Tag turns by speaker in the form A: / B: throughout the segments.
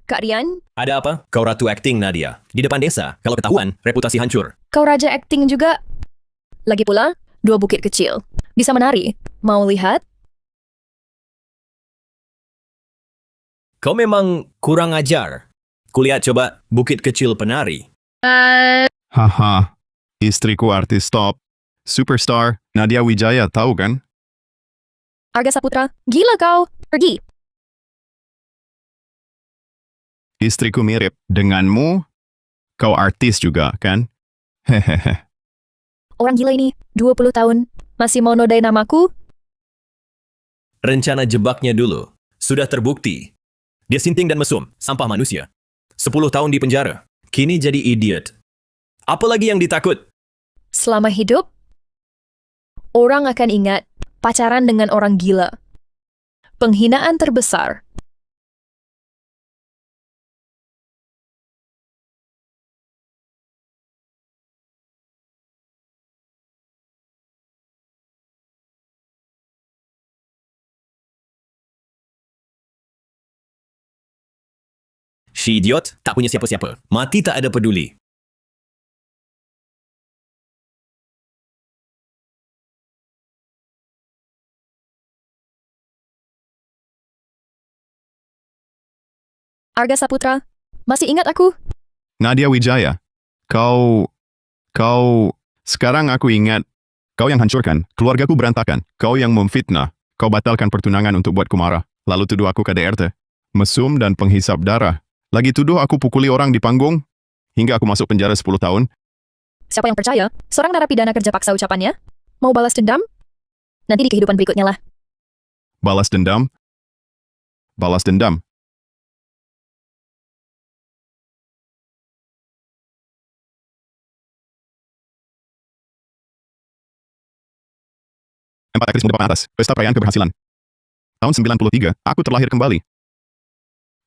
A: Kak Rian,
B: Ada apa? Kau ratu akting, Nadia. Di depan desa, kalau ketahuan, reputasi hancur.
A: kau raja akting juga. Lagi pula, 2 bukit kecil. Bisa menari. Mau lihat?
B: Kau memang kurang ajar. Kulihat coba Bukit Kecil Penari.
C: Haha, istriku artis top. Superstar, Nadia Wijaya, tahu kan?
A: Arga Saputra, gila kau. Pergi.
C: Istriku mirip denganmu. Kau artis juga, kan? Hehehe.
A: Orang gila ini, 20 tahun. Masih mau nodain namaku?
B: Rencana jebaknya dulu. Sudah terbukti. Dia sinting dan mesum, sampah manusia. 10 tahun di penjara. Kini jadi idiot. Apalagi yang ditakut?
A: Selama hidup, orang akan ingat pacaran dengan orang gila. Penghinaan terbesar.
B: Si idiot tak punya siapa-siapa. Mati tak ada peduli.
A: Arga Saputra, masih ingat aku?
C: Nadia Wijaya, kau... Sekarang aku ingat, kau yang hancurkan, keluargaku berantakan, kau yang memfitnah, kau batalkan pertunangan untuk buatku marah, lalu tuduh aku KDRT, mesum dan penghisap darah. Lagi tuduh aku pukuli orang di panggung, hingga aku masuk penjara 10 tahun.
A: Siapa yang percaya? Seorang narapidana kerja paksa ucapannya? Mau balas dendam? Nanti di kehidupan berikutnya lah.
C: Balas dendam? Balas dendam. Empat aktris muda papan atas, pesta perayaan keberhasilan. Tahun 93, aku terlahir kembali.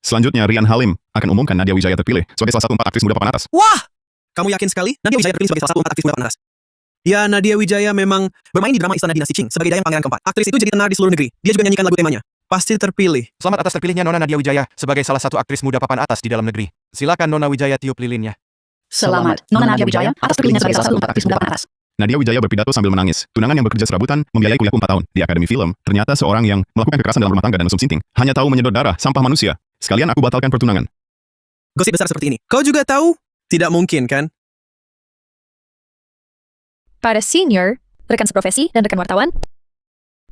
C: Selanjutnya, Rian Halim akan umumkan Nadia Wijaya terpilih sebagai salah satu 4 aktris muda papan atas.
D: Wah! Kamu yakin sekali Nadia Wijaya terpilih sebagai salah satu 4 aktris muda papan atas? Ya, Nadia Wijaya memang bermain di drama Istana Dinasti Qing sebagai Dayang Pangeran keempat. Aktris itu jadi tenar di seluruh negeri. Dia juga nyanyikan lagu temanya. Pasti terpilih.
E: Selamat atas terpilihnya Nona Nadia Wijaya sebagai salah satu aktris muda papan atas di dalam negeri. Silakan Nona Wijaya tiup lilinnya.
F: Selamat, Nona Nadia Wijaya, atas terpilihnya sebagai salah satu 4 aktris muda papan atas.
C: Nadia Wijaya berpidato sambil menangis. Tunangan yang bekerja serabutan membiayai kuliahku 4 tahun di Akademi Film. Ternyata seorang yang melakukan kekerasan dalam rumah tangga dan mesum sinting hanya tahu menyedot darah, sampah manusia. Sekalian aku batalkan pertunangan.
D: Gosip besar seperti ini. Kau juga tahu? Tidak mungkin, kan?
A: Para senior, rekan seprofesi, dan rekan wartawan,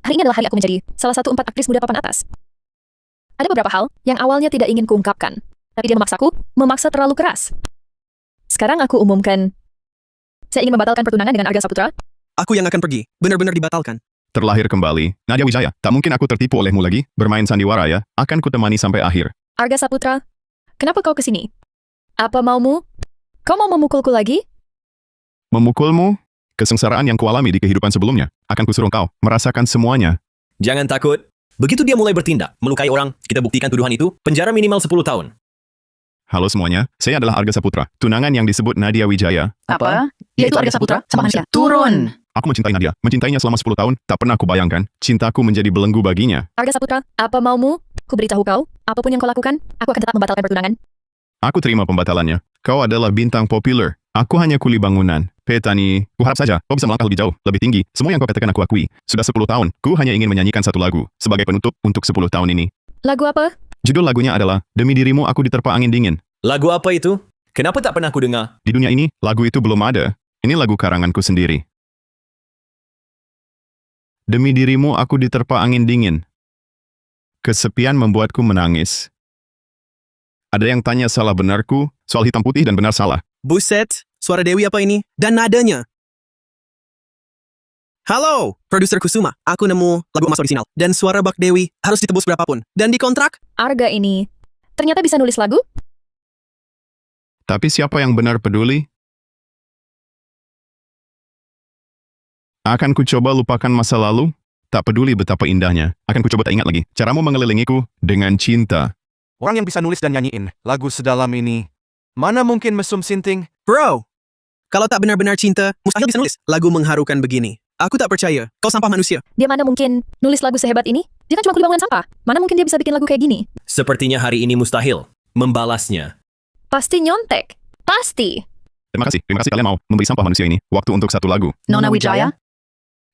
A: hari ini adalah hari aku menjadi salah satu 4 aktris muda papan atas. Ada beberapa hal yang awalnya tidak ingin kuungkapkan, tapi dia memaksa terlalu keras. Sekarang aku umumkan, saya ingin membatalkan pertunangan dengan Arga Saputra.
D: Aku yang akan pergi. Benar-benar dibatalkan.
C: Terlahir kembali, Nadia Wijaya. Tak mungkin aku tertipu olehmu lagi. Bermain sandiwara ya. Akan kutemani sampai akhir.
A: Arga Saputra, kenapa kau kesini? Apa maumu? Kau mau memukulku lagi?
C: Memukulmu? Kesengsaraan yang kualami di kehidupan sebelumnya. Akan kusuruh kau merasakan semuanya.
B: Jangan takut. Begitu dia mulai bertindak, melukai orang, kita buktikan tuduhan itu, penjara minimal 10 tahun.
C: Halo semuanya, saya adalah Arga Saputra. Tunangan yang disebut Nadia Wijaya.
F: Apa? Dia itu Arga Saputra sama manusia. Turun!
C: Aku mencintai Nadia. Mencintainya selama 10 tahun. Tak pernah kubayangkan cintaku menjadi belenggu baginya.
A: Arga Saputra, apa maumu? Ku beritahu kau, apapun yang kau lakukan, aku akan tetap membatalkan pertunangan.
C: Aku terima pembatalannya. Kau adalah bintang populer. Aku hanya kuli bangunan. Petani, kuharap saja kau bisa melangkah lebih jauh, lebih tinggi. Semua yang kau katakan aku akui. Sudah 10 tahun, ku hanya ingin menyanyikan satu lagu sebagai penutup untuk 10 tahun ini.
A: Lagu apa?
C: Judul lagunya adalah Demi Dirimu Aku Diterpa Angin Dingin.
B: Lagu apa itu? Kenapa tak pernah ku dengar?
C: Di dunia ini, lagu itu belum ada. Ini lagu karanganku sendiri. Demi dirimu aku diterpa angin dingin. Kesepian membuatku menangis. Ada yang tanya salah benarku, soal hitam putih dan benar salah.
D: Buset, suara Dewi apa ini? Dan nadanya. Halo, produser Kusuma. Aku nemu lagu emas orisinal. Dan suara Bak Dewi harus ditebus berapapun. Dan dikontrak?
A: Arga ini, ternyata bisa nulis lagu?
C: Tapi siapa yang benar peduli? Akan ku coba lupakan masa lalu? Tak peduli betapa indahnya. Akan ku coba tak ingat lagi. Caramu mengelilingiku dengan cinta.
E: Orang yang bisa nulis dan nyanyiin lagu sedalam ini. Mana mungkin mesum sinting?
D: Bro, kalau tak benar-benar cinta, mustahil bisa nulis lagu mengharukan begini. Aku tak percaya. Kau sampah manusia.
A: Dia mana mungkin nulis lagu sehebat ini? Dia kan cuma kuli bangunan sampah. Mana mungkin dia bisa bikin lagu kayak gini?
B: Sepertinya hari ini mustahil. membalasnya.
A: Pasti nyontek. Pasti.
C: Terima kasih kalian mau memberi sampah manusia ini waktu untuk satu lagu.
F: Nona Wijaya,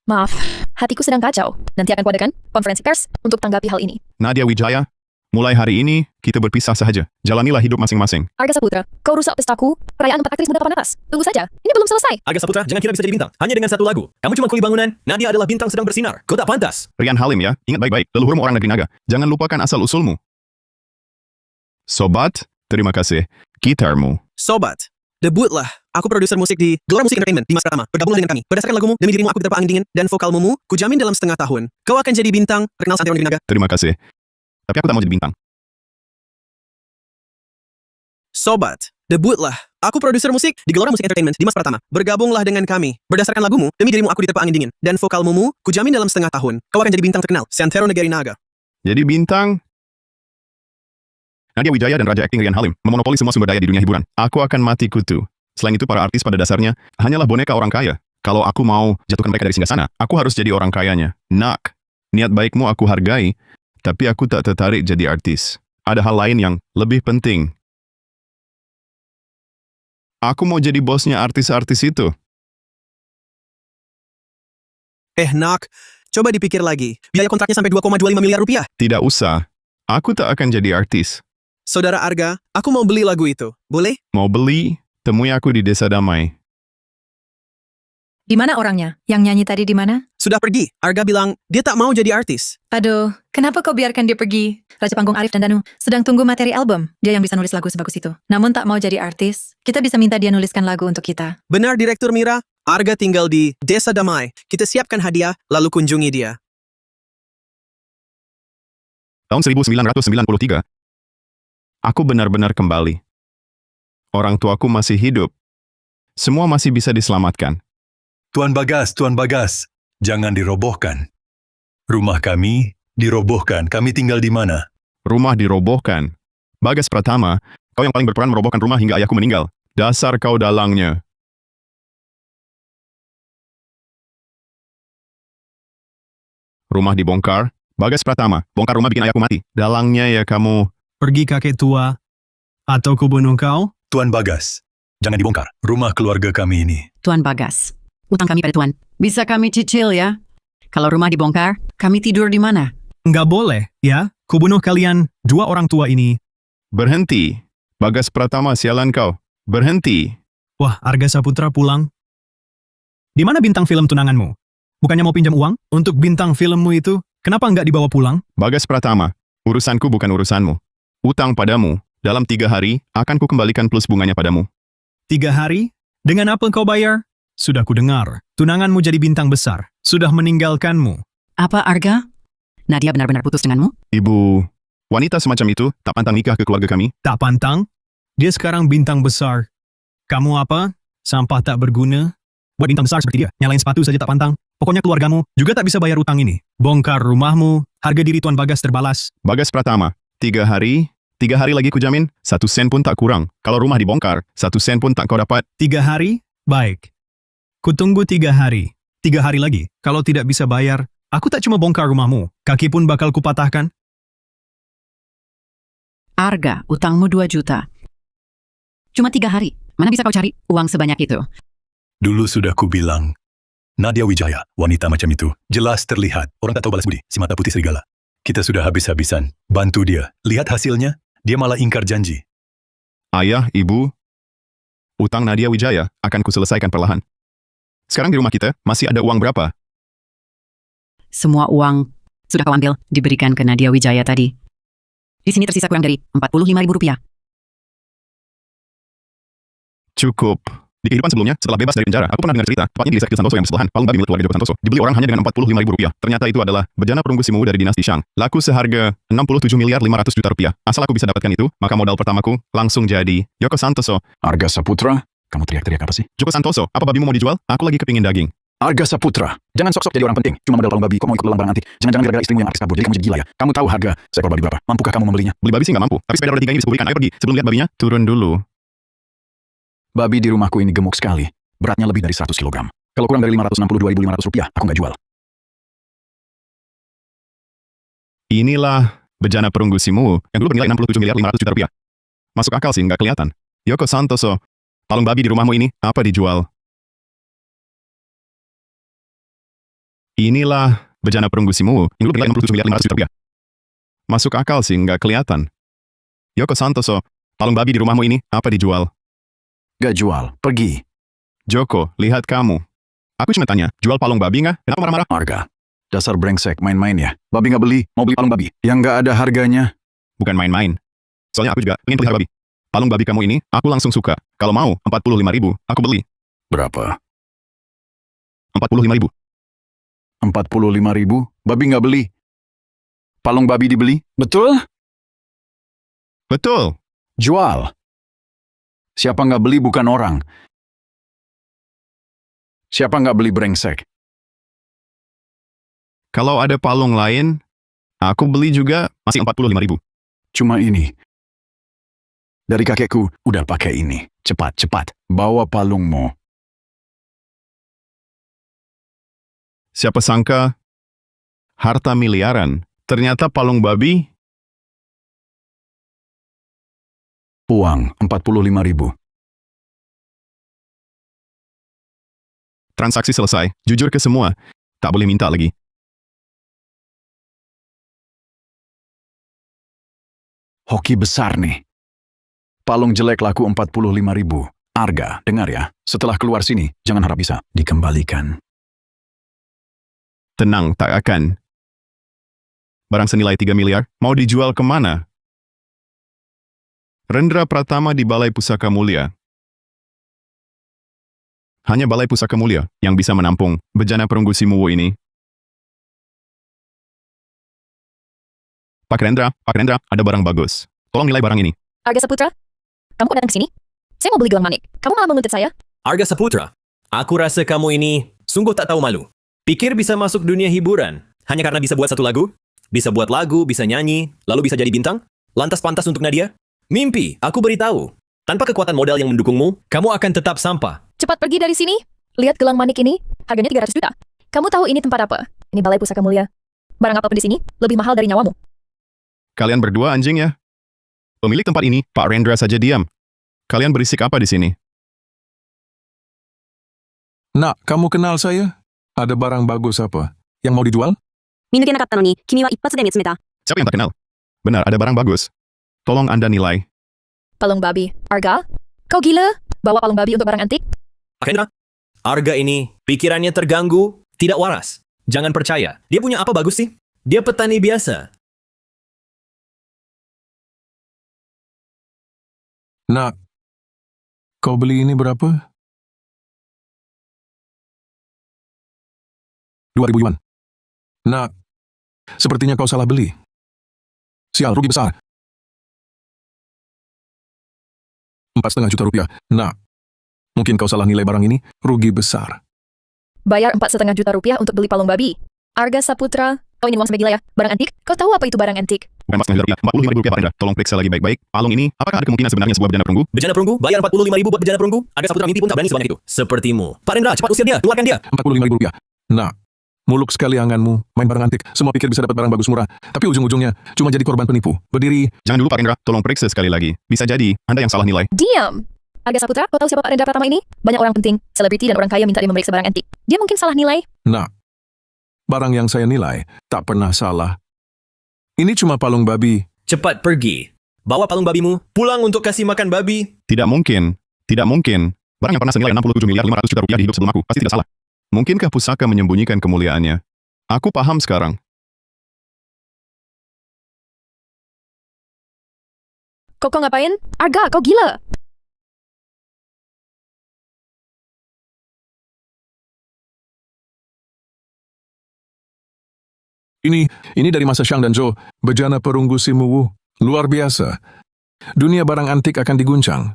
A: Maaf, hatiku sedang kacau. Nanti akan kuadakan konferensi pers untuk tanggapi hal ini.
C: Nadia Wijaya, mulai hari ini kita berpisah sahaja. Jalanilah hidup masing-masing.
A: Arga Saputra, kau rusak pestaku, perayaan 4 aktris muda papan atas. Tunggu saja, ini belum selesai.
B: Arga Saputra, jangan kira bisa jadi bintang. Hanya dengan satu lagu. Kamu cuma kuli bangunan. Nadia adalah bintang sedang bersinar. Kau tak pantas.
C: Rian Halim ya, ingat baik-baik, leluhurmu orang negeri naga. Jangan lupakan asal-usulmu. Sobat, terima kasih. Gitarmu.
D: Sobat, debutlah. Aku produser musik di Gelora Musik Entertainment di masa pertama. Bergabunglah dengan kami. Berdasarkan lagumu, demi dirimu aku diterpa angin dingin, dan vokal mumu, kujamin dalam setengah tahun. Kau akan jadi bintang, terkenal santero negeri naga.
C: Terima kasih. Tapi aku tak mau jadi bintang.
D: Sobat, debutlah. Aku produser musik di Gelora Musik Entertainment di masa pertama. Bergabunglah dengan kami. Berdasarkan lagumu, demi dirimu aku diterpa angin dingin, dan vokal mumu, kujamin dalam setengah tahun. Kau akan jadi bintang terkenal, santero negeri naga.
C: Jadi bintang. Nadia Wijaya dan Raja Akting Rian Halim memonopoli semua sumber daya di dunia hiburan. Aku akan mati kutu. Selain itu, para artis pada dasarnya hanyalah boneka orang kaya. Kalau aku mau jatuhkan mereka dari singgasana, aku harus jadi orang kayanya. Nak, niat baikmu aku hargai, tapi aku tak tertarik jadi artis. Ada hal lain yang lebih penting. Aku mau jadi bosnya artis-artis itu.
D: Nak, coba dipikir lagi. Biaya kontraknya sampai 2,25 miliar rupiah.
C: Tidak usah. Aku tak akan jadi artis.
D: Saudara Arga, aku mau beli lagu itu. Boleh?
C: Mau beli? Temui aku di Desa Damai.
F: di mana orangnya? Yang nyanyi tadi di mana?
D: Sudah pergi. Arga bilang dia tak mau jadi artis.
F: Aduh, kenapa kau biarkan dia pergi? Raja Panggung Arif dan Danu sedang tunggu materi album. Dia yang bisa nulis lagu sebagus itu. Namun tak mau jadi artis, kita bisa minta dia nuliskan lagu untuk kita.
D: Benar, Direktur Mira. Arga tinggal di Desa Damai. Kita siapkan hadiah, lalu kunjungi dia.
C: Tahun 1993, aku benar-benar kembali. Orang tuaku masih hidup. Semua masih bisa diselamatkan.
G: Tuan Bagas, jangan dirobohkan. Rumah kami dirobohkan, kami tinggal di mana?
C: Rumah dirobohkan. Bagas Pratama, kau yang paling berperan merobohkan rumah hingga ayahku meninggal. Dasar kau dalangnya. Rumah dibongkar. Bagas Pratama, bongkar rumah bikin ayahku mati. Dalangnya ya kamu.
H: Pergi kakek tua, atau ku bunuh kau?
G: Tuan Bagas, jangan dibongkar. Rumah keluarga kami ini.
F: Tuan Bagas, utang kami pada Tuan. Bisa kami cicil ya? Kalau rumah dibongkar, kami tidur di mana?
H: Nggak boleh, ya? Ku bunuh kalian, dua orang tua ini.
C: Berhenti. Bagas Pratama, sialan kau. Berhenti.
H: Wah, Arga Saputra pulang. Di mana bintang film tunanganmu? Bukannya mau pinjam uang? Untuk bintang filmmu itu, kenapa nggak dibawa pulang?
C: Bagas Pratama, urusanku bukan urusanmu. Utang padamu, dalam 3 hari akan ku kembalikan plus bunganya padamu.
H: 3 hari? Dengan apa kau bayar? Sudah ku dengar, tunanganmu jadi bintang besar. Sudah meninggalkanmu.
F: Apa Arga? Nadia benar-benar putus denganmu?
C: Ibu, wanita semacam itu tak pantang nikah ke keluarga kami.
H: Tak pantang? Dia sekarang bintang besar. Kamu apa? Sampah tak berguna? Buat bintang besar seperti dia, nyalain sepatu saja tak pantang. Pokoknya keluargamu juga tak bisa bayar utang ini. Bongkar rumahmu, harga diri Tuan Bagas terbalas.
C: Bagas Pratama, 3 hari lagi ku jamin, 1 sen pun tak kurang. Kalau rumah dibongkar, 1 sen pun tak kau dapat.
H: 3 hari? Baik. Kutunggu 3 hari. 3 hari lagi. Kalau tidak bisa bayar, aku tak cuma bongkar rumahmu, kaki pun bakal kupatahkan.
F: Arga, utangmu 2 juta. Cuma 3 hari. Mana bisa kau cari uang sebanyak itu?
G: Dulu sudah kubilang, Nadia Wijaya, wanita macam itu, jelas terlihat. Orang tak tahu balas budi, si mata putih serigala. Kita sudah habis-habisan. Bantu dia. Lihat hasilnya, dia malah ingkar janji.
C: Ayah, ibu, utang Nadia Wijaya akan kuselesaikan perlahan. Sekarang di rumah kita masih ada uang berapa?
F: Semua uang sudah kau ambil, diberikan ke Nadia Wijaya tadi. Di sini tersisa kurang dari Rp45.000.
C: Cukup. Di kehidupan sebelumnya, setelah bebas dari penjara, aku pernah dengar cerita, tepatnya di desa kecil Santoso yang bersebelahan, palung babi milik keluarga Joko Santoso, dibeli orang hanya dengan Rp45.000. Ternyata itu adalah bejana perunggu Simu dari dinasti Shang. Laku seharga Rp67.500.000.000. Asal aku bisa dapatkan itu, maka modal pertamaku langsung jadi Joko Santoso.
I: Arga Saputra? Kamu teriak-teriak apa sih?
C: Joko Santoso, apa babimu mau dijual? Aku lagi kepingin daging.
I: Arga Saputra, jangan sok-sok jadi orang penting. Cuma modal palung babi, kok mau ikut lelang barang antik? Jangan-jangan gara-gara istrimu yang artis kabur, jadi kamu jadi gila ya? Kamu tahu harga seekor babi berapa? Mampukah kamu membelinya?
C: Beli babi sih nggak mampu, tapi sepeda roda 3 ini bisa kubelikan. Ayo pergi, sebelum lihat babinya, turun dulu.
I: Babi di rumahku ini gemuk sekali. Beratnya lebih dari 100 kg. Kalau kurang dari Rp562.500, aku nggak jual.
C: Inilah bejana perunggu Simu yang dulu bernilai Rp67.500.000. Masuk akal sih, nggak kelihatan. Yoko Santoso, palung babi di rumahmu ini, apa dijual? Inilah bejana perunggu Simuwu, yang bernilai 67.500 juta rupiah. Masuk akal sih, nggak kelihatan. Yoko Santoso, palung babi di rumahmu ini, apa dijual?
I: Gak jual, pergi.
C: Joko, lihat kamu. Aku cuma tanya, jual palung babi nggak? Kenapa marah-marah?
I: Arga, dasar brengsek main-main ya. Babi nggak beli, mau beli palung babi. Yang nggak ada harganya.
C: Bukan main-main. Soalnya aku juga ingin pelihara babi. Palung babi kamu ini, aku langsung suka. Kalau mau, 45.000, aku beli.
I: Berapa?
C: 45.000.
I: 45.000? Babi nggak beli. Palung babi dibeli? Betul?
C: Betul.
I: Jual. Siapa nggak beli bukan orang. Siapa nggak beli brengsek?
C: Kalau ada palung lain, aku beli juga masih 45.000.
I: Cuma ini. Dari kakekku, udah pakai ini. Cepat, bawa palungmu.
C: Siapa sangka, harta miliaran. Ternyata palung babi,
I: Uang 45.000.
C: transaksi selesai. Jujur ke semua. Tak boleh minta lagi.
I: Hoki besar nih. Palung jelek laku 45.000. Arga, dengar ya. Setelah keluar sini, jangan harap bisa dikembalikan.
C: Tenang, tak akan. Barang senilai 3 miliar, mau dijual kemana? Rendra Pratama di Balai Pusaka Mulia. Hanya Balai Pusaka Mulia yang bisa menampung bejana perunggu Simuwu ini. Pak Rendra, ada barang bagus. Tolong nilai barang ini.
A: Arga Saputra, kamu kok datang ke sini? Saya mau beli gelang manik. Kamu malah menguntit saya?
B: Arga Saputra, aku rasa kamu ini sungguh tak tahu malu. Pikir bisa masuk dunia hiburan hanya karena bisa buat satu lagu? Bisa buat lagu, bisa nyanyi, lalu bisa jadi bintang? Lantas pantas untuk Nadia? Mimpi, aku beritahu. Tanpa kekuatan modal yang mendukungmu, kamu akan tetap sampah.
A: Cepat pergi dari sini. Lihat gelang manik ini, harganya 300 juta. Kamu tahu ini tempat apa? Ini Balai Pusaka Mulia. Barang apapun di sini, lebih mahal dari nyawamu.
C: Kalian berdua anjing ya? Pemilik tempat ini, Pak Rendra saja diam. Kalian berisik apa di sini?
J: Nak, kamu kenal saya? Ada barang bagus apa? Yang mau dijual?
C: Siapa yang tak kenal? Benar, ada barang bagus. Tolong Anda nilai.
A: Palung babi. Arga? Kau gila? Bawa palung babi untuk barang antik?
B: Pak Hendra, Arga ini pikirannya terganggu, tidak waras. Jangan percaya. Dia punya apa bagus sih? Dia petani biasa.
J: Nak, kau beli ini berapa? 2.000 yuan. Nak, sepertinya kau salah beli. Sial, rugi besar. 4,5 juta rupiah. Nak, mungkin kau salah nilai barang ini, rugi besar.
A: Bayar 4,5 juta rupiah untuk beli palung babi. Arga Saputra, kau ingin uang sampai gila ya? Barang antik? Kau tahu apa itu barang antik?
C: Bukan 4,5 juta rupiah, 45.000 rupiah Pak Rendra. Tolong periksa lagi baik-baik. Palung ini, apakah ada kemungkinan sebenarnya sebuah bejana perunggu?
B: Bejana perunggu, bayar 45.000 buat bejana perunggu. Arga Saputra mimpi pun tak berani sebanyak itu. Sepertimu. Pak Rendra, cepat usir dia, keluarkan dia.
J: 45.000 rupiah. Nak, muluk sekali anganmu, main barang antik, semua pikir bisa dapat barang bagus murah, tapi ujung-ujungnya cuma jadi korban penipu. Berdiri.
C: Jangan dulu Pak Rendra, tolong periksa sekali lagi. Bisa jadi, Anda yang salah nilai.
A: Diam! Arga Saputra, kau tahu siapa Pak Rendra Pratama ini? Banyak orang penting, selebriti dan orang kaya minta dia memeriksa barang antik. Dia mungkin salah nilai.
J: Nak, barang yang saya nilai tak pernah salah. Ini cuma palung babi.
B: Cepat pergi. Bawa palung babimu, pulang untuk kasih makan babi.
C: Tidak mungkin. Tidak mungkin. Barang yang pernah senilai 67.500 juta rupiah di hidup sebelum aku, pasti tidak salah. Mungkinkah pusaka menyembunyikan kemuliaannya? Aku paham sekarang.
A: Kau ngapain? Arga, kau gila!
J: Ini dari masa Shang dan Zhou, bejana perunggu Simuwu. Luar biasa. Dunia barang antik akan diguncang.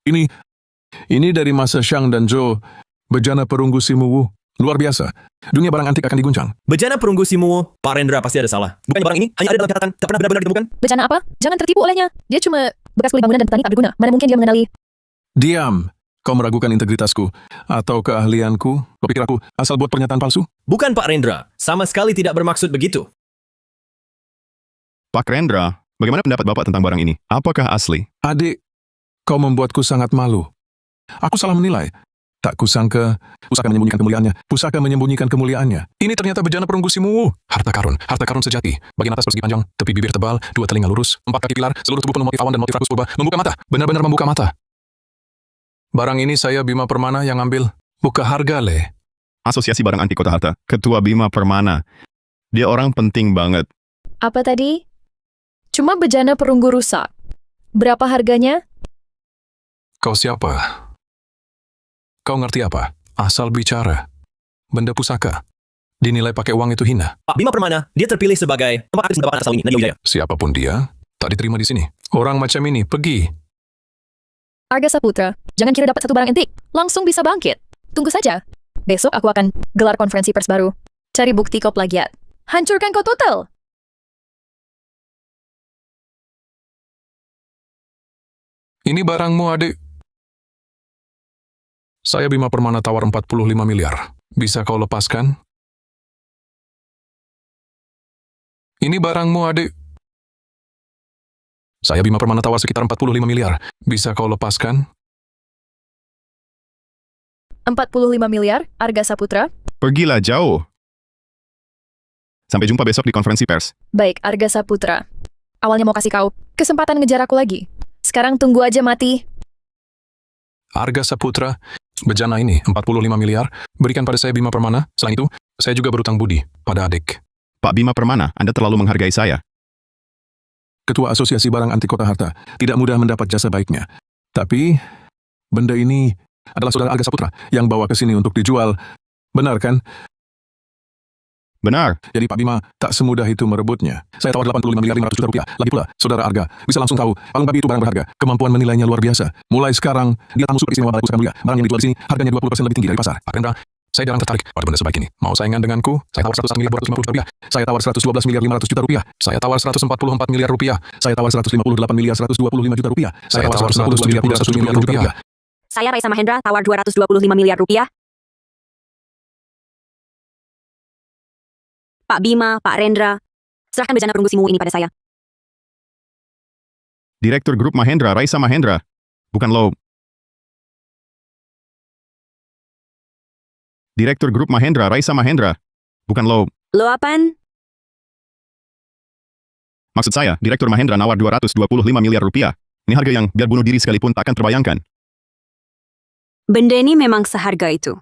J: Ini dari masa Shang dan Zhou, bejana perunggu Simuwu. Luar biasa. Dunia barang antik akan diguncang.
B: Bejana perunggu Simuwu, Pak Rendra pasti ada salah. Bukannya barang ini hanya ada dalam catatan, tak pernah benar-benar ditemukan.
A: Bejana apa? Jangan tertipu olehnya. Dia cuma bekas kuli bangunan dan petani tak berguna. Mana mungkin dia mengenali...
J: Diam. Kau meragukan integritasku atau keahlianku? Kau pikir aku asal buat pernyataan palsu?
B: Bukan Pak Rendra, sama sekali tidak bermaksud begitu.
C: Pak Rendra, Bagaimana pendapat Bapak tentang barang ini? Apakah asli?
J: Adik, kau membuatku sangat malu. Aku salah menilai. Tak kusangka pusaka menyembunyikan kemuliaannya. Pusaka menyembunyikan kemuliaannya. Ini ternyata bejana perunggu Simuwu. Harta karun sejati. Bagian atas persegi panjang, tepi bibir tebal, 2 telinga lurus, 4 kaki pilar, seluruh tubuh penuh motif awan dan motif rakus purba. Membuka mata, benar-benar membuka mata. Barang ini saya Bima Permana yang ambil. Buka harga, Le.
C: Asosiasi Barang Antik Kota Harta, Ketua Bima Permana. Dia orang penting banget.
A: Apa tadi? Cuma bejana perunggu rusak. Berapa harganya?
J: Kau siapa? Kau ngerti apa? Asal bicara. Benda pusaka. Dinilai pakai uang itu hina.
B: Pak Bima Permana, dia terpilih sebagai tempat aktris muda papan asal ini, Nadia Wijaya.
J: Siapapun dia, tak diterima di sini. Orang macam ini, pergi.
A: Arga Saputra, jangan kira dapat satu barang antik, langsung bisa bangkit. Tunggu saja. Besok aku akan gelar konferensi pers baru. Cari bukti kau plagiat. Hancurkan kau total.
J: Ini barangmu, adik. Saya Bima Permana tawar 45 miliar. Bisa kau lepaskan? Ini barangmu, adik. Saya Bima Permana tawar sekitar 45 miliar. Bisa kau lepaskan?
A: 45 miliar, Arga Saputra.
C: Pergilah jauh. Sampai jumpa besok di konferensi pers.
A: Baik, Arga Saputra. Awalnya mau kasih kau kesempatan ngejar aku lagi. Sekarang tunggu aja mati.
J: Arga Saputra, bejana ini 45 miliar. Berikan pada saya Bima Permana. Selain itu, saya juga berutang budi pada adik.
C: Pak Bima Permana, Anda terlalu menghargai saya.
J: Ketua Asosiasi Barang Antik Kota Harta, tidak mudah mendapat jasa baiknya. Tapi, benda ini adalah saudara Arga Saputra yang bawa ke sini untuk dijual. Benar kan?
C: Benar.
J: Jadi Pak Bima tak semudah itu merebutnya. Saya tawar 85 miliar 500 juta rupiah. Lagi pula, saudara Arga bisa langsung tahu palung babi itu barang berharga. Kemampuan menilainya luar biasa. Mulai sekarang, dia tamu super istimewa Balai Pusaka Mulia. Barang yang dijual di sini harganya 20% lebih tinggi dari pasar. Pak Rendra, saya jarang tertarik pada benda sebaik ini. Mau saingan denganku? Saya tawar 101 miliar 250 juta rupiah. Saya tawar 112 miliar 500 juta rupiah. Saya tawar 144 miliar rupiah. Saya tawar 158 miliar 125 juta rupiah. Saya tawar 110 miliar 300 miliar rupiah.
K: Saya Raisa Mahendra, tawar 225 miliar rupiah. Pak Bima, Pak Rendra, serahkan bejana perunggu Simuwu ini pada saya.
C: Direktur Grup Mahendra, Raisa Mahendra. Bukan lo. Direktur Grup Mahendra, Raisa Mahendra. Bukan lo.
K: Lo apaan?
C: Maksud saya, Direktur Mahendra nawar 225 miliar rupiah. Ini harga yang biar bunuh diri sekalipun takkan terbayangkan.
K: Benda ini memang seharga itu.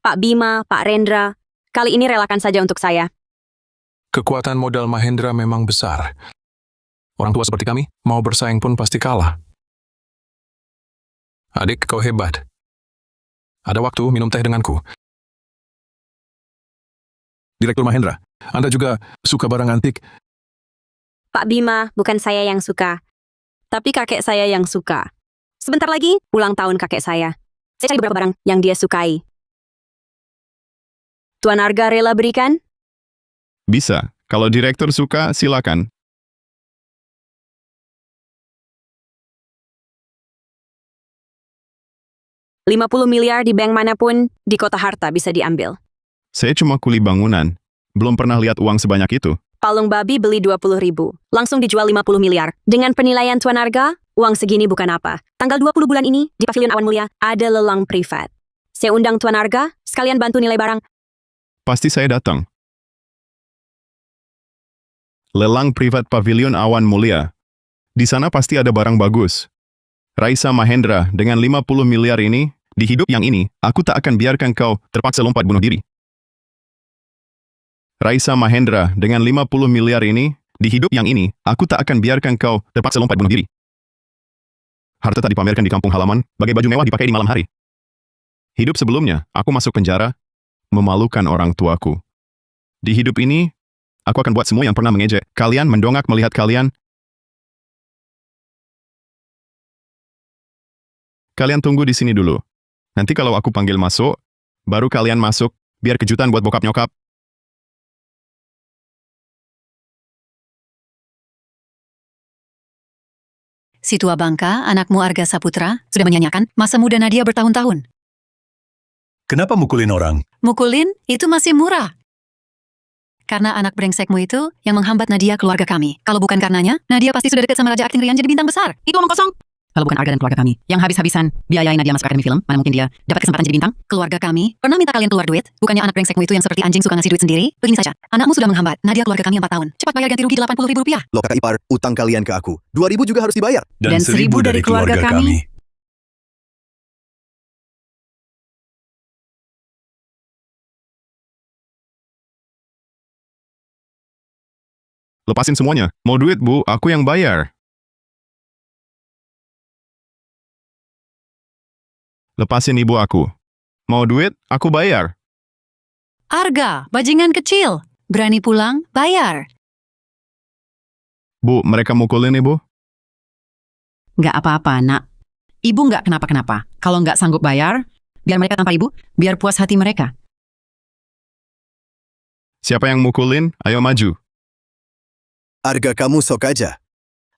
K: Pak Bima, Pak Rendra, kali ini relakan saja untuk saya.
J: Kekuatan modal Mahendra memang besar. Orang tua seperti kami, mau bersaing pun pasti kalah. Adik, kau hebat. Ada waktu minum teh denganku. Direktur Mahendra, Anda juga suka barang antik?
K: Pak Bima, bukan saya yang suka, tapi kakek saya yang suka. Sebentar lagi, ulang tahun kakek saya. Saya cari beberapa barang yang dia sukai. Tuan Arga rela berikan?
C: Bisa. Kalau direktur suka, silakan.
K: $50 miliar di bank manapun, di Kota Harta bisa diambil.
C: Saya cuma kuli bangunan. Belum pernah lihat uang sebanyak itu.
K: Palung babi beli 20.000, langsung dijual 50 miliar. Dengan penilaian Tuan Arga, uang segini bukan apa. Tanggal 20 bulan ini, di Pavilion Awan Mulia, ada lelang privat. Saya undang Tuan Arga, sekalian bantu nilai barang.
C: Pasti saya datang. Lelang privat Pavilion Awan Mulia. Di sana pasti ada barang bagus. Raisa Mahendra, dengan 50 miliar ini, di hidup yang ini, aku tak akan biarkan kau terpaksa lompat bunuh diri. Raisa Mahendra, dengan 50 miliar ini, di hidup yang ini, aku tak akan biarkan kau terpaksa lompat bunuh diri. Harta tak dipamerkan di kampung halaman, bagai baju mewah dipakai di malam hari. Hidup sebelumnya, aku masuk penjara, memalukan orang tuaku. Di hidup ini, aku akan buat semua yang pernah mengejek kalian mendongak melihat kalian. Kalian tunggu di sini dulu. Nanti kalau aku panggil masuk, baru kalian masuk, biar kejutan buat bokap nyokap.
F: Si tua bangka, anakmu Arga Saputra, sudah menyanyikan masa muda Nadia bertahun-tahun.
G: Kenapa mukulin orang?
F: Mukulin, itu masih murah. Karena anak brengsekmu itu yang menghambat Nadia keluarga kami. Kalau bukan karenanya, Nadia pasti sudah dekat sama Raja Akting Rian jadi bintang besar. Itu omong kosong. Kalau bukan Arga dan keluarga kami yang habis-habisan biayain Nadia masuk akademi film, mana mungkin dia dapat kesempatan jadi bintang? Keluarga kami pernah minta kalian keluar duit. Bukannya anak brengsekmu itu yang seperti anjing suka ngasih duit sendiri? Begini saja, anakmu sudah menghambat Nadia keluarga kami 4 tahun. Cepat bayar ganti rugi Rp80.000.
D: Loh kakak ipar, utang kalian ke aku. 2.000 juga harus dibayar.
G: Dan 1.000 dari keluarga kami.
C: Lepasin semuanya. Mau duit, Bu? Aku yang bayar. Lepasin ibu aku. Mau duit? Aku bayar.
F: Arga, bajingan kecil. Berani pulang, bayar.
C: Bu, mereka mukulin ibu?
F: Nggak apa-apa, nak. Ibu nggak kenapa-kenapa. Kalau nggak sanggup bayar, biar mereka tanpa ibu, biar puas hati mereka.
C: Siapa yang mukulin? Ayo maju.
D: Arga, kamu sok aja.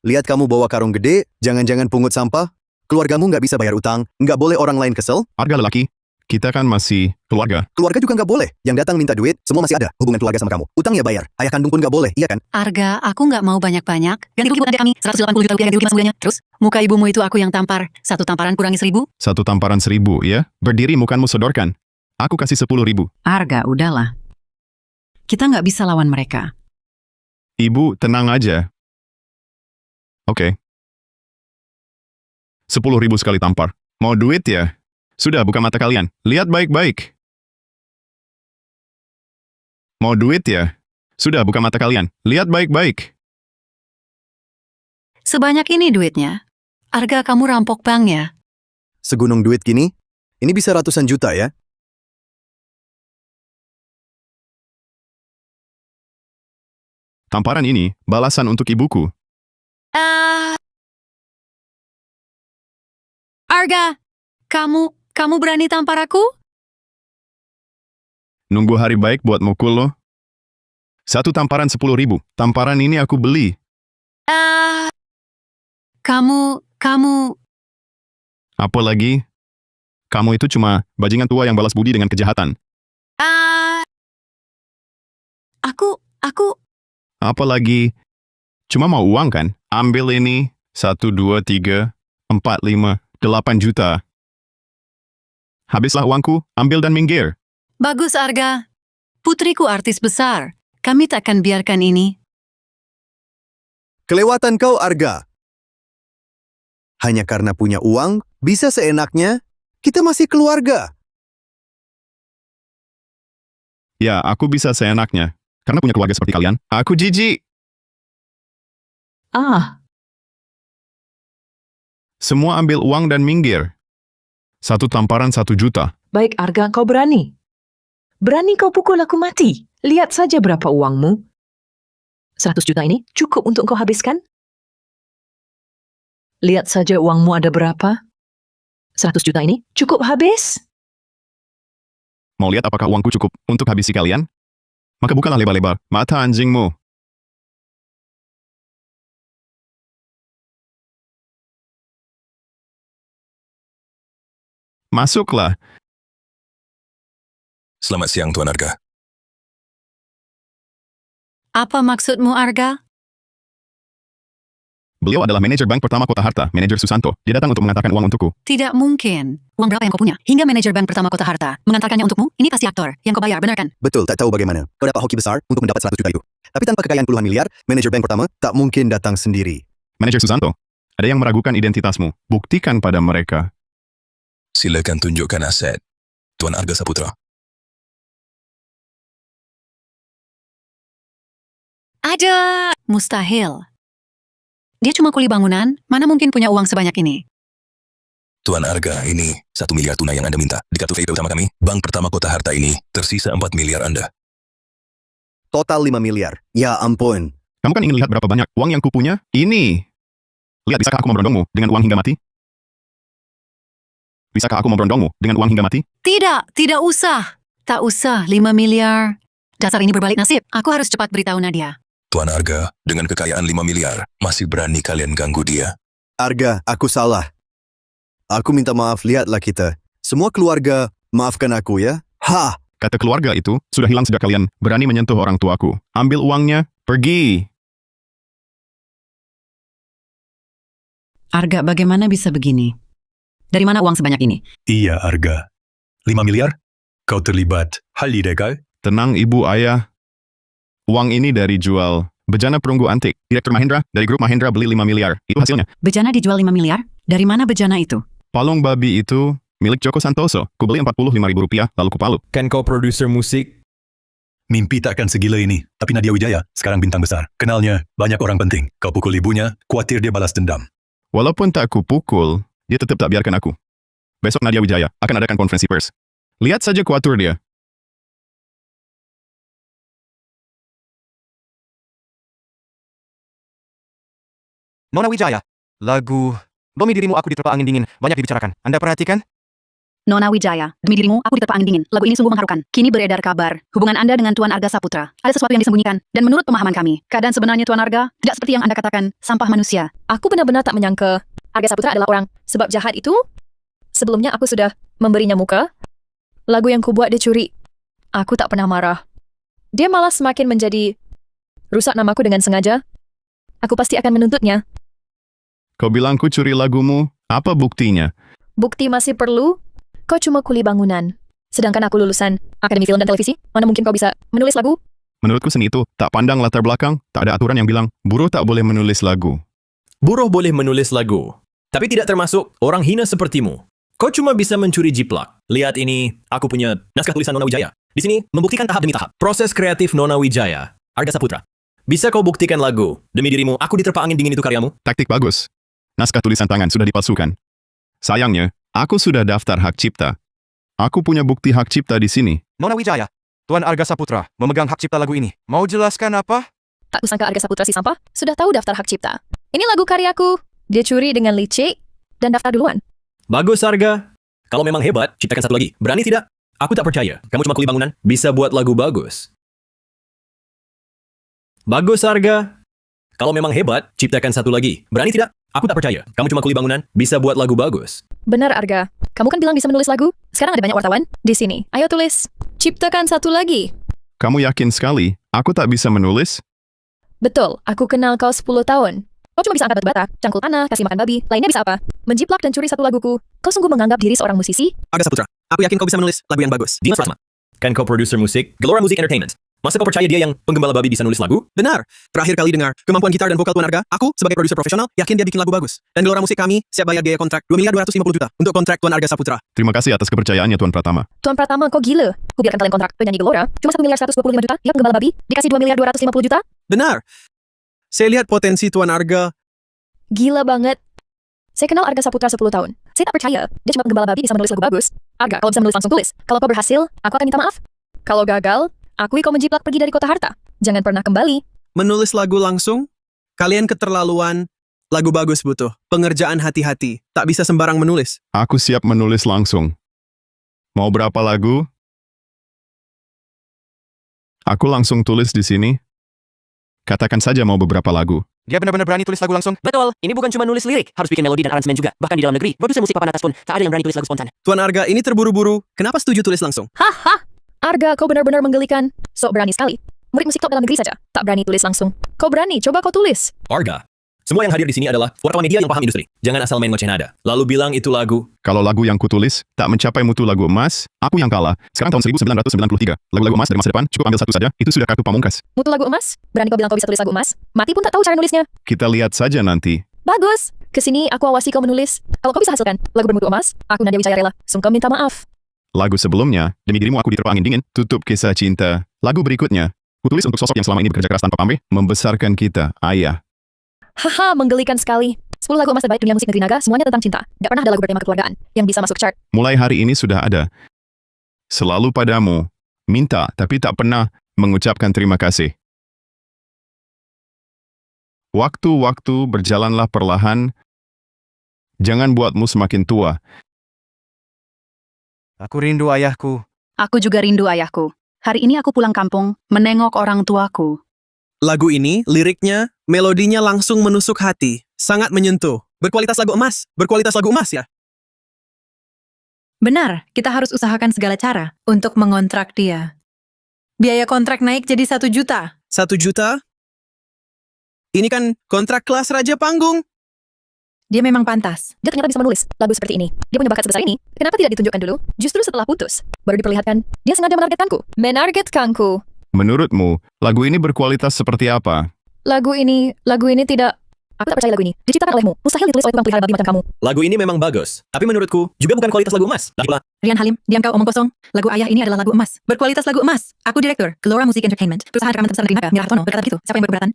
D: Lihat kamu bawa karung gede, jangan-jangan pungut sampah. Keluargamu nggak bisa bayar utang, nggak boleh orang lain kesel.
C: Arga lelaki. Kita kan masih keluarga.
D: Keluarga juga nggak boleh. Yang datang minta duit, semua masih ada hubungan keluarga sama kamu. Utang ya bayar. Ayah kandung pun nggak boleh, iya kan?
F: Arga, aku nggak mau banyak-banyak. Ganti rugi buat adik kami, Rp180 juta ganti rugi mas bulannya. Terus, muka ibumu itu aku yang tampar. 1 tamparan kurangi 1.000.
C: 1 tamparan 1.000, ya? Berdiri mukanmu sodorkan. Aku kasih 10.000.
F: Arga, udahlah. Kita nggak bisa lawan mereka.
C: Ibu, tenang aja. Oke. 10.000 sekali tampar. Mau duit ya? Sudah, buka mata kalian. Lihat baik-baik. Mau duit ya? Sudah, buka mata kalian. Lihat baik-baik.
F: Sebanyak ini duitnya. Arga, kamu rampok bank ya?
D: Segunung duit gini, ini bisa ratusan juta ya.
C: Tamparan ini balasan untuk ibuku.
F: Arga, kamu berani tampar aku?
C: Nunggu hari baik buat mukul lo. 1 tamparan 10.000. Tamparan ini aku beli.
F: Kamu...
C: Apa lagi? Kamu itu cuma bajingan tua yang balas budi dengan kejahatan.
F: Aku...
C: Apa lagi? Cuma mau uang kan? Ambil ini. 1, 2, 3, 4, 5, 8 juta. Habislah uangku, ambil dan minggir.
F: Bagus, Arga. Putriku artis besar. Kami takkan biarkan ini.
D: Kelewatan kau, Arga. Hanya karena punya uang, bisa seenaknya, kita masih keluarga.
C: Ya, aku bisa seenaknya. Karena punya keluarga seperti kalian, aku jijik. Semua ambil uang dan minggir. 1 tamparan 1 juta.
L: Baik, Arga, kau berani. Berani kau pukul aku mati. Lihat saja berapa uangmu. 100 juta ini cukup untuk kau habiskan? Lihat saja uangmu ada berapa. 100 juta ini cukup habis?
C: Mau lihat apakah uangku cukup untuk habisi kalian? Maka bukalah lebar-lebar mata anjingmu. Masuklah.
G: Selamat siang, Tuan Arga.
F: Apa maksudmu, Arga?
C: Beliau adalah manajer bank pertama Kota Harta, manajer Susanto. Dia datang untuk mengantarkan uang untukku.
F: Tidak mungkin. Uang berapa yang kau punya? Hingga manajer bank pertama Kota Harta mengantarkannya untukmu? Ini pasti aktor yang kau bayar, benar kan?
D: Betul, tak tahu bagaimana. Kau dapat hoki besar untuk mendapat 100 juta itu. Tapi tanpa kekayaan puluhan miliar, manajer bank pertama tak mungkin datang sendiri.
C: Manajer Susanto, ada yang meragukan identitasmu. Buktikan pada mereka.
G: Silakan tunjukkan aset, Tuan Arga Saputra.
F: Ada. Mustahil. Dia cuma kuli bangunan, mana mungkin punya uang sebanyak ini?
G: Tuan Arga, ini 1 miliar tunai yang Anda minta. Di kartu VIP utama kami, bank pertama Kota Harta ini, tersisa 4 miliar Anda.
D: Total 5 miliar. Ya ampun.
C: Kamu kan ingin lihat berapa banyak uang yang kupunya? Ini. Lihat, bisakah aku memberondongmu dengan uang hingga mati? Bisakah aku memberondongmu dengan uang hingga mati?
F: Tidak usah. Tak usah, 5 miliar. Dasar ini berbalik nasib. Aku harus cepat beritahu Nadia.
G: Tuan Arga, dengan kekayaan 5 miliar, masih berani kalian ganggu dia?
D: Arga, aku salah. Aku minta maaf, lihatlah kita. Semua keluarga, maafkan aku ya. Ha!
C: Kata keluarga itu sudah hilang sejak kalian berani menyentuh orang tuaku. Ambil uangnya, pergi.
F: Arga, bagaimana bisa begini? Dari mana uang sebanyak ini?
G: Iya, Arga. 5 miliar? Kau terlibat hal ilegal?
C: Tenang ibu ayah. Uang ini dari jual bejana perunggu antik. Direktur Mahendra dari grup Mahendra beli 5 miliar. Itu hasilnya.
F: Bejana dijual 5 miliar? Dari mana bejana itu?
C: Palung babi itu milik Joko Santoso. Ku beli Rp45.000 lalu ku palu.
B: Kan kau produser musik?
G: Mimpi takkan segila ini. Tapi Nadia Wijaya sekarang bintang besar. Kenalnya, banyak orang penting. Kau pukul ibunya, khawatir dia balas dendam.
C: Walaupun tak ku pukul, dia tetap tak biarkan aku. Besok Nadia Wijaya akan adakan konferensi pers. Lihat saja kuatur dia.
E: Nona Wijaya, lagu Demi Dirimu Aku Diterpa Angin Dingin banyak dibicarakan. Anda perhatikan?
F: Nona Wijaya, demi dirimu aku diterpa angin dingin. Lagu ini sungguh mengharukan. Kini beredar kabar hubungan Anda dengan Tuan Arga Saputra. Ada sesuatu yang disembunyikan. Dan menurut pemahaman kami, keadaan sebenarnya Tuan Arga tidak seperti yang Anda katakan, sampah manusia.
A: Aku benar-benar tak menyangka Arga Saputra adalah orang sebab jahat itu. Sebelumnya aku sudah memberinya muka. Lagu yang kubuat dia curi. Aku tak pernah marah. Dia malah semakin menjadi rusak namaku dengan sengaja. Aku pasti akan menuntutnya.
C: Kau bilang ku curi lagumu, apa buktinya?
A: Bukti masih perlu? Kau cuma kuli bangunan. Sedangkan aku lulusan Akademi Film dan Televisi. Mana mungkin kau bisa menulis lagu?
C: Menurutku seni itu tak pandang latar belakang, tak ada aturan yang bilang buruh tak boleh menulis lagu.
B: Buruh boleh menulis lagu, tapi tidak termasuk orang hina sepertimu. Kau cuma bisa mencuri jiplak. Lihat ini, aku punya naskah tulisan Nona Wijaya. Di sini, membuktikan tahap demi tahap. Proses kreatif Nona Wijaya, Arga Saputra. Bisa kau buktikan lagu, Demi Dirimu, Aku Diterpa Angin Dingin itu karyamu?
C: Taktik bagus. Naskah tulisan tangan sudah dipalsukan. Sayangnya, aku sudah daftar hak cipta. Aku punya bukti hak cipta di sini.
E: Nona Wijaya, Tuan Arga Saputra memegang hak cipta lagu ini. Mau jelaskan apa?
A: Tak kusangka Arga Saputra si sampah sudah tahu daftar hak cipta. Ini lagu karyaku. Dia curi dengan licik dan daftar duluan.
B: Bagus, Arga. Kalau memang hebat, ciptakan satu lagi. Berani tidak? Aku tak percaya. Kamu cuma kuli bangunan, bisa buat lagu bagus. Bagus, Arga. Kalau memang hebat, ciptakan satu lagi. Berani tidak? Aku tak percaya. Kamu cuma kuli bangunan, bisa buat lagu bagus.
A: Benar, Arga. Kamu kan bilang bisa menulis lagu. Sekarang ada banyak wartawan di sini. Ayo tulis. Ciptakan satu lagi.
C: Kamu yakin sekali, aku tak bisa menulis?
A: Betul, aku kenal kau 10 tahun. Kau cuma bisa angkat batu bata, cangkul tanah, kasih makan babi. Lainnya bisa apa? Menjiplak dan curi satu laguku. Kau sungguh menganggap diri seorang musisi?
D: Arga Saputra, aku yakin kau bisa menulis lagu yang bagus.
B: Dimas Pratama. Kan kau produser musik, Gelora Music Entertainment. Masa kau percaya dia yang penggembala babi bisa nulis lagu?
D: Benar. Terakhir kali dengar kemampuan gitar dan vokal Tuan Arga, aku sebagai produser profesional yakin dia bikin lagu bagus. Dan Gelora Musik kami siap bayar biaya kontrak 2.250.000.000 untuk kontrak Tuan Arga Saputra.
C: Terima kasih atas kepercayaannya Tuan Pratama.
A: Tuan Pratama, kau gila. Ku biarkan kalian kontrak penyanyi Gelora. Cuma 1.125.000.000, dia penggembala babi. Dikasih 2.250.000.000.
D: Benar. Saya lihat potensi Tuan Arga.
A: Gila banget. Saya kenal Arga Saputra 10 tahun. Saya tak percaya. Dia cuma penggembala babi bisa menulis lagu bagus. Arga, kalau bisa menulis langsung tulis. Kalau kau berhasil, aku akan minta maaf. Kalau gagal, akui kau menjiplak pergi dari kota harta. Jangan pernah kembali.
D: Menulis lagu langsung? Kalian keterlaluan. Lagu bagus butuh pengerjaan hati-hati. Tak bisa sembarang menulis.
C: Aku siap menulis langsung. Mau berapa lagu? Aku langsung tulis di sini. Katakan saja mau beberapa lagu.
E: Dia benar-benar berani tulis lagu langsung.
M: Betul, ini bukan cuma nulis lirik, harus bikin melodi dan aransemen juga. Bahkan di dalam negeri, produser musik papan atas pun tak ada yang berani tulis lagu spontan.
D: Tuan Arga, ini terburu-buru. Kenapa setuju tulis langsung?
A: Haha. Arga, kau benar-benar menggelikan. Sok berani sekali. Murid musik top dalam negeri saja tak berani tulis langsung. Kau berani, coba kau tulis.
B: Arga. Semua yang hadir di sini adalah wartawan media yang paham industri. Jangan asal main ngoceh nada. Lalu bilang itu lagu.
C: Kalau lagu yang kutulis tak mencapai mutu lagu emas, aku yang kalah. Sekarang tahun 1993. Lagu-lagu emas dari masa depan cukup ambil satu saja. Itu sudah kartu pamungkas.
A: Mutu lagu emas? Berani kau bilang kau bisa tulis lagu emas? Mati pun tak tahu cara nulisnya.
C: Kita lihat saja nanti.
A: Bagus. Kesini aku awasi kau menulis. Kalau kau bisa hasilkan lagu bermutu emas, aku Nadia Wijaya rela. Sungkem minta maaf.
C: Lagu sebelumnya, Demi Dirimu Aku Diterpa Angin Dingin, tutup kisah cinta. Lagu berikutnya, kutulis untuk sosok yang selama ini bekerja keras tanpa pamrih, membesarkan kita, ayah.
A: Haha, menggelikan sekali. 10 lagu emas terbaik dunia musik negeri naga, semuanya tentang cinta. Gak pernah ada lagu bertema kekeluargaan yang bisa masuk chart.
C: Mulai hari ini sudah ada. Selalu padamu, minta tapi tak pernah mengucapkan terima kasih. Waktu-waktu berjalanlah perlahan, jangan buatmu semakin tua.
E: Aku rindu ayahku.
F: Aku juga rindu ayahku. Hari ini aku pulang kampung, menengok orang tuaku.
D: Lagu ini, liriknya, melodinya langsung menusuk hati. Sangat menyentuh. Berkualitas lagu emas. Berkualitas lagu emas ya?
F: Benar, kita harus usahakan segala cara untuk mengontrak dia. Biaya kontrak naik jadi 1 juta.
D: 1 juta? Ini kan kontrak kelas Raja Panggung.
F: Dia memang pantas.
A: Dia ternyata bisa menulis lagu seperti ini. Dia punya bakat sebesar ini. Kenapa tidak ditunjukkan dulu? Justru setelah putus, baru diperlihatkan. Dia sengaja menargetkanku. Menargetkanku.
C: Menurutmu, lagu ini berkualitas seperti apa?
A: Lagu ini tidak... Aku tak percaya lagu ini. Diciptakan olehmu. Mustahil ditulis oleh tukang pelihara babi macam kamu.
B: Lagu ini memang bagus, tapi menurutku juga bukan kualitas lagu emas. Lagi pula,
F: Rian Halim, diam kau omong kosong. Lagu ayah ini adalah lagu emas. Berkualitas lagu emas. Aku direktur, Gelora Musik Entertainment. Perusahaan rekaman terbesar negeri Naga, Mira Hartono, berkata begitu. Siapa yang berkeberatan?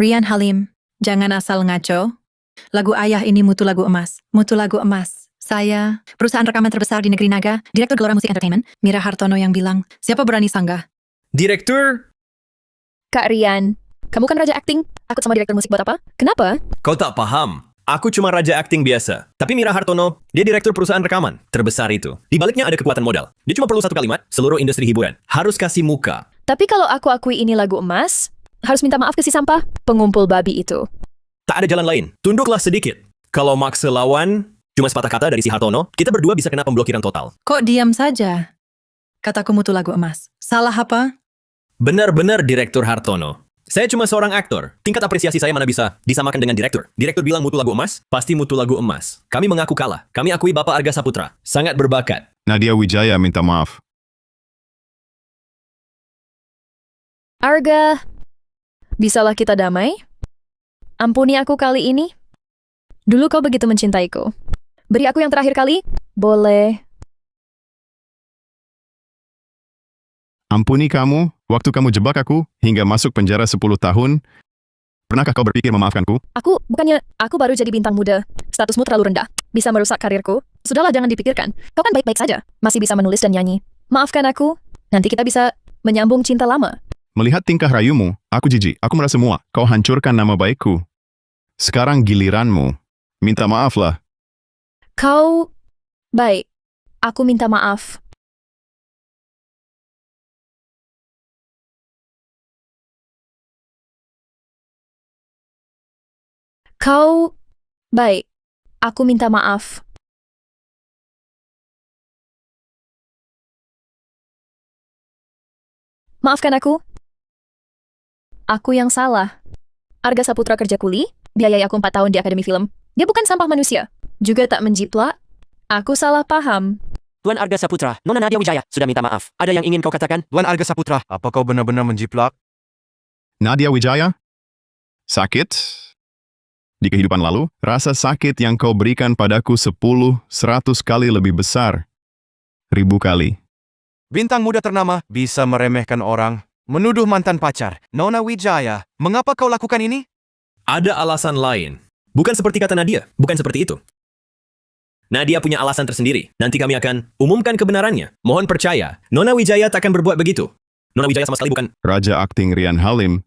F: Rian Halim, jangan asal ngaco. Lagu ayah ini mutu lagu emas. Mutu lagu emas. Saya, perusahaan rekaman terbesar di negeri Naga, direktur Gelora Musik Entertainment, Mira Hartono yang bilang, siapa berani sanggah?
B: Direktur,
A: Kak Rian, kamu kan raja akting. Aku sama direktur musik buat apa? Kenapa?
B: kau tak paham. Aku cuma raja akting biasa. Tapi Mira Hartono, dia direktur perusahaan rekaman terbesar itu. Di baliknya ada kekuatan modal. Dia cuma perlu 1 kalimat, seluruh industri hiburan harus kasih muka.
A: Tapi kalau aku akui ini lagu emas, harus minta maaf ke si sampah, pengumpul babi itu.
B: Tak ada jalan lain. Tunduklah sedikit. Kalau maksa lawan, cuma sepatah kata dari si Hartono, kita berdua bisa kena pemblokiran total.
F: Kok diam saja? Kataku mutu lagu emas. Salah apa?
B: Benar-benar Direktur Hartono. Saya cuma seorang aktor. Tingkat apresiasi saya mana bisa disamakan dengan direktur. Direktur bilang mutu lagu emas, pasti mutu lagu emas. Kami mengaku kalah. Kami akui Bapak Arga Saputra. Sangat berbakat.
C: Nadia Wijaya minta maaf.
A: Arga, bisalah kita damai? Ampuni aku kali ini. Dulu kau begitu mencintaiku. Beri aku yang terakhir kali, boleh.
C: Ampuni kamu, waktu kamu jebak aku, hingga masuk penjara 10 tahun. Pernahkah kau berpikir memaafkanku?
A: Aku baru jadi bintang muda. Statusmu terlalu rendah. Bisa merusak karirku. Sudahlah, jangan dipikirkan. Kau kan baik-baik saja. Masih bisa menulis dan nyanyi. Maafkan aku. Nanti kita bisa menyambung cinta lama.
C: Melihat tingkah rayumu, aku jijik. Aku merasa muak. Kau hancurkan nama baikku. Sekarang giliranmu. Minta maaflah.
A: Kau... Baik. Aku minta maaf. Kau... Baik. Aku minta maaf. Maafkan aku. Aku yang salah. Arga Saputra kerja kuli, biayai aku 4 tahun di Akademi Film. Dia bukan sampah manusia. Juga tak menjiplak. Aku salah paham.
M: Tuan Arga Saputra, Nona Nadia Wijaya sudah minta maaf. Ada yang ingin kau katakan?
E: Tuan Arga Saputra, apa kau benar-benar menjiplak?
C: Nadia Wijaya? Sakit? Di kehidupan lalu, rasa sakit yang kau berikan padaku 10, 100 kali lebih besar. 1000 kali.
E: Bintang muda ternama bisa meremehkan orang, menuduh mantan pacar. Nona Wijaya, mengapa kau lakukan ini?
B: Ada alasan lain. Bukan seperti kata Nadia. Bukan seperti itu. Nadia punya alasan tersendiri. Nanti kami akan umumkan kebenarannya. Mohon percaya, Nona Wijaya takkan berbuat begitu. Nona Wijaya sama sekali bukan...
C: Raja akting Rian Halim,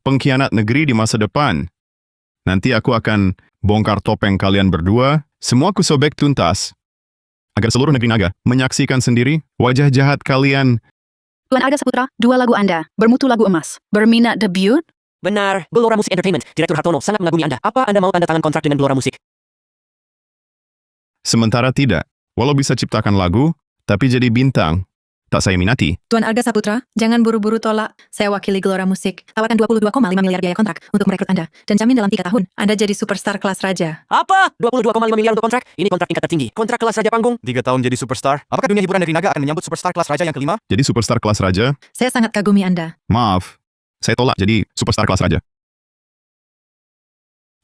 C: pengkhianat negeri di masa depan. Nanti aku akan bongkar topeng kalian berdua, semua ku sobek tuntas. Agar seluruh negeri Naga menyaksikan sendiri wajah jahat kalian.
F: Tuan Arga Saputra, 2 lagu Anda, bermutu lagu emas, berminat debut.
M: Benar, Gelora Musik Entertainment. Direktur Hartono sangat mengagumi Anda. Apa Anda mau tanda tangan kontrak dengan Gelora Musik?
C: Sementara tidak, walau bisa ciptakan lagu, tapi jadi bintang, tak saya minati.
F: Tuan Arga Saputra, jangan buru-buru tolak. Saya wakili Gelora Musik. Tawarkan 22,5 miliar biaya kontrak untuk merekrut Anda. Dan jamin dalam 3 tahun, Anda jadi superstar kelas raja.
M: Apa? 22,5 miliar untuk kontrak? Ini kontrak tingkat tertinggi. Kontrak kelas Raja Panggung.
E: 3 tahun jadi superstar? Apakah dunia hiburan negeri Naga akan menyambut superstar kelas raja yang kelima?
C: Jadi superstar kelas raja?
F: Saya sangat kagumi Anda.
C: Maaf, saya tolak jadi superstar kelas raja.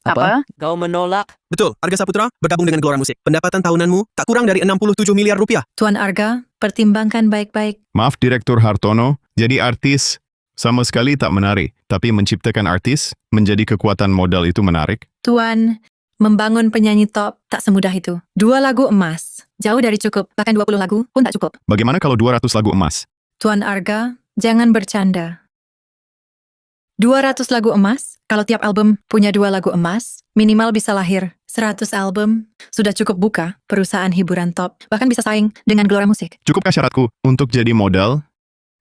F: Apa?
M: Kau menolak?
D: Betul, Arga Saputra bergabung dengan Gelora Musik. Pendapatan tahunanmu tak kurang dari 67 miliar rupiah.
F: Tuan Arga, pertimbangkan baik-baik.
C: Maaf Direktur Hartono, jadi artis sama sekali tak menarik. Tapi menciptakan artis menjadi kekuatan modal itu menarik.
F: Tuan, membangun penyanyi top tak semudah itu. 2 lagu emas, jauh dari cukup. Bahkan 20 lagu pun tak cukup.
C: Bagaimana kalau 200 lagu emas?
F: Tuan Arga, jangan bercanda. 200 lagu emas, kalau tiap album punya 2 lagu emas, minimal bisa lahir 100 album. Sudah cukup buka perusahaan hiburan top, bahkan bisa saing dengan Gelora Musik.
C: Cukupkah syaratku untuk jadi modal?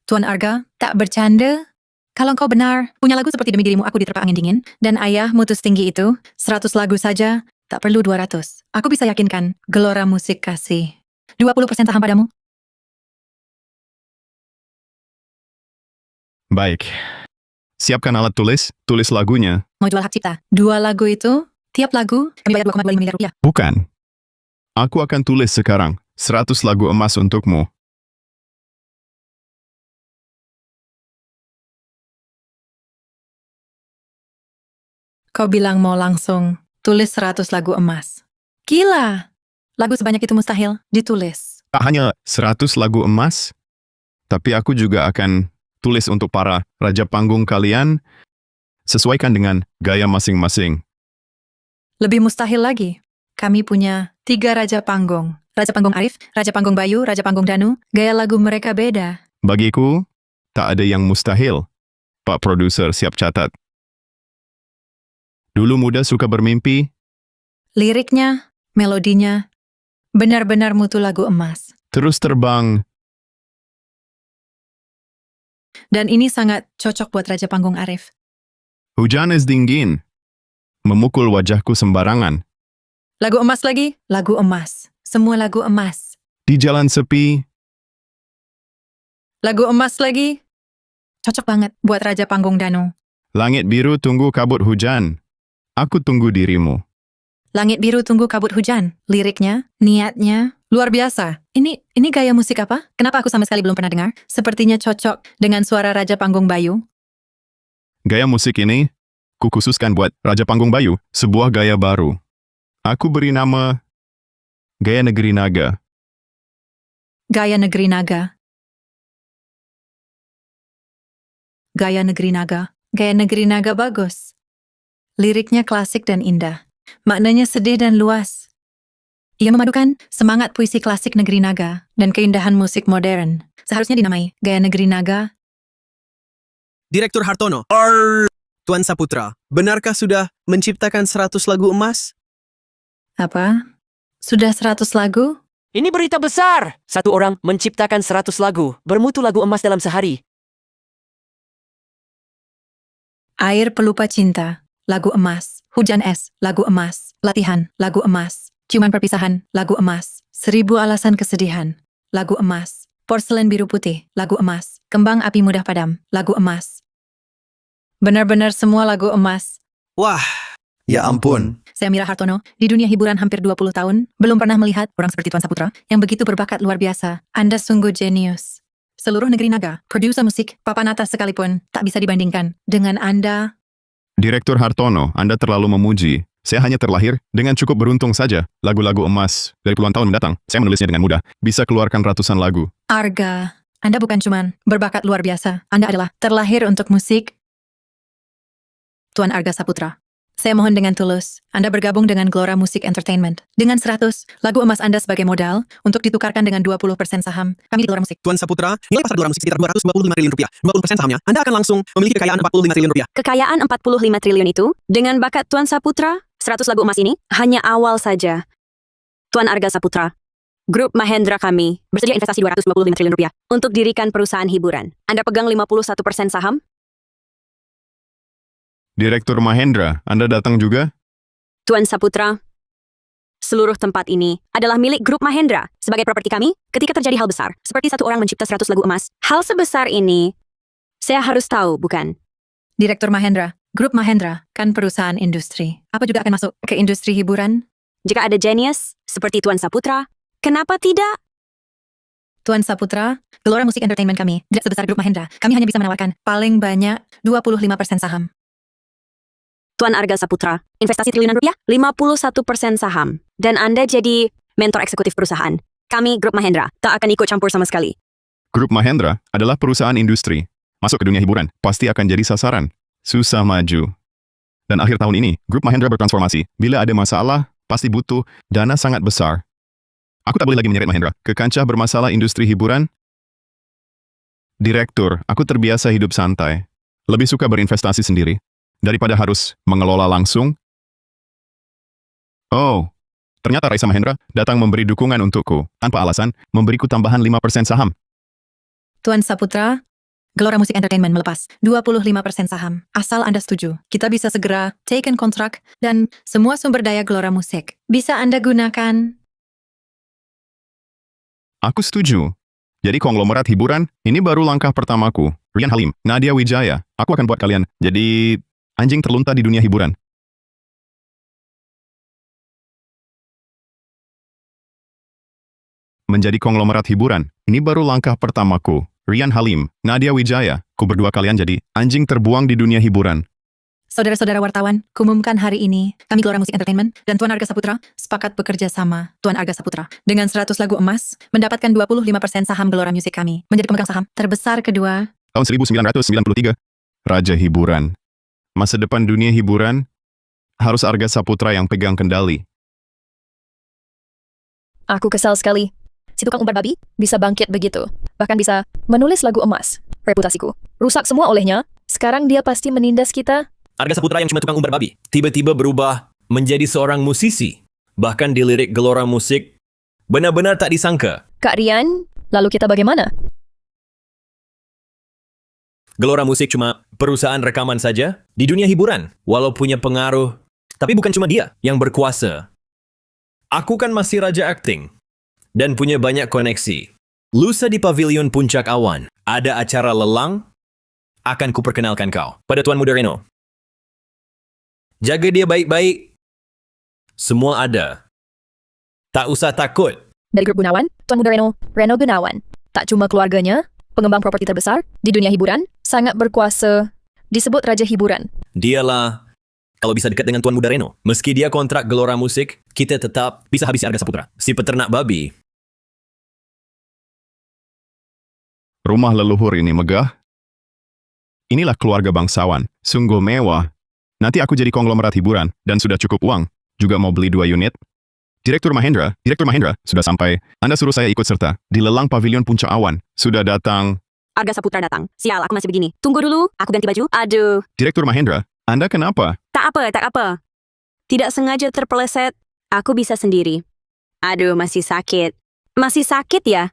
F: Tuan Arga, tak bercanda. Kalau kau benar, punya lagu seperti Demi Dirimu Aku Diterpa Angin Dingin, dan Ayah Mutus Tinggi itu, 100 lagu saja, Tak perlu 200. Aku bisa yakinkan Gelora Musik kasih 20% saham padamu.
C: Baik. Siapkan alat tulis, tulis lagunya.
F: Mau jual hak cipta. 2 lagu itu, tiap lagu kami bayar 2,25 miliar rupiah.
C: Bukan. Aku akan tulis sekarang 100 lagu emas untukmu.
F: Kau bilang mau langsung tulis 100 lagu emas. Gila! Lagu sebanyak itu mustahil ditulis.
C: Tak hanya 100 lagu emas, tapi aku juga akan tulis untuk para raja panggung kalian, sesuaikan dengan gaya masing-masing.
F: Lebih mustahil lagi. Kami punya 3 raja panggung. Raja panggung Arif, Raja panggung Bayu, Raja panggung Danu. Gaya lagu mereka beda.
C: Bagiku, tak ada yang mustahil. Pak Produser siap catat. Dulu muda suka bermimpi,
F: Liriknya, melodinya, benar-benar mutu lagu emas.
C: terus terbang.
F: Dan ini sangat cocok buat Raja panggung Arif.
C: Hujan es dingin. Memukul wajahku sembarangan.
F: Lagu emas lagi, lagu emas. Semua lagu emas.
C: Di jalan sepi,
F: Lagu emas lagi. Cocok banget buat Raja panggung Danu.
C: langit biru tunggu kabut hujan. Aku tunggu dirimu.
F: Langit biru tunggu kabut hujan. Liriknya, niatnya, luar biasa. Ini gaya musik apa? Kenapa aku sama sekali belum pernah dengar? Sepertinya cocok dengan suara Raja panggung Bayu.
C: Gaya musik ini, kukhususkan buat Raja Panggung Bayu, sebuah gaya baru. Aku beri nama Gaya Negeri Naga.
F: Gaya Negeri Naga. Gaya Negeri Naga. Gaya Negeri Naga bagus. Liriknya klasik dan indah. Maknanya sedih dan luas. Ia memadukan semangat puisi klasik Negeri Naga dan keindahan musik modern. Seharusnya dinamai Gaya Negeri Naga.
D: Direktur Hartono. Tuan Saputra, benarkah sudah menciptakan 100 lagu emas?
F: Apa? Sudah 100 lagu?
M: Ini berita besar. Satu orang menciptakan 100 lagu, bermutu lagu emas dalam sehari.
F: Air pelupa cinta, lagu emas. Hujan es, lagu emas. Latihan, lagu emas. Ciuman perpisahan, lagu emas. 1000 alasan kesedihan, lagu emas. Porselen biru putih, lagu emas. Kembang api mudah padam, lagu emas. Benar-benar semua lagu emas.
D: Wah,
E: Ya ampun.
F: Saya Mira Hartono, di dunia hiburan hampir 20 tahun, belum pernah melihat orang seperti Tuan Saputra yang begitu berbakat luar biasa. Anda sungguh jenius. Seluruh negeri naga, produser musik, papan atas sekalipun, tak bisa dibandingkan dengan Anda.
C: Direktur Hartono, Anda terlalu memuji. Saya hanya terlahir dengan cukup beruntung saja. Lagu-lagu emas dari puluhan tahun mendatang, saya menulisnya dengan mudah. Bisa keluarkan ratusan lagu.
F: Arga, Anda bukan cuman berbakat luar biasa, Anda adalah terlahir untuk musik. Tuan Arga Saputra, saya mohon dengan tulus, Anda bergabung dengan Gelora Musik Entertainment. Dengan 100 lagu emas Anda sebagai modal, untuk ditukarkan dengan 20% saham, kami di Gelora Musik.
D: Tuan Saputra, nilai pasar Gelora Musik sekitar 225 triliun rupiah. 20% sahamnya, Anda akan langsung memiliki kekayaan 45 triliun rupiah.
K: Kekayaan 45 triliun itu, dengan bakat Tuan Saputra, 100 lagu emas ini hanya awal saja. Tuan Arga Saputra, Grup Mahendra kami bersedia investasi 225 triliun rupiah untuk dirikan perusahaan hiburan. Anda pegang 51% saham?
C: Direktur Mahendra, Anda datang juga?
K: Tuan Saputra, seluruh tempat ini adalah milik Grup Mahendra. Sebagai properti kami, ketika terjadi hal besar, seperti satu orang mencipta 100 lagu emas, hal sebesar ini, saya harus tahu, bukan?
F: Direktur Mahendra, Grup Mahendra kan perusahaan industri. Apa juga akan masuk ke industri hiburan?
K: Jika ada genius seperti Tuan Saputra, kenapa tidak?
F: Tuan Saputra, Gelora Musik Entertainment kami tidak sebesar Grup Mahendra. Kami hanya bisa menawarkan paling banyak 25% saham.
K: Tuan Arga Saputra, investasi triliunan rupiah, 51% saham. Dan Anda jadi mentor eksekutif perusahaan. Kami, Grup Mahendra, tak akan ikut campur sama sekali.
C: Grup Mahendra adalah perusahaan industri. Masuk ke dunia hiburan, pasti akan jadi sasaran. Susah maju. Dan akhir tahun ini, Grup Mahendra bertransformasi. Bila ada masalah, pasti butuh dana sangat besar. Aku tak boleh lagi menyeret Mahendra ke kancah bermasalah industri hiburan. Direktur, aku terbiasa hidup santai. Lebih suka berinvestasi sendiri daripada harus mengelola langsung. Oh, ternyata Raisa Mahendra datang memberi dukungan untukku. Tanpa alasan, memberiku tambahan 5% saham.
F: Tuan Saputra, Gelora Musik Entertainment melepas 25% saham. Asal Anda setuju, kita bisa segera taken kontrak dan semua sumber daya Gelora Musik bisa Anda gunakan.
C: Aku setuju. Jadi konglomerat hiburan, ini baru langkah pertamaku. Rian Halim, Nadia Wijaya, aku akan buat kalian jadi anjing terlunta di dunia hiburan. Menjadi konglomerat hiburan, ini baru langkah pertamaku. Rian Halim, Nadia Wijaya, ku berdua kalian jadi anjing terbuang di dunia hiburan.
F: Saudara-saudara wartawan, kumumkan hari ini, kami Gelora Musik Entertainment dan Tuan Arga Saputra sepakat bekerja sama. Tuan Arga Saputra, dengan 100 lagu emas, mendapatkan 25% saham Gelora Musik kami, menjadi pemegang saham terbesar kedua.
C: Tahun 1993, Raja Hiburan. Masa depan dunia hiburan, harus Arga Saputra yang pegang kendali.
A: Aku kesal sekali. Si tukang umbar babi bisa bangkit begitu. Bahkan bisa menulis lagu emas. Reputasiku rusak semua olehnya. Sekarang dia pasti menindas kita.
B: Arga Saputra yang cuma tukang umbar babi, tiba-tiba berubah menjadi seorang musisi. Bahkan di lirik Gelora Musik, benar-benar tak disangka.
A: Kak Rian, lalu kita bagaimana?
B: Gelora Musik cuma perusahaan rekaman saja di dunia hiburan. Walau punya pengaruh, tapi bukan cuma dia yang berkuasa. Aku kan masih raja akting dan punya banyak koneksi. Lusa di Pavilion Puncak Awan, ada acara lelang, akan kuperkenalkan kau pada Tuan Muda Reno. Jaga dia baik-baik. Semua ada. Tak usah takut.
A: Dari grup Gunawan, Tuan Muda Reno, Reno Gunawan. Tak cuma keluarganya, pengembang properti terbesar di dunia hiburan, sangat berkuasa, disebut Raja Hiburan.
B: Dialah, kalau bisa dekat dengan Tuan Muda Reno. Meski dia kontrak Gelora Musik, kita tetap bisa habisi Arga Saputra. Si peternak babi.
C: Rumah leluhur ini megah. Inilah keluarga bangsawan, sungguh mewah. Nanti aku jadi konglomerat hiburan dan sudah cukup uang. Juga mau beli 2 unit. Direktur Mahendra, sudah sampai. Anda suruh saya ikut serta di lelang Pavilion Puncak Awan. Sudah datang.
K: Arga Saputra datang. Sial, aku masih begini. Tunggu dulu, aku ganti baju. Aduh.
C: Direktur Mahendra, Anda kenapa?
K: Tak apa. Tidak sengaja terpeleset. Aku bisa sendiri. Aduh, masih sakit. Masih sakit ya?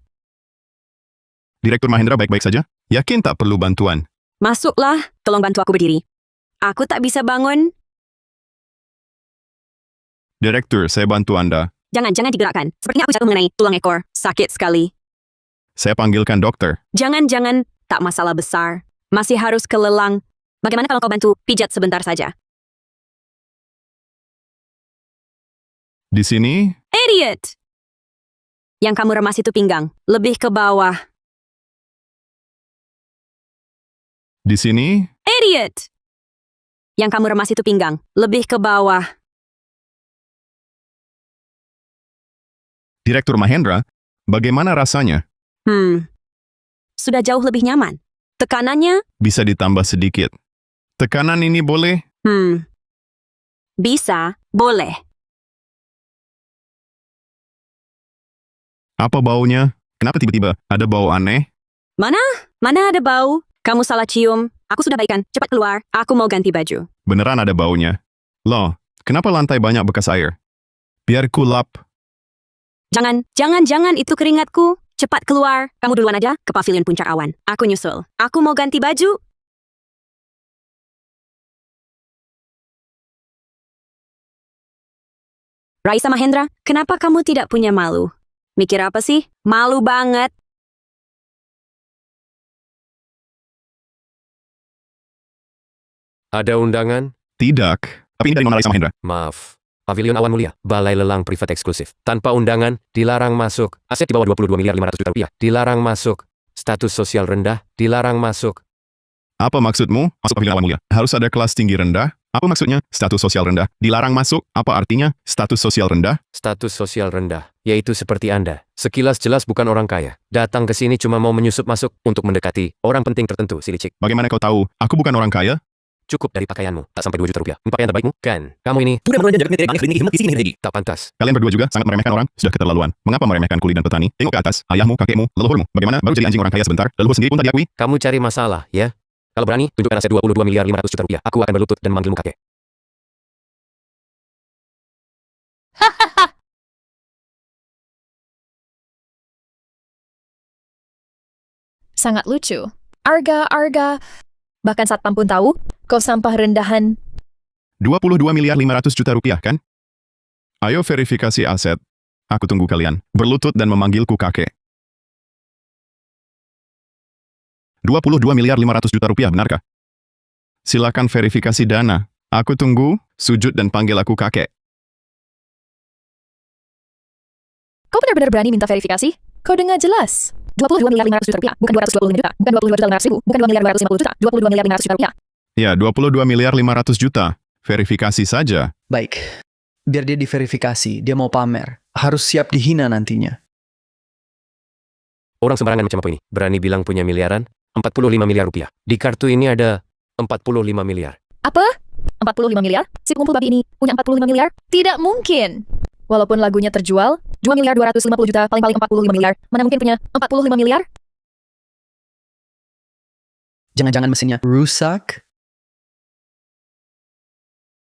C: Direktur Mahendra baik-baik saja? Yakin tak perlu bantuan?
K: Masuklah, tolong bantu aku berdiri. Aku tak bisa bangun.
C: Direktur, saya bantu Anda.
K: Jangan digerakkan. Sepertinya aku jatuh mengenai tulang ekor. Sakit sekali.
C: Saya panggilkan dokter.
K: Jangan. Tak masalah besar. Masih harus ke lelang. Bagaimana kalau kau bantu pijat sebentar saja?
C: Di sini?
K: Idiot! Yang kamu remas itu pinggang. Lebih ke bawah.
C: Di sini?
K: Idiot! Yang kamu remas itu pinggang. Lebih ke bawah.
C: Direktur Mahendra, bagaimana rasanya?
K: Sudah jauh lebih nyaman. Tekanannya?
C: Bisa ditambah sedikit. Tekanan ini boleh?
K: Bisa, boleh.
C: Apa baunya? Kenapa tiba-tiba ada bau aneh?
K: Mana ada bau? Kamu salah cium. Aku sudah baikan. Cepat keluar. Aku mau ganti baju.
C: Beneran ada baunya. Loh, kenapa lantai banyak bekas air? Biar ku lap.
K: Jangan. Itu keringatku. Cepat keluar. Kamu duluan aja ke Pavilion Puncak Awan. Aku nyusul. Aku mau ganti baju. Raisa Mahendra, kenapa kamu tidak punya malu? Mikir apa sih? Malu banget.
N: Ada undangan?
C: Tidak. Tapi ini dari Nona Raisa Mahendra.
N: Maaf. Pavilion Awan Mulia, balai lelang privat eksklusif. Tanpa undangan, dilarang masuk. Aset di bawah 22 miliar 500 juta rupiah. Dilarang masuk. Status sosial rendah, dilarang masuk.
C: Apa maksudmu? Masuk Pavilion Awan Mulia. Harus ada kelas tinggi rendah? Apa maksudnya? Status sosial rendah. Dilarang masuk? Apa artinya? Status sosial rendah?
N: Status sosial rendah, yaitu seperti Anda. Sekilas jelas bukan orang kaya. Datang ke sini cuma mau menyusup masuk untuk mendekati orang penting tertentu, si licik.
C: Bagaimana kau tahu? Aku bukan orang kaya?
N: Cukup dari pakaianmu, tak sampai 2 juta rupiah. Pakaian terbaikmu, kan? Kamu ini
B: Sudah menurunkan jagat banyak klinik hipnotis ini.
N: tak pantas.
C: Kalian berdua juga sangat meremehkan orang. Sudah keterlaluan. Mengapa meremehkan kuli dan petani? Tengok ke atas. Ayahmu, kakekmu, leluhurmu. Bagaimana? Baru jadi anjing orang kaya sebentar. Leluhur sendiri pun tak diakui.
N: Kamu cari masalah, ya? Kalau berani, tunjukkan aset 22 miliar 500 juta rupiah. Aku akan berlutut dan memanggilmu kakek.
A: Sangat lucu. Arga. Bahkan satpam pun tahu kau sampah rendahan.
C: 22 miliar 500 juta rupiah, kan? Ayo verifikasi aset. Aku tunggu kalian. Berlutut dan memanggilku kakek. 22 miliar 500 juta rupiah, benarkah? Silakan verifikasi dana. Aku tunggu, sujud dan panggil aku kakek.
A: Kau benar-benar berani minta verifikasi? Kau dengar jelas. 22 miliar 500 juta rupiah, bukan 225 juta, bukan 22 juta 500 ribu, bukan 2 miliar 250 juta, 22 miliar 500 juta rupiah.
C: Ya, 22 miliar 500 juta. Verifikasi saja.
O: Baik, biar dia diverifikasi, dia mau pamer. Harus siap dihina nantinya.
N: Orang sembarangan macam apa ini? Berani bilang punya miliaran? 45 miliar rupiah. Di kartu ini ada 45 miliar.
A: Apa? 45 miliar? Si pengumpul babi ini punya 45 miliar? Tidak mungkin. Walaupun lagunya terjual, 2 miliar 250 juta, paling-paling 45 miliar. Mana mungkin punya 45 miliar?
O: Jangan-jangan mesinnya rusak?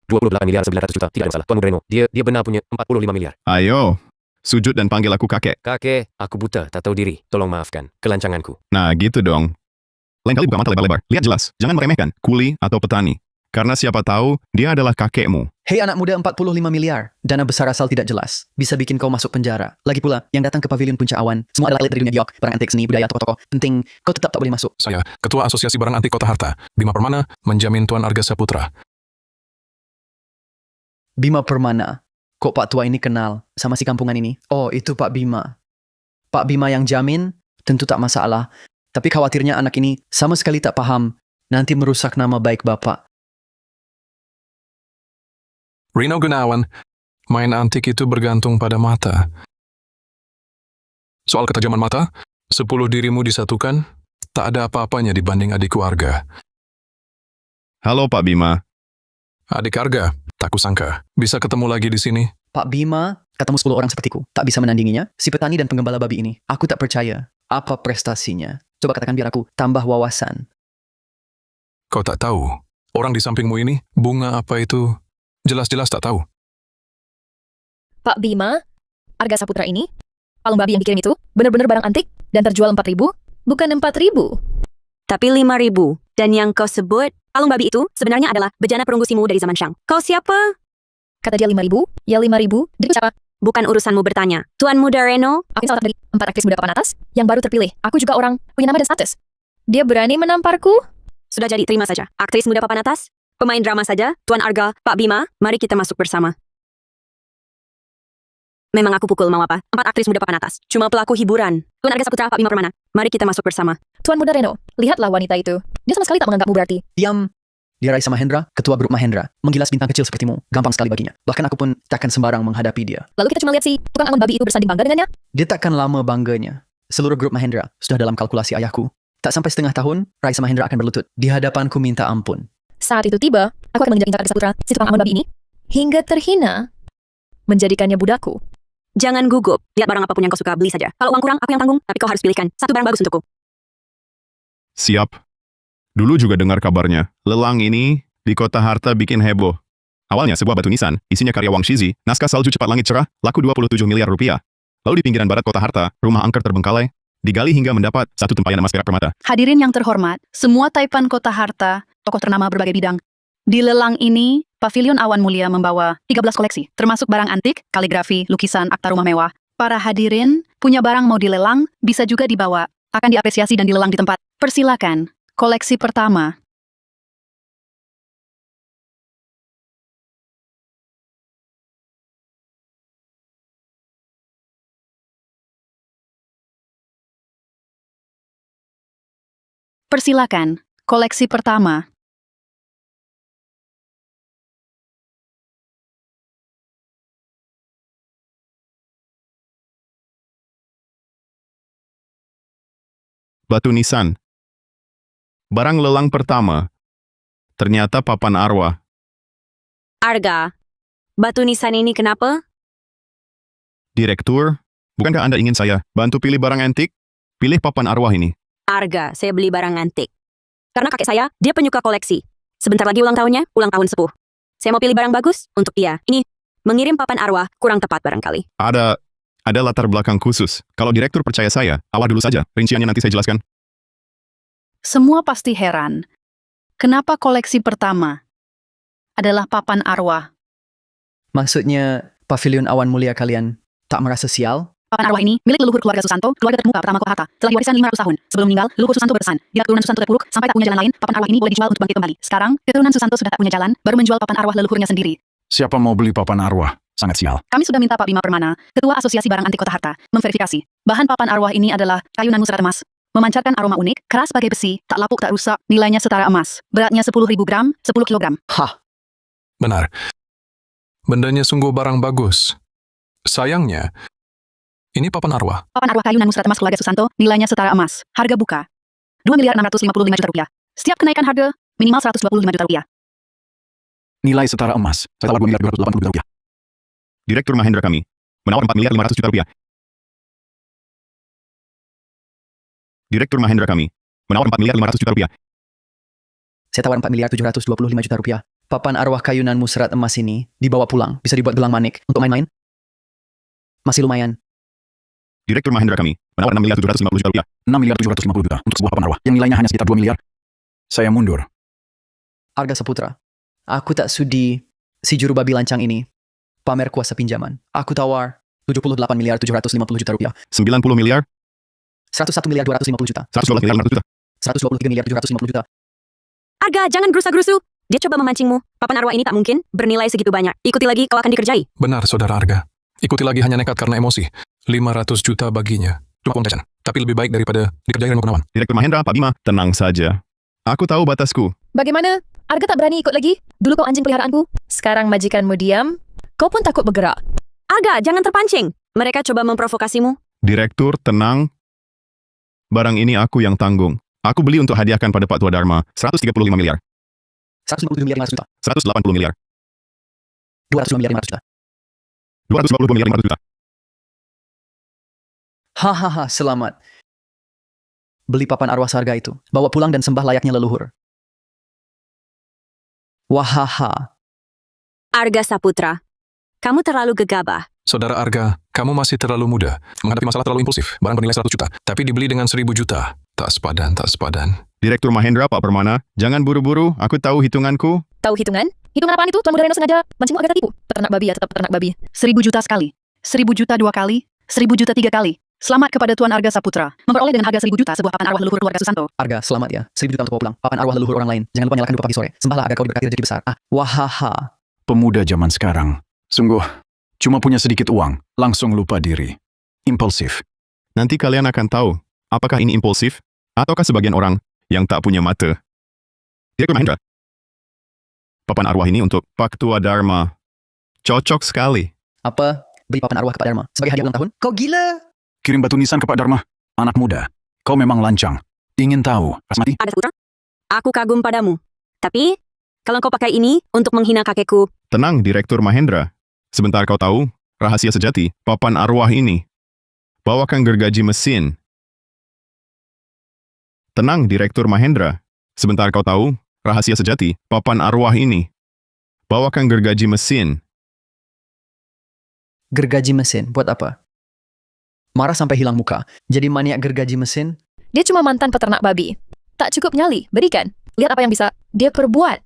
N: 28 miliar 900 juta, tidak ada masalah. Tuan Mubreno, dia benar punya 45 miliar.
C: Ayo, sujud dan panggil aku kakek.
N: Kakek, aku buta, tak tahu diri. Tolong maafkan kelancanganku.
C: Nah, gitu dong. Lain kali buka mata lebar-lebar. Lihat jelas, jangan meremehkan kuli atau petani. Karena siapa tahu, dia adalah kakekmu.
O: Hei anak muda 45 miliar. Dana besar asal tidak jelas. Bisa bikin kau masuk penjara. Lagi pula, yang datang ke pavilion Puncak Awan, semua adalah elit dari dunia giok, barang antik, seni, budaya, tokoh-tokoh. Penting, kau tetap tak boleh masuk.
J: Saya, Ketua Asosiasi Barang Antik Kota Harta, Bima Permana, menjamin Tuan Arga Saputra.
O: Bima Permana. Kok Pak Tua ini kenal sama si kampungan ini? Oh, itu Pak Bima. Pak Bima yang jamin, tentu tak masalah. Tapi khawatirnya anak ini sama sekali tak paham. Nanti merusak nama baik Bapak.
J: Rino Gunawan, main antik itu bergantung pada mata. Soal ketajaman mata, 10 dirimu disatukan, tak ada apa-apanya dibanding adikku Arga.
C: Halo Pak Bima.
J: Adik Arga, tak kusangka, bisa ketemu lagi di sini.
O: Pak Bima, ketemu 10 orang sepertiku. Tak bisa menandinginya, si petani dan penggembala babi ini. Aku tak percaya. Apa prestasinya? Coba katakan biar aku tambah wawasan.
J: Kau tak tahu, orang di sampingmu ini, bunga apa itu, jelas-jelas tak tahu.
A: Pak Bima, Arga Saputra ini, palung babi yang dikirim itu, benar-benar barang antik dan terjual 4.000, bukan 4.000.
K: Tapi 5.000. Dan yang kau sebut, palung babi itu sebenarnya adalah bejana perunggu Simu dari zaman Shang. Kau siapa?
A: Kata dia 5.000, ya 5.000, dari siapa?
K: Bukan urusanmu bertanya. Tuan Muda Reno,
A: Aku salah satu dari 4 aktris muda papan atas yang baru terpilih. Aku juga orang punya nama dan status. Dia berani menamparku?
K: sudah jadi, terima saja. Aktris muda papan atas, pemain drama saja, Tuan Arga, Pak Bima, mari kita masuk bersama. Memang aku pukul mau apa? 4 aktris muda papan atas. Cuma pelaku hiburan. Tuan Arga Saputra, Pak Bima Permana. Mari kita masuk bersama.
A: Tuan Muda Reno, lihatlah wanita itu. Dia sama sekali tak menganggapmu berarti.
O: Diam. Dia Raisa Mahendra, ketua grup Mahendra. Menggilas bintang kecil sepertimu, gampang sekali baginya. Bahkan aku pun takkan sembarang menghadapi dia.
A: Lalu kita cuma lihat si tukang angon babi itu bersanding bangga dengannya.
O: Dia takkan lama bangganya. Seluruh grup Mahendra sudah dalam kalkulasi ayahku. Tak sampai setengah tahun, Raisa Mahendra akan berlutut. Di hadapanku minta ampun.
A: Saat itu tiba, aku akan menginjak Arga Saputra, si tukang angon babi ini, hingga terhina, menjadikannya budakku.
K: Jangan gugup. Lihat barang apapun yang kau suka, beli saja. Kalau uang kurang, aku yang tanggung. Tapi kau harus pilihkan satu barang bagus untukku.
C: Siap. Dulu juga dengar kabarnya, lelang ini di Kota Harta bikin heboh. Awalnya sebuah batu nisan, isinya karya Wang Shizi, naskah salju cepat langit cerah, laku 27 miliar rupiah. Lalu di pinggiran barat Kota Harta, rumah angker terbengkalai, digali hingga mendapat satu tempayan emas perak permata.
F: Hadirin yang terhormat, semua taipan Kota Harta, tokoh ternama berbagai bidang. Di lelang ini, Pavilion Awan Mulia membawa 13 koleksi, termasuk barang antik, kaligrafi, lukisan, akta rumah mewah. Para hadirin punya barang mau dilelang, bisa juga dibawa, akan diapresiasi dan dilelang di tempat. Persilakan, koleksi pertama. Persilakan, koleksi pertama.
C: Batu nisan. Barang lelang pertama. Ternyata papan arwah.
K: Arga, batu nisan ini kenapa?
C: Direktur, bukankah Anda ingin saya bantu pilih barang antik? Pilih papan arwah ini.
K: Arga, saya beli barang antik. Karena kakek saya, dia penyuka koleksi. Sebentar lagi ulang tahunnya, ulang tahun sepuh. Saya mau pilih barang bagus untuk dia. Ini, mengirim papan arwah kurang tepat barangkali.
C: Ada latar belakang khusus. Kalau direktur percaya saya, awal dulu saja. Rinciannya nanti saya jelaskan.
F: Semua pasti heran. Kenapa koleksi pertama adalah papan arwah?
O: Maksudnya, pavilion awan mulia kalian tak merasa sial?
F: Papan arwah ini milik leluhur keluarga Susanto, keluarga terkemuka pertama Kohata. Telah diwariskan 500 tahun. Sebelum meninggal, leluhur Susanto berpesan, bila keturunan Susanto terpuruk sampai tak punya jalan lain, papan arwah ini boleh dijual untuk bangkit kembali. Sekarang, keturunan Susanto sudah tak punya jalan, baru menjual papan arwah leluhurnya sendiri.
I: Siapa mau beli papan arwah? Sangat sial.
F: Kami sudah minta Pak Bima Permana, Ketua Asosiasi Barang Antik Kota Harta, memverifikasi. Bahan papan arwah ini adalah kayu nan musrat emas. Memancarkan aroma unik, keras bagai besi, tak lapuk tak rusak, nilainya setara emas. Beratnya 10.000 gram, 10 kilogram.
O: Hah,
J: Benar. Bendanya sungguh barang bagus. Sayangnya, ini papan arwah.
F: Papan arwah kayu nan musrat emas keluarga Susanto, nilainya setara emas. Harga buka 2.655 juta rupiah. Setiap kenaikan harga, minimal 125 juta rupiah.
I: Nilai setara emas. Saya tawar 2.280 juta rupiah.
C: Direktur Mahendra kami menawar 4.500 juta rupiah. Direktur Mahendra kami menawar 4.500 juta rupiah.
O: saya tawar 4.725 juta rupiah. Papan arwah kayu nan musrat emas ini dibawa pulang, bisa dibuat gelang manik untuk main-main. Masih lumayan.
C: Direktur Mahendra kami menawar 6.750 juta rupiah.
I: 6.750 juta untuk sebuah papan arwah yang nilainya hanya sekitar 2 miliar. Saya mundur.
O: Arga Saputra, aku tak sudi si juru babi lancang ini pamer kuasa pinjaman. Aku tawar 78.750 juta rupiah.
C: 90 miliar.
O: 101.250 juta.
C: 112 miliar 500 juta.
O: 123.750 juta.
K: Arga, jangan gerusa-gerusu. Dia coba memancingmu. Papan arwah ini tak mungkin bernilai segitu banyak. Ikuti lagi, kau akan dikerjai.
J: Benar, Saudara Arga. Ikuti lagi hanya nekat karena emosi. 500 juta baginya. Cuma uang jajan. Tapi lebih baik daripada dikerjai Remo Gunawan.
C: Direktur Mahendra, Pak Bima, tenang saja. Aku tahu batasku.
A: Bagaimana? Arga tak berani ikut lagi? Dulu kau anjing peliharaanku. Sekarang majikanmu diam. Kau pun takut bergerak.
K: Arga, jangan terpancing. Mereka coba memprovokasimu.
C: Direktur, tenang. Barang ini aku yang tanggung. Aku beli untuk hadiahkan pada Pak Tua Dharma 135 miliar.
O: 157 miliar 500 juta.
C: 180 miliar.
O: 200 miliar 500 juta.
C: 220 miliar 500 juta.
O: Hahaha, selamat. Beli papan arwah seharga itu. Bawa pulang dan sembah layaknya leluhur. Wahaha.
K: Arga Saputra, kamu terlalu gegabah.
J: Saudara Arga, kamu masih terlalu muda. Menghadapi masalah terlalu impulsif. Barang bernilai 100 juta. Tapi dibeli dengan 1.000 juta. Tak sepadan, tak sepadan.
C: Direktur Mahendra, Pak Permana, jangan buru-buru. Aku tahu hitunganku.
A: Tahu hitungan? Hitungan apaan itu? Tuan Muda Reno sengaja mancingmu agar tertipu. Peternak babi ya tetap peternak babi.
F: 1.000 juta sekali. 1.000 juta 2 kali. 1.000 juta 3 kali. Selamat kepada Tuan Arga Saputra. Memperoleh dengan harga 1.000 juta sebuah papan arwah leluhur keluarga Susanto.
O: Arga, selamat ya. 1.000 juta untuk bawa pulang. Papan arwah leluhur orang lain. Jangan lupa nyalakan 2 pagi sore. Sembahlah agar kau diberkati rezeki besar. Wahaha.
I: Pemuda zaman sekarang. Sungguh, cuma punya sedikit uang. Langsung lupa diri. Impulsif.
C: Nanti kalian akan tahu, apakah ini impulsif, ataukah sebagian orang yang tak punya mata. Direktur Mahendra. Papan arwah ini untuk Pak Tua Dharma. Cocok sekali.
O: Apa? Beli papan arwah ke Pak Dharma sebagai hadiah ulang tahun? Kau gila?
I: Kirim batu nisan ke Pak Dharma. Anak muda. Kau memang lancang. Ingin tahu, Asmati?
K: Arga Saputra, aku kagum padamu. Tapi, kalau kau pakai ini untuk menghina kakekku,
C: Tenang, Direktur Mahendra. Sebentar kau tahu, rahasia sejati, papan arwah ini. Bawakan gergaji mesin. Tenang, Direktur Mahendra. Sebentar kau tahu, rahasia sejati, papan arwah ini. Bawakan gergaji mesin.
O: Gergaji mesin, buat apa? Marah sampai hilang muka. Jadi maniak gergaji mesin?
A: Dia cuma mantan peternak babi. Tak cukup nyali, berikan. Lihat apa yang bisa dia perbuat.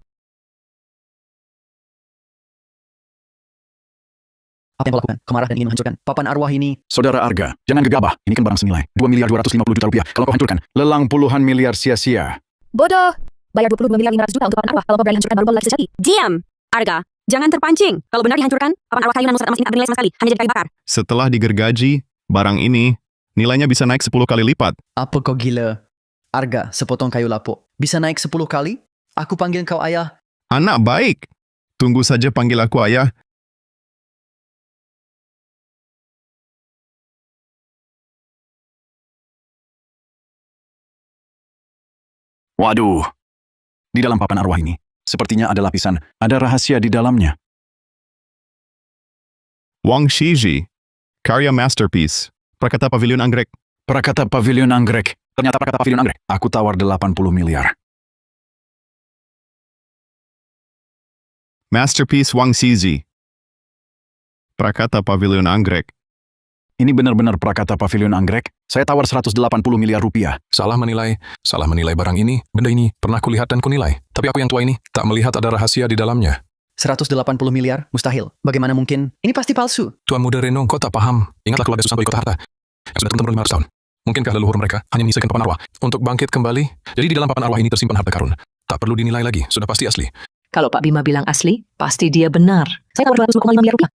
O: Apa yang kau lakukan? Kau marah dan ingin menghancurkan papan arwah ini.
I: Saudara Arga, jangan gegabah. Ini kan barang senilai 2.250 juta rupiah. Kalau kau hancurkan, lelang puluhan miliar sia-sia.
A: Bodoh. Bayar 22.500.000 juta untuk papan arwah. Kalau kau berani hancurkan baru lagi sejati.
K: diam. Arga, jangan terpancing. Kalau benar dihancurkan, papan arwah kayu nan musrat emas ini tak bernilai sama sekali. Hanya jadi kayu bakar.
C: Setelah digergaji, barang ini nilainya bisa naik 10 kali lipat.
O: Apa kau gila? Arga, sepotong kayu lapuk. Bisa naik 10 kali? Aku panggil kau ayah.
C: Anak baik. Tunggu saja panggil aku ayah.
I: Waduh. Di dalam papan arwah ini, sepertinya ada lapisan, ada rahasia di dalamnya.
C: Wang Shiji. Karya masterpiece. Prakata Pavilion Anggrek.
I: Prakata Pavilion Anggrek. Ternyata Prakata Pavilion Anggrek. Aku tawar 80 miliar.
C: Masterpiece Wang Shiji. Prakata Pavilion Anggrek.
I: Ini benar-benar prakata pavilion anggrek. Saya tawar 180 miliar rupiah.
J: Salah menilai barang ini, benda ini, pernah kulihat dan kunilai. Tapi aku yang tua ini, tak melihat ada rahasia di dalamnya.
O: 180 miliar? Mustahil. Bagaimana mungkin? Ini pasti palsu.
J: Tuan Muda Reno, kau tak paham. Ingatlah keluarga Susanto ikut harta. Yang sudah turun 500 tahun. Mungkinkah leluhur mereka hanya menyisakan papan arwah untuk bangkit kembali? Jadi di dalam papan arwah ini tersimpan harta karun. Tak perlu dinilai lagi, sudah pasti asli.
L: Kalau Pak Bima bilang asli, pasti dia benar. Saya tawar 225 miliar rupiah.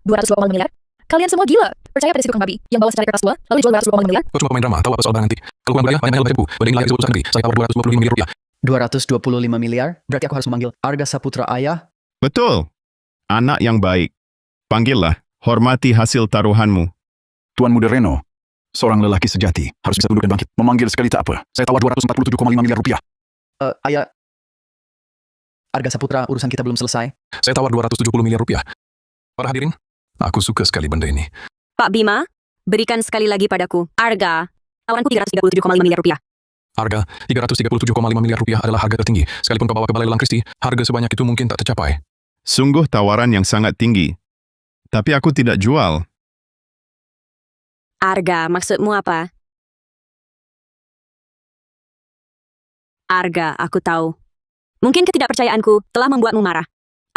A: 225 miliar? Kalian semua gila. Percaya pada si tukang babi yang bawa secari kertas tua, lalu dijual 225 miliar?
J: Kau cuma pemain drama, tahu apa soal barang antik. Kalau kurang budaya, banyak lebih Benda ini layak disebut urusan negeri. Saya tawar 225 miliar rupiah.
O: 225 miliar? Berarti aku harus memanggil Arga Saputra ayah?
C: Betul. Anak yang baik. Panggillah. Hormati hasil taruhanmu.
I: Tuan Muda Reno, seorang lelaki sejati, harus bisa tunduk dan bangkit. Memanggil sekali tak apa. Saya tawar 247,5 miliar rupiah.
O: Ayah, Arga Saputra, urusan kita belum selesai.
J: Saya tawar 270 miliar rupiah. Para hadirin, aku suka sekali benda ini.
K: Pak Bima, berikan sekali lagi padaku. Arga, tawaranku 337,5 miliar rupiah.
J: Harga 337,5 miliar rupiah adalah harga tertinggi. Sekalipun kau bawa ke Balai Lelang Kristi, harga sebanyak itu mungkin tak tercapai.
C: Sungguh tawaran yang sangat tinggi. Tapi aku tidak jual.
K: Arga, maksudmu apa? Arga, aku tahu. Mungkin ketidakpercayaanku telah membuatmu marah.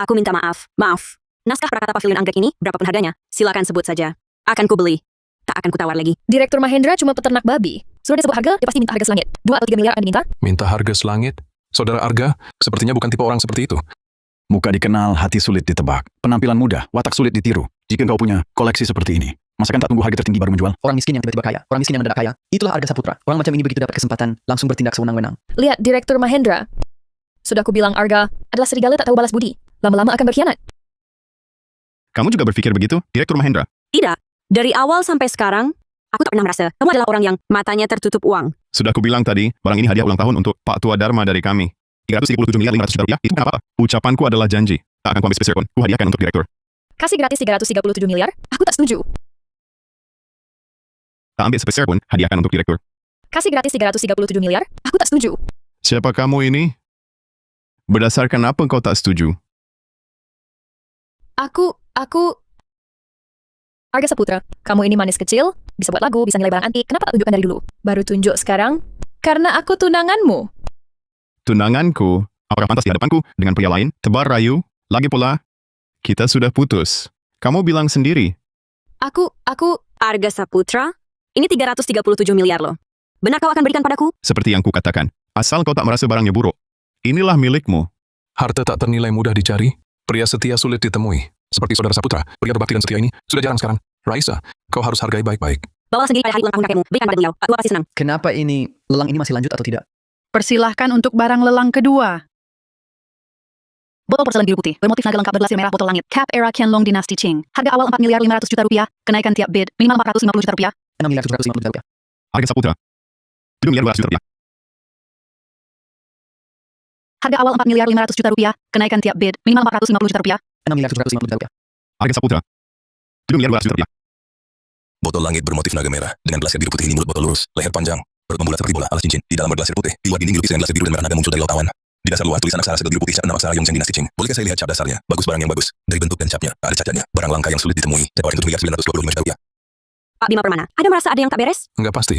K: Aku minta maaf. Maaf. Naskah prakata pavilion anggrek ini, berapapun harganya, silakan sebut saja. Akan kubeli. Tak akan kutawar lagi.
A: Direktur Mahendra cuma peternak babi. Sudah disebut harga, dia pasti minta harga selangit. 2 atau 3 miliar Anda minta?
J: Minta harga selangit? Saudara Arga, sepertinya bukan tipe orang seperti itu.
I: Muka dikenal, hati sulit ditebak. Penampilan mudah, watak sulit ditiru. Jika kau punya koleksi seperti ini, masakan tak tunggu harga tertinggi baru menjual?
O: Orang miskin yang tiba-tiba kaya. Orang miskin yang mendadak kaya. Itulah Arga Saputra. Orang macam ini begitu dapat kesempatan, langsung bertindak sewenang-wenang.
A: Lihat Direktur Mahendra. Sudah aku bilang Arga adalah serigala tak tahu balas budi. Lama-lama akan berkhianat.
C: Kamu juga berpikir begitu, Direktur Mahendra?
K: Tidak. Dari awal sampai sekarang, aku tak pernah merasa kamu adalah orang yang matanya tertutup uang.
C: Sudah aku bilang tadi, barang ini hadiah ulang tahun untuk Pak Tua Dharma dari kami. 337 miliar 500 juta rupiah, itu kenapa? Ucapanku adalah janji. Tak akan kuambil spesial pun, ku hadiahkan untuk direktur.
A: Kasih gratis 337 miliar? Aku tak setuju.
C: Tak ambil spesial pun, hadiahkan untuk direktur.
A: Kasih gratis 337 miliar? Aku tak setuju.
C: Siapa kamu ini? Berdasarkan apa kau tak setuju?
A: Aku... Arga Saputra, kamu ini manis kecil, bisa buat lagu, bisa nilai barang antik, kenapa tak tunjukkan dari dulu? Baru tunjuk sekarang? Karena aku tunanganmu.
C: Tunanganku? Apakah pantas di hadapanku dengan pria lain? Tebar rayu? Lagi pula, kita sudah putus. Kamu bilang sendiri.
A: Aku...
K: Arga Saputra, ini 337 miliar loh. Benar kau akan berikan padaku?
C: Seperti yang kukatakan, asal kau tak merasa barangnya buruk. Inilah milikmu.
J: Harta tak ternilai mudah dicari, pria setia sulit ditemui. Seperti saudara Saputra, pria berbakti dan setia ini sudah jarang sekarang. Raisa, kau harus hargai baik-baik.
K: Bawa sendiri pada hari ulang tahun kakekmu, berikan pada beliau. Pak Tua pasti senang.
O: Kenapa ini, lelang ini masih lanjut atau tidak?
F: Persilahkan untuk barang lelang kedua. Botol porselen biru putih, bermotif naga lengkap berglasir merah botol langit. Cap era Qianlong Dynasty Qing. Harga awal 4 miliar 500 juta rupiah. Kenaikan tiap bid, minimal 450 juta rupiah.
O: 6 miliar 750 juta rupiah.
C: Harga Saputra. 7 miliar 200 juta rupiah.
F: Harga awal 4 miliar 500 juta rupiah. Kenaikan tiap bid, minimal 450 juta rupiah.
O: 6 miliar 750 juta rupiah.
C: Harga Saputra. 7 miliar 200 juta rupiah.
G: Botol langit bermotif naga merah, dengan glasir biru putih ini mulut botol lurus, leher panjang, perut membulat seperti bola alas cincin, di dalam berglasir putih, di luar dinding dilukis dengan glasir biru dan merah naga muncul dari laut awan. Di dasar luar tulisan aksara segel biru putih cap 6 aksara Yongzheng Dinasti Qing. Bolehkah saya lihat cap dasarnya? Bagus, barang yang bagus. Dari bentuk dan capnya, ada cacatnya. Barang langka yang sulit ditemui. Tawaran 7 miliar 925 juta rupiah.
K: Pak Bima Permana, ada merasa ada yang tak beres?
J: Enggak pasti.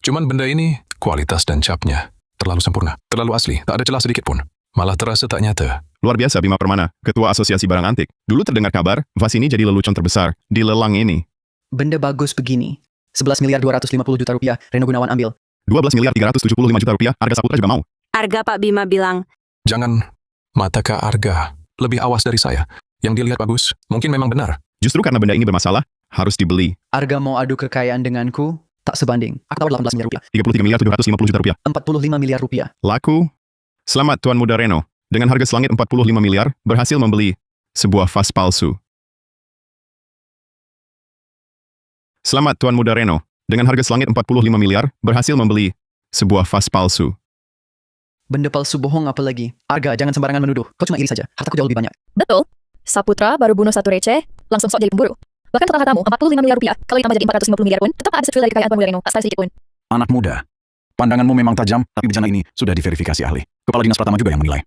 J: Cuman benda ini, kualitas dan capnya terlalu sempurna, terlalu asli, tak ada celah sedikit pun. Malah terasa tak nyata.
C: Luar biasa Bima Permana, Ketua Asosiasi Barang Antik. Dulu terdengar kabar, vas ini jadi lelucon terbesar di lelang ini.
O: Benda bagus begini. 11 miliar 250 juta rupiah, Reno Gunawan ambil.
C: 12 miliar 375 juta rupiah, Harga Saputra juga mau.
K: Arga Pak Bima bilang,
J: Jangan mata Kak Arga, lebih awas dari saya. Yang dilihat bagus, mungkin memang benar.
C: Justru karena benda ini bermasalah, harus dibeli.
O: Arga mau adu kekayaan denganku, tak sebanding. Aku tawar 18 miliar rupiah.
C: 33 miliar 750 juta rupiah.
O: 45 miliar rupiah.
C: Laku. Selamat Tuan Muda Reno. Dengan harga selangit 45 miliar, berhasil membeli sebuah vas palsu. Selamat Tuan Muda Reno. Dengan harga selangit 45 miliar, berhasil membeli sebuah vas palsu.
O: Benda palsu bohong apa lagi? Arga, jangan sembarangan menuduh. Kau cuma iri saja. Hartaku jauh lebih banyak.
A: Betul. Saputra baru bunuh satu receh, langsung sok jadi pemburu. Bahkan total hartamu 45 miliar rupiah. Kalau ditambah jadi 450 miliar pun, tetap tak ada setril dari kekayaan Tuan Muda Reno. Tak sekali sedikit pun.
I: Anak muda, pandanganmu memang tajam, tapi bencana ini sudah diverifikasi ahli. Kepala Dinas Pratama juga yang menilai.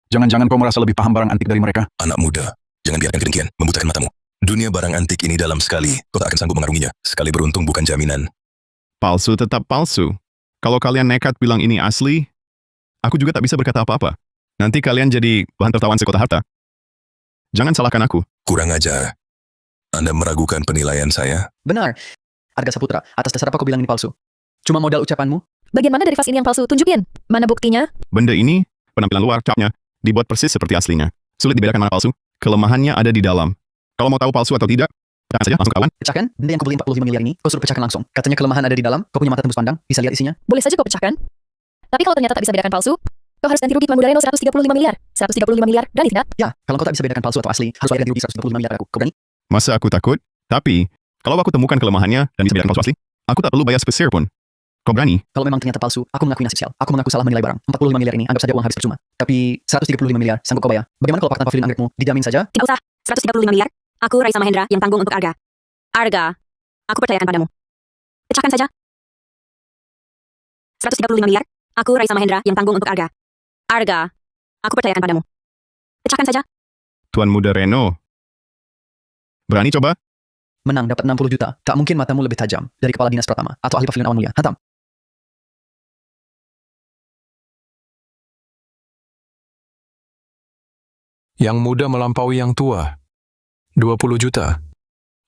I: Jangan-jangan kau merasa lebih paham barang antik dari mereka?
G: Anak muda, jangan biarkan kedengkian membutakan matamu. Dunia barang antik ini dalam sekali. Kau tak akan sanggup mengarunginya. Sekali beruntung bukan jaminan.
C: Palsu tetap palsu. Kalau kalian nekat bilang ini asli, aku juga tak bisa berkata apa-apa. Nanti kalian jadi bahan tertawan sekota harta. Jangan salahkan aku.
G: Kurang ajar. Anda meragukan penilaian saya?
O: Benar. Arga Saputra, atas dasar apa kau bilang ini palsu? Cuma modal ucapanmu?
A: Bagian mana dari vas ini yang palsu? Tunjukin. Mana buktinya?
C: Benda ini, penampilan luar capnya, dibuat persis seperti aslinya. Sulit dibedakan mana palsu. Kelemahannya ada di dalam. Kalau mau tahu palsu atau tidak, pecahkan saja, langsung kawan.
O: Pecahkan? Benda yang kau beli 45 miliar ini, kau suruh pecahkan langsung. Katanya kelemahan ada di dalam, kau punya mata tembus pandang, bisa lihat isinya.
A: Boleh saja kau pecahkan. Tapi kalau ternyata tak bisa bedakan palsu, kau harus ganti rugi Tuan Muda Reno 135 miliar. 135 miliar, berani tidak?
O: Ya, kalau kau tak bisa bedakan palsu atau asli, harus bayar ganti rugi 125 miliar aku. Kau berani?
C: Masa aku takut? Tapi, kalau aku temukan kelemahannya dan bisa bedakan palsu asli, aku tak perlu bayar sepeser pun. Kau berani?
O: Kalau memang ternyata palsu, aku mengakui nasib sial. Aku mengaku salah menilai barang. 45 miliar ini, anggap saja uang habis percuma. Tapi 135 miliar, sanggup kau bayar. Bagaimana kalau paketan pavilion anggrekmu dijamin saja?
K: Tidak usah. 135 miliar. Aku Raisa Mahendra yang tanggung untuk Arga. Arga, aku percayakan padamu. Pecahkan saja. 135 miliar. Aku Raisa Mahendra yang tanggung untuk Arga. Arga, aku percayakan padamu. Pecahkan saja.
C: Tuan Muda Reno. Berani coba?
O: Menang dapat 60 juta. Tak mungkin matamu lebih tajam dari kepala dinas Pratama atau ahli pavilion Awan Mulia. Hantam.
J: Yang muda melampaui yang tua. 20 juta.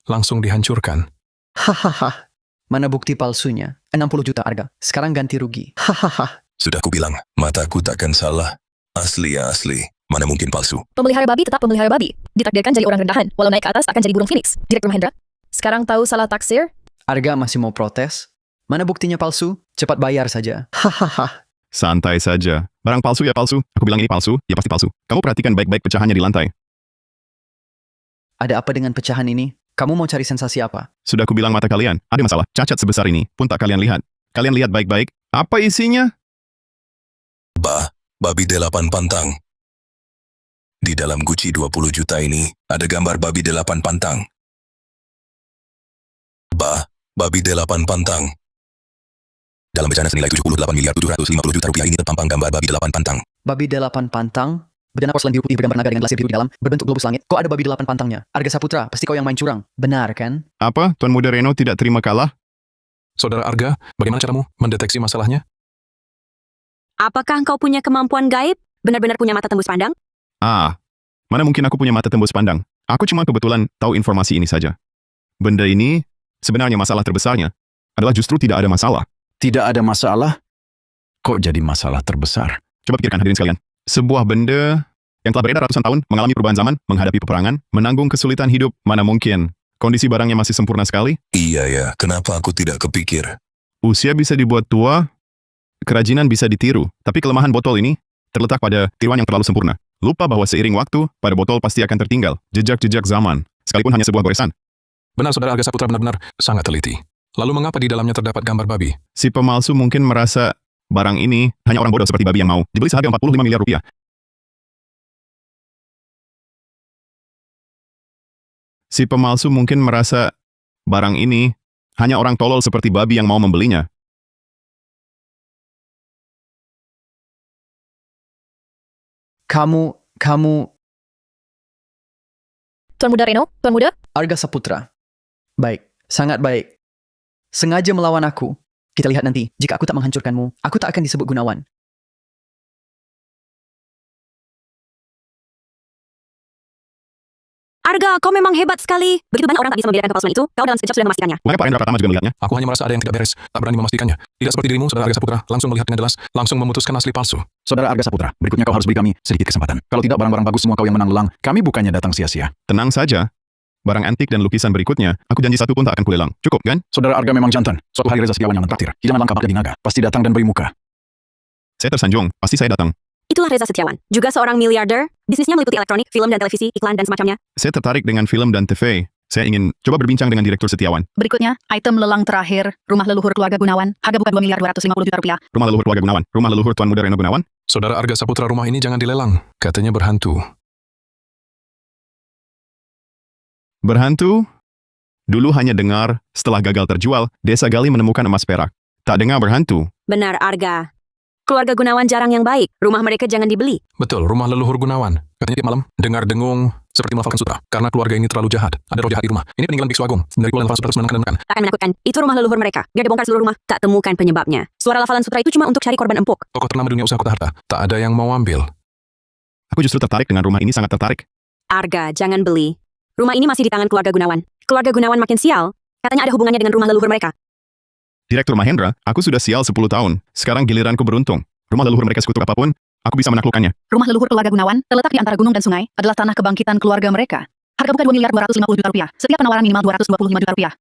J: Langsung dihancurkan.
O: Hahaha. Mana bukti palsunya? 60 juta Arga. Sekarang ganti rugi. Hahaha.
G: Sudah kubilang, mataku takkan salah. Asli ya asli. Mana mungkin palsu.
A: Pemelihara babi tetap pemelihara babi. Ditakdirkan jadi orang rendahan. Walau naik ke atas akan jadi burung phoenix. Direktur Mahendra. Sekarang tahu salah taksir?
O: Arga masih mau protes? Mana buktinya palsu? Cepat bayar saja. Hahaha.
C: Santai saja. Barang palsu ya palsu. Aku bilang ini palsu, ya pasti palsu. Kamu perhatikan baik-baik pecahannya di lantai.
O: Ada apa dengan pecahan ini? Kamu mau cari sensasi apa?
C: Sudah aku bilang mata kalian, ada masalah. Cacat sebesar ini pun tak kalian lihat. Kalian lihat baik-baik. Apa isinya?
G: Babi 8 pantang. Di dalam guci 20 juta ini, ada gambar babi 8 pantang. Babi 8 pantang. Dalam bencana senilai 78 miliar 750 juta rupiah ini terpampang gambar babi 8 pantang.
O: Babi 8 pantang? Berdana porselen biru putih bergambar naga dengan lasir biru di dalam, berbentuk globus langit. Kok ada babi 8 pantangnya? Arga Saputra, pasti kau yang main curang. Benar kan?
C: Apa? Tuan Muda Reno tidak terima kalah?
J: Saudara Arga, bagaimana caramu mendeteksi masalahnya?
K: Apakah engkau punya kemampuan gaib? Benar-benar punya mata tembus pandang?
C: Mana mungkin aku punya mata tembus pandang? Aku cuma kebetulan tahu informasi ini saja. Benda ini, sebenarnya masalah terbesarnya, adalah justru tidak ada masalah.
I: Tidak ada masalah? Kok jadi masalah terbesar?
C: Coba pikirkan hadirin sekalian. Sebuah benda yang telah beredar ratusan tahun, mengalami perubahan zaman, menghadapi peperangan, menanggung kesulitan hidup, mana mungkin kondisi barangnya masih sempurna sekali?
G: Iya ya, kenapa aku tidak kepikir?
C: Usia bisa dibuat tua, kerajinan bisa ditiru, tapi kelemahan botol ini terletak pada tiruan yang terlalu sempurna. Lupa bahwa seiring waktu, pada botol pasti akan tertinggal jejak-jejak zaman, sekalipun hanya sebuah goresan.
J: Benar, Saudara Arga Saputra benar-benar sangat teliti. Lalu mengapa di dalamnya terdapat gambar babi?
C: Si pemalsu mungkin merasa barang ini hanya orang bodoh seperti babi yang mau dibeli seharga 45 miliar rupiah. Si pemalsu mungkin merasa barang ini hanya orang tolol seperti babi yang mau membelinya.
O: Kamu...
A: Tuan Muda Reno? Tuan Muda?
O: Arga Saputra. Baik, sangat baik. Sengaja melawan aku. Kita lihat nanti, jika aku tak menghancurkanmu, aku tak akan disebut Gunawan.
K: Arga, kau memang hebat sekali. Begitu banyak orang tak bisa membedakan kepalsuan itu, kau dalam sekejap sudah memastikannya.
C: Bukannya Pak Rendra Pratama juga melihatnya?
J: Aku hanya merasa ada yang tidak beres, tak berani memastikannya. Tidak seperti dirimu, Saudara Arga Saputra, langsung melihat dengan jelas, langsung memutuskan asli palsu.
I: Saudara Arga Saputra, berikutnya kau harus beri kami sedikit kesempatan. Kalau tidak barang-barang bagus semua kau yang menang lelang, kami bukannya datang sia-sia.
C: Tenang saja. Barang antik dan lukisan berikutnya, aku janji satu pun tak akan kulelang. Cukup, kan?
I: Saudara Arga memang jantan. Suatu hari Reza Setiawan yang mentraktir. Hidangan langka pakai di naga. Pasti datang dan beri muka.
C: Saya tersanjung. Pasti saya datang.
K: Itulah Reza Setiawan, juga seorang miliarder. Bisnisnya meliputi elektronik, film dan televisi, iklan dan semacamnya.
C: Saya tertarik dengan film dan TV. Saya ingin coba berbincang dengan Direktur Setiawan.
F: Berikutnya, item lelang terakhir, rumah leluhur keluarga Gunawan, harga bukan 2 miliar 250 juta rupiah.
C: Rumah leluhur keluarga Gunawan. Rumah leluhur Tuan Muda Reno Gunawan.
J: Saudara Arga Saputra, rumah ini jangan dilelang. Katanya berhantu.
C: Berhantu? Dulu hanya dengar, setelah gagal terjual, Desa Gali menemukan emas perak. Tak dengar berhantu.
K: Benar, Arga. Keluarga Gunawan jarang yang baik. Rumah mereka jangan dibeli.
J: Betul, rumah leluhur Gunawan. Katanya tiap malam dengar dengung seperti melafalkan sutra. Karena keluarga ini terlalu jahat. Ada roh jahat di rumah. Ini peninggalan biksu agung. Dari pula lafal sutra terus menenangkan.
K: Tak akan menakutkan. Itu rumah leluhur mereka. Biar dibongkar seluruh rumah, tak temukan penyebabnya. Suara lafalan sutra itu cuma untuk cari korban empuk.
J: Tokoh ternama dunia usaha kota harta. Tak ada yang mau ambil.
C: Aku justru tertarik dengan rumah ini, sangat tertarik.
K: Arga, jangan beli. Rumah ini masih di tangan keluarga Gunawan. Keluarga Gunawan makin sial. Katanya ada hubungannya dengan rumah leluhur mereka.
C: Direktur Mahendra, aku sudah sial 10 tahun. Sekarang giliranku beruntung. Rumah leluhur mereka sekutu apapun, aku bisa menaklukkannya.
F: Rumah leluhur keluarga Gunawan terletak di antara gunung dan sungai, adalah tanah kebangkitan keluarga mereka. Harga buka 2.250 juta rupiah. Setiap penawaran minimal 225 juta rupiah.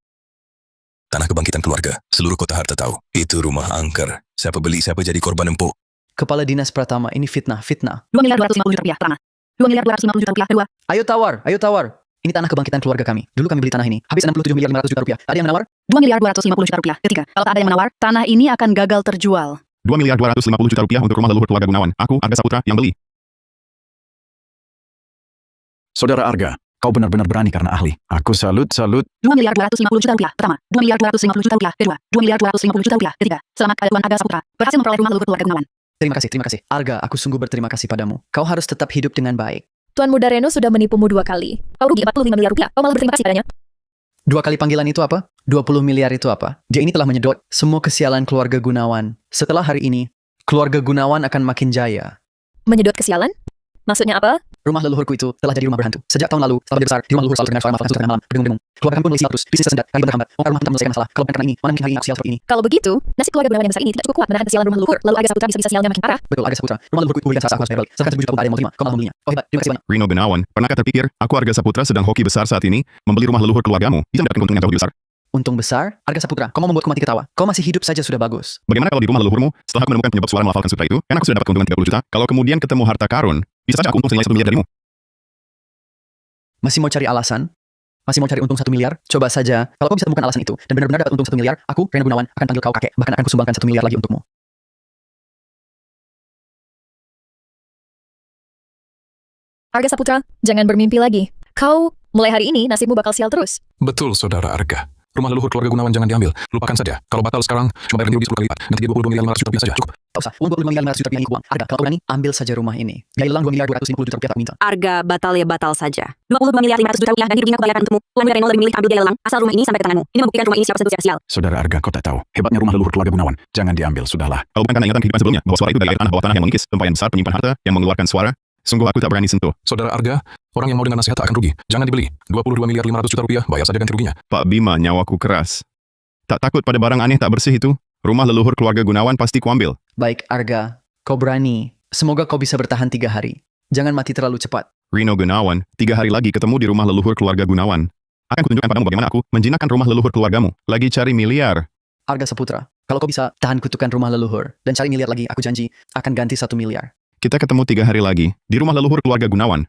G: Tanah kebangkitan keluarga. Seluruh kota harta tahu. Itu rumah angker. Siapa beli, siapa jadi korban empuk.
O: Kepala Dinas Pratama, ini fitnah.
F: 2.250 juta rupiah tanah. 2.250 juta rupiah kedua.
O: Ayo tawar. Ini tanah kebangkitan keluarga kami. Dulu kami beli tanah ini. Habis 67.500 juta rupiah. Ada yang menawar?
F: 2.250 juta rupiah. Ketiga, kalau tak ada yang menawar, tanah ini akan gagal terjual.
C: 2.250 juta rupiah untuk rumah leluhur keluarga Gunawan. Aku, Arga Saputra, yang beli.
I: Saudara Arga, kau benar-benar berani karena ahli. Aku salut.
F: 2.250 juta rupiah. Pertama, 2.250 juta rupiah. Kedua, 2.250 juta rupiah. Ketiga, selamat Tuan Arga Saputra berhasil memperoleh rumah leluhur keluarga Gunawan.
O: Terima kasih. Arga, aku sungguh berterima kasih padamu. Kau harus tetap hidup dengan baik.
A: Tuan Muda Reno sudah menipumu 2 kali. Kau rugi 45 miliar rupiah. Kau malah berterima kasih padanya.
O: 2 kali panggilan itu apa? 20 miliar itu apa? Dia ini telah menyedot semua kesialan keluarga Gunawan. Setelah hari ini, keluarga Gunawan akan makin jaya.
A: Menyedot kesialan? Maksudnya apa?
O: Rumah leluhurku itu telah jadi rumah berhantu. Sejak tahun lalu, setelah besar, di rumah leluhur selalu terdengar suara melafalkan sutra tengah malam, berdengung-dengung. Keluarga kami pun mulai sial terus, bisnis tersendat, kami berhambat. Bongkar rumah hantu menyelesaikan masalah. Kalau bukan karena ini, mana mungkin hari ini aku sial seperti ini.
A: Kalau begitu, nasib keluarga Gunawan yang besar ini tidak cukup kuat menahan kesialan rumah leluhur. Lalu Arga Saputra bisa sialnya makin parah.
O: Betul, Arga Saputra. Rumah leluhurku berikan rasa aku harus bayar balik. Sekarang 7 juta pun tak ada yang mau terima. Kau malah membelinya. Oh hebat, terima kasih banyak.
C: Rino Gunawan, pernahkah terpikir, aku Arga Saputra sedang hoki besar saat ini, membeli rumah leluhur keluargamu, bisa mendapatkan keuntungan yang jauh lebih besar.
O: Untung besar? Arga Saputra, kau mau membuatku mati ketawa. Kau masih hidup saja sudah bagus.
C: Bagaimana kalau di rumah leluhurmu, setelah aku menemukan penyebab suara melafalkan sutra itu, kan aku sudah dapat keuntungan 30 juta. Kalau kemudian ketemu harta karun, bisa saja aku untung senilai 1 miliar darimu.
O: Masih mau cari alasan? Masih mau cari untung 1 miliar? Coba saja, kalau kau bisa temukan alasan itu, dan benar-benar dapat untung 1 miliar, aku, Reno Gunawan, akan panggil kau kakek, bahkan akan kusumbangkan 1 miliar lagi untukmu.
A: Arga Saputra, jangan bermimpi lagi. Kau, mulai hari ini, nasibmu bakal sial terus.
J: Betul, Saudara Arga. Rumah leluhur keluarga Gunawan jangan diambil. Lupakan saja. Kalau batal sekarang, cuma bayar ganti rugi 10 kali lipat. Nanti dia 22.500.000 juta rupiah saja. Cukup.
O: Tak usah, uang 25.500.000 juta rupiah ini uang. Arga, kalau kau berani, ambil saja rumah ini. Gaya lelang 2.250 juta rupiah tak minta.
K: Arga, batal ya batal saja. 22.500.000 juta rupiah dan ruginya kebayaran untukmu. Tuan Muda Reno lebih milih ambil gaya lelang, asal rumah ini sampai ke tanganmu. Ini membuktikan rumah ini siapa secara sial.
I: Saudara Arga, kau tak tahu. Hebatnya rumah leluhur keluarga Gunawan. Jangan diambil, sudahlah.
C: Kalau bukan karena ingatan kehidupan sebelumnya, bahwa suara itu dari air tanah bawah tanah yang mengikis, tempayan besar penyimpan harta yang mengeluarkan suara, sungguh aku tak berani sentuh.
J: Saudara Arga, orang yang mau dengar nasihat tak akan rugi. Jangan dibeli. 22.500.000 juta rupiah, bayar saja ganti ruginya.
C: Pak Bima, nyawaku keras. Tak takut pada barang aneh tak bersih itu. Rumah leluhur keluarga Gunawan pasti kuambil.
O: Baik, Arga. Kau berani. Semoga kau bisa bertahan 3 hari. Jangan mati terlalu cepat.
C: Rino Gunawan, 3 hari lagi ketemu di rumah leluhur keluarga Gunawan. Akan kutunjukkan padamu bagaimana aku menjinakkan rumah leluhur keluargamu. Lagi cari miliar.
O: Arga Saputra, kalau kau bisa tahan kutukan rumah leluhur dan cari miliar lagi, aku janji akan ganti 1 miliar.
C: Kita ketemu 3 hari lagi di rumah leluhur keluarga Gunawan.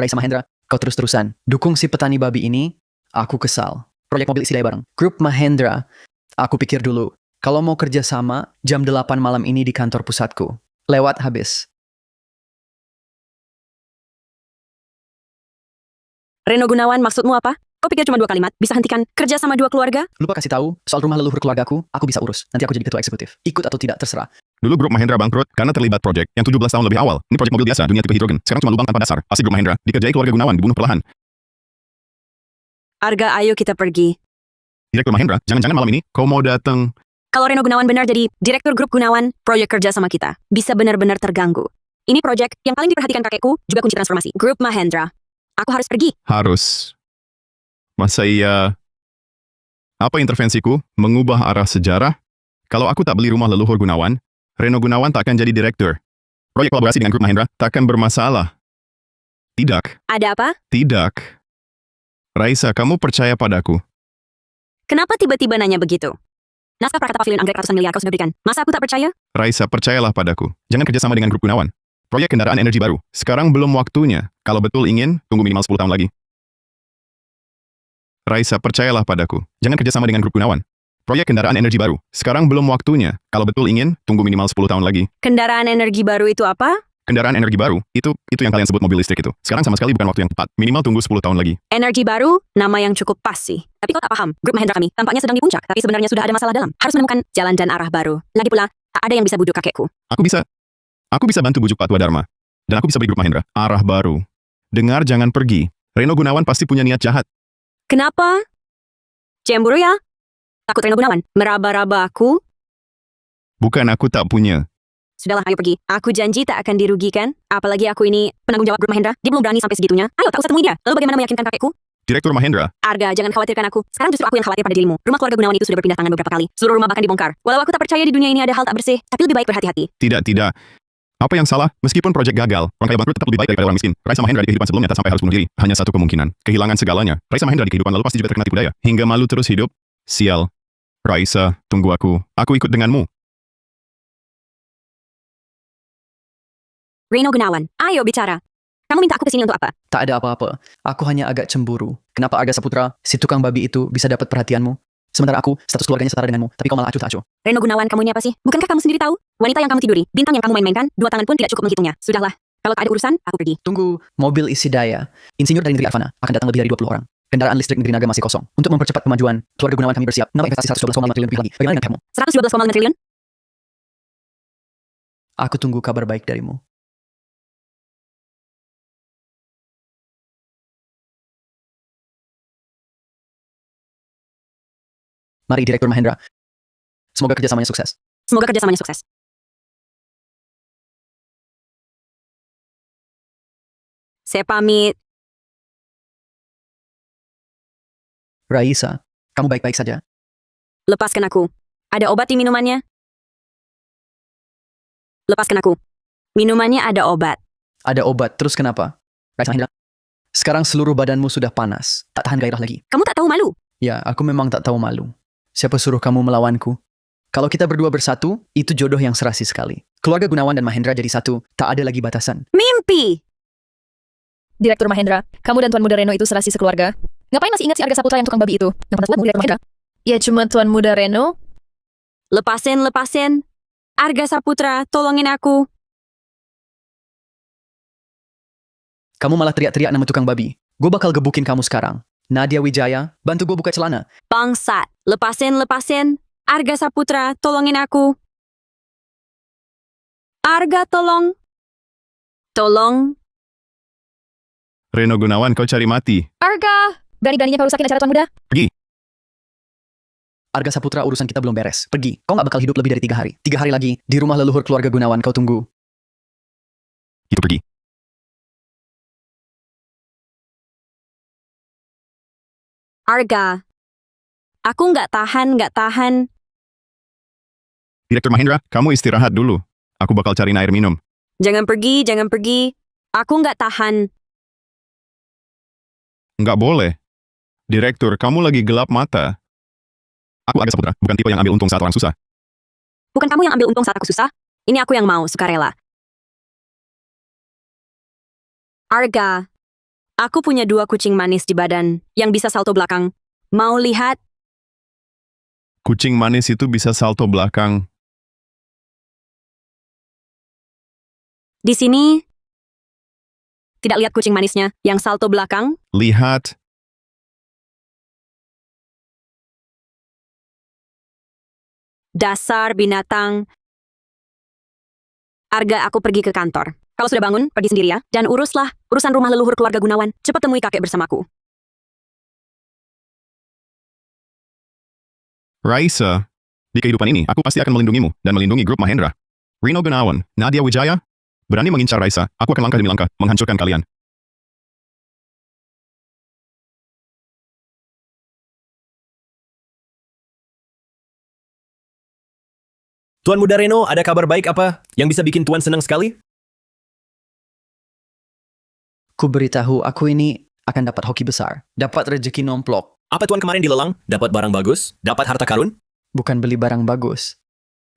O: Raisa Mahendra, kau terus-terusan dukung si petani babi ini. Aku kesal. Proyek mobil isi daya bareng. Grup Mahendra. Aku pikir dulu, kalau mau kerja sama, jam 8 malam ini di kantor pusatku. Lewat habis.
K: Reno Gunawan, maksudmu apa? Kau pikir cuma 2 kalimat bisa hentikan kerja sama 2 keluarga?
O: Lupa kasih tahu, soal rumah leluhur keluargaku, aku bisa urus. Nanti aku jadi ketua eksekutif. Ikut atau tidak, terserah.
C: Dulu grup Mahendra bangkrut karena terlibat proyek yang 17 tahun lebih awal. Ini proyek mobil biasa, dunia tipe hidrogen. Sekarang cuma lubang tanpa dasar. Pasti grup Mahendra dikerjai keluarga Gunawan, dibunuh perlahan.
K: Arga, ayo kita pergi.
C: Direktur Mahendra, jangan-jangan malam ini kau mau datang?
K: Kalau Reno Gunawan benar jadi direktur grup Gunawan, proyek kerja sama kita bisa benar-benar terganggu. Ini proyek yang paling diperhatikan kakekku, juga kunci transformasi. Grup Mahendra. Aku harus pergi.
C: Harus. Masa iya? Apa intervensiku mengubah arah sejarah? Kalau aku tak beli rumah leluhur Gunawan, Reno Gunawan tak akan jadi direktur. Proyek kolaborasi dengan grup Mahendra tak akan bermasalah. Tidak.
K: Ada apa?
C: Tidak. Raisa, kamu percaya padaku?
K: Kenapa tiba-tiba nanya begitu? Naskah prakata pavilion anggrek ratusan miliar kau sudah berikan. Masa aku tak percaya?
C: Raisa, percayalah padaku. Jangan kerjasama dengan grup Gunawan. Proyek kendaraan energi baru. Sekarang belum waktunya. Kalau betul ingin, tunggu minimal 10 tahun lagi. Raisa, percayalah padaku. Jangan kerjasama dengan grup Gunawan. Proyek kendaraan energi baru. Sekarang belum waktunya. Kalau betul ingin, tunggu minimal 10 tahun lagi.
K: Kendaraan energi baru itu apa?
C: Kendaraan energi baru, itu yang kalian sebut mobil listrik itu. Sekarang sama sekali bukan waktu yang tepat. Minimal tunggu 10 tahun lagi.
K: Energi baru, nama yang cukup pas sih. Tapi kau tak paham, grup Mahendra kami tampaknya sedang di puncak, tapi sebenarnya sudah ada masalah dalam. Harus menemukan jalan dan arah baru. Lagi pula, Tak ada yang bisa bujuk kakekku.
C: Aku bisa bantu bujuk Pak Tua Dharma. Dan aku bisa beli grup Mahendra. Arah baru. Dengar jangan pergi. Reno Gunawan pasti punya niat jahat.
K: Kenapa? Cemburu ya? Takut Reno Gunawan meraba-raba aku?
C: Bukan aku tak punya.
K: Sudahlah, ayo pergi. Aku janji tak akan dirugikan. Apalagi aku ini penanggung jawab grup Mahendra. Dia belum berani sampai segitunya. Ayo, tak usah temui dia. Lalu bagaimana meyakinkan kakekku?
C: Direktur Mahendra.
K: Arga, jangan khawatirkan aku. Sekarang justru aku yang khawatir pada dirimu. Rumah keluarga Gunawan itu sudah berpindah tangan beberapa kali. Seluruh rumah bahkan dibongkar. Walau aku tak percaya di dunia ini ada hal tak bersih, tapi lebih baik berhati-hati.
C: Tidak. Apa yang salah? Meskipun proyek gagal, orang kaya bangkrut tetap lebih baik daripada orang miskin. Raisa Mahendra di kehidupan sebelumnya tak sampai harus bunuh diri. Hanya satu kemungkinan. Kehilangan segalanya. Raisa Mahendra di kehidupan lalu pasti juga terkena tipu daya. Hingga malu terus hidup. Sial. Raisa, tunggu aku. Aku ikut denganmu.
K: Reno Gunawan, ayo bicara. Kamu minta aku kesini untuk apa?
O: Tak ada apa-apa. Aku hanya agak cemburu. Kenapa Arga Saputra, si tukang babi itu bisa dapat perhatianmu? Sementara aku, status keluarganya setara denganmu, tapi kau malah acuh tak acuh.
K: Reno Gunawan, kamu ini apa sih? Bukankah kamu sendiri tahu? Wanita yang kamu tiduri, bintang yang kamu main-mainkan, 2 tangan pun tidak cukup menghitungnya. Sudahlah. Kalau tak ada urusan, aku pergi.
O: Tunggu, mobil isi daya. Insinyur dari negeri Alfana akan datang lebih dari 20 orang. Kendaraan listrik negeri Naga masih kosong. Untuk mempercepat kemajuan, keluarga Gunawan kami bersiap. Nambah investasi 112,5 triliun lebih lagi. Bagaimana dengan kamu?
K: 112,5 triliun?
O: Aku tunggu kabar baik darimu. Mari Direktur Mahendra. Semoga kerjasamanya sukses.
K: Semoga kerjasamanya sukses. Saya pamit.
O: Raisa, kamu baik-baik saja?
K: Lepaskan aku. Ada obat di minumannya? Lepaskan aku. Minumannya ada obat.
O: Ada obat, terus kenapa? Raisa Mahendra, sekarang seluruh badanmu sudah panas. Tak tahan gairah lagi.
K: Kamu tak tahu malu?
O: Ya, aku memang tak tahu malu. Siapa suruh kamu melawanku? Kalau kita berdua bersatu, itu jodoh yang serasi sekali. Keluarga Gunawan dan Mahendra jadi satu, tak ada lagi batasan.
K: Mimpi!
A: Direktur Mahendra, kamu dan Tuan Muda Reno itu serasi sekeluarga. Ngapain masih ingat si Arga Saputra yang tukang babi itu? Yang pernah Tuanmu, Direktur Mahendra? Ya cuma Tuan Muda Reno.
K: Lepasin. Arga Saputra, tolongin aku.
O: Kamu malah teriak-teriak nama tukang babi. Gue bakal gebukin kamu sekarang. Nadia Wijaya, bantu gue buka celana.
K: Bangsat. Lepasin. Arga Saputra, tolongin aku. Arga, tolong. Tolong.
C: Reno Gunawan, kau cari mati.
A: Arga! Berani-beraninya kau rusakin acara Tuan Muda?
C: Pergi.
O: Arga Saputra, urusan kita belum beres. Pergi. Kau gak bakal hidup lebih dari 3 hari. 3 hari lagi, di rumah leluhur keluarga Gunawan, kau tunggu.
C: Itu pergi.
K: Arga. Aku nggak tahan.
C: Direktur Mahendra, kamu istirahat dulu. Aku bakal cariin air minum.
K: Jangan pergi. Aku nggak tahan.
C: Nggak boleh. Direktur, kamu lagi gelap mata. Aku Arga Saputra, bukan tipe yang ambil untung saat orang susah.
K: Bukan kamu yang ambil untung saat aku susah. Ini aku yang mau, sukarela. Arga. Aku punya 2 kucing manis di badan yang bisa salto belakang. Mau lihat?
C: Kucing manis itu bisa salto belakang.
K: Di sini. Tidak lihat kucing manisnya yang salto belakang?
C: Lihat.
K: Dasar binatang. Arga, aku pergi ke kantor. Kalau sudah bangun, pergi sendiri ya. Dan uruslah urusan rumah leluhur keluarga Gunawan. Cepat temui kakek bersamaku.
C: Raisa, di kehidupan ini, aku pasti akan melindungimu dan melindungi grup Mahendra. Reno Gunawan, Nadia Wijaya, berani mengincar Raisa, aku akan langkah demi langkah, menghancurkan kalian.
B: Tuan Muda Reno, ada kabar baik apa yang bisa bikin Tuan senang sekali?
O: Ku beritahu, aku ini akan dapat hoki besar. Dapat rezeki nomplok.
B: Apa Tuan kemarin dilelang? Dapat barang bagus? Dapat harta karun?
O: Bukan beli barang bagus,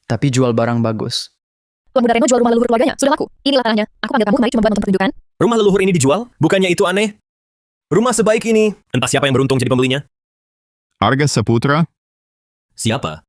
O: tapi jual barang bagus.
A: Tuan Muda Reno jual rumah leluhur keluarganya. Sudah laku. Inilah tanahnya. Aku panggil kamu kemari cuma buat nonton pertunjukan.
B: Rumah leluhur ini dijual? Bukannya itu aneh? Rumah sebaik ini, entah siapa yang beruntung jadi pembelinya.
C: Arga Saputra?
B: Siapa?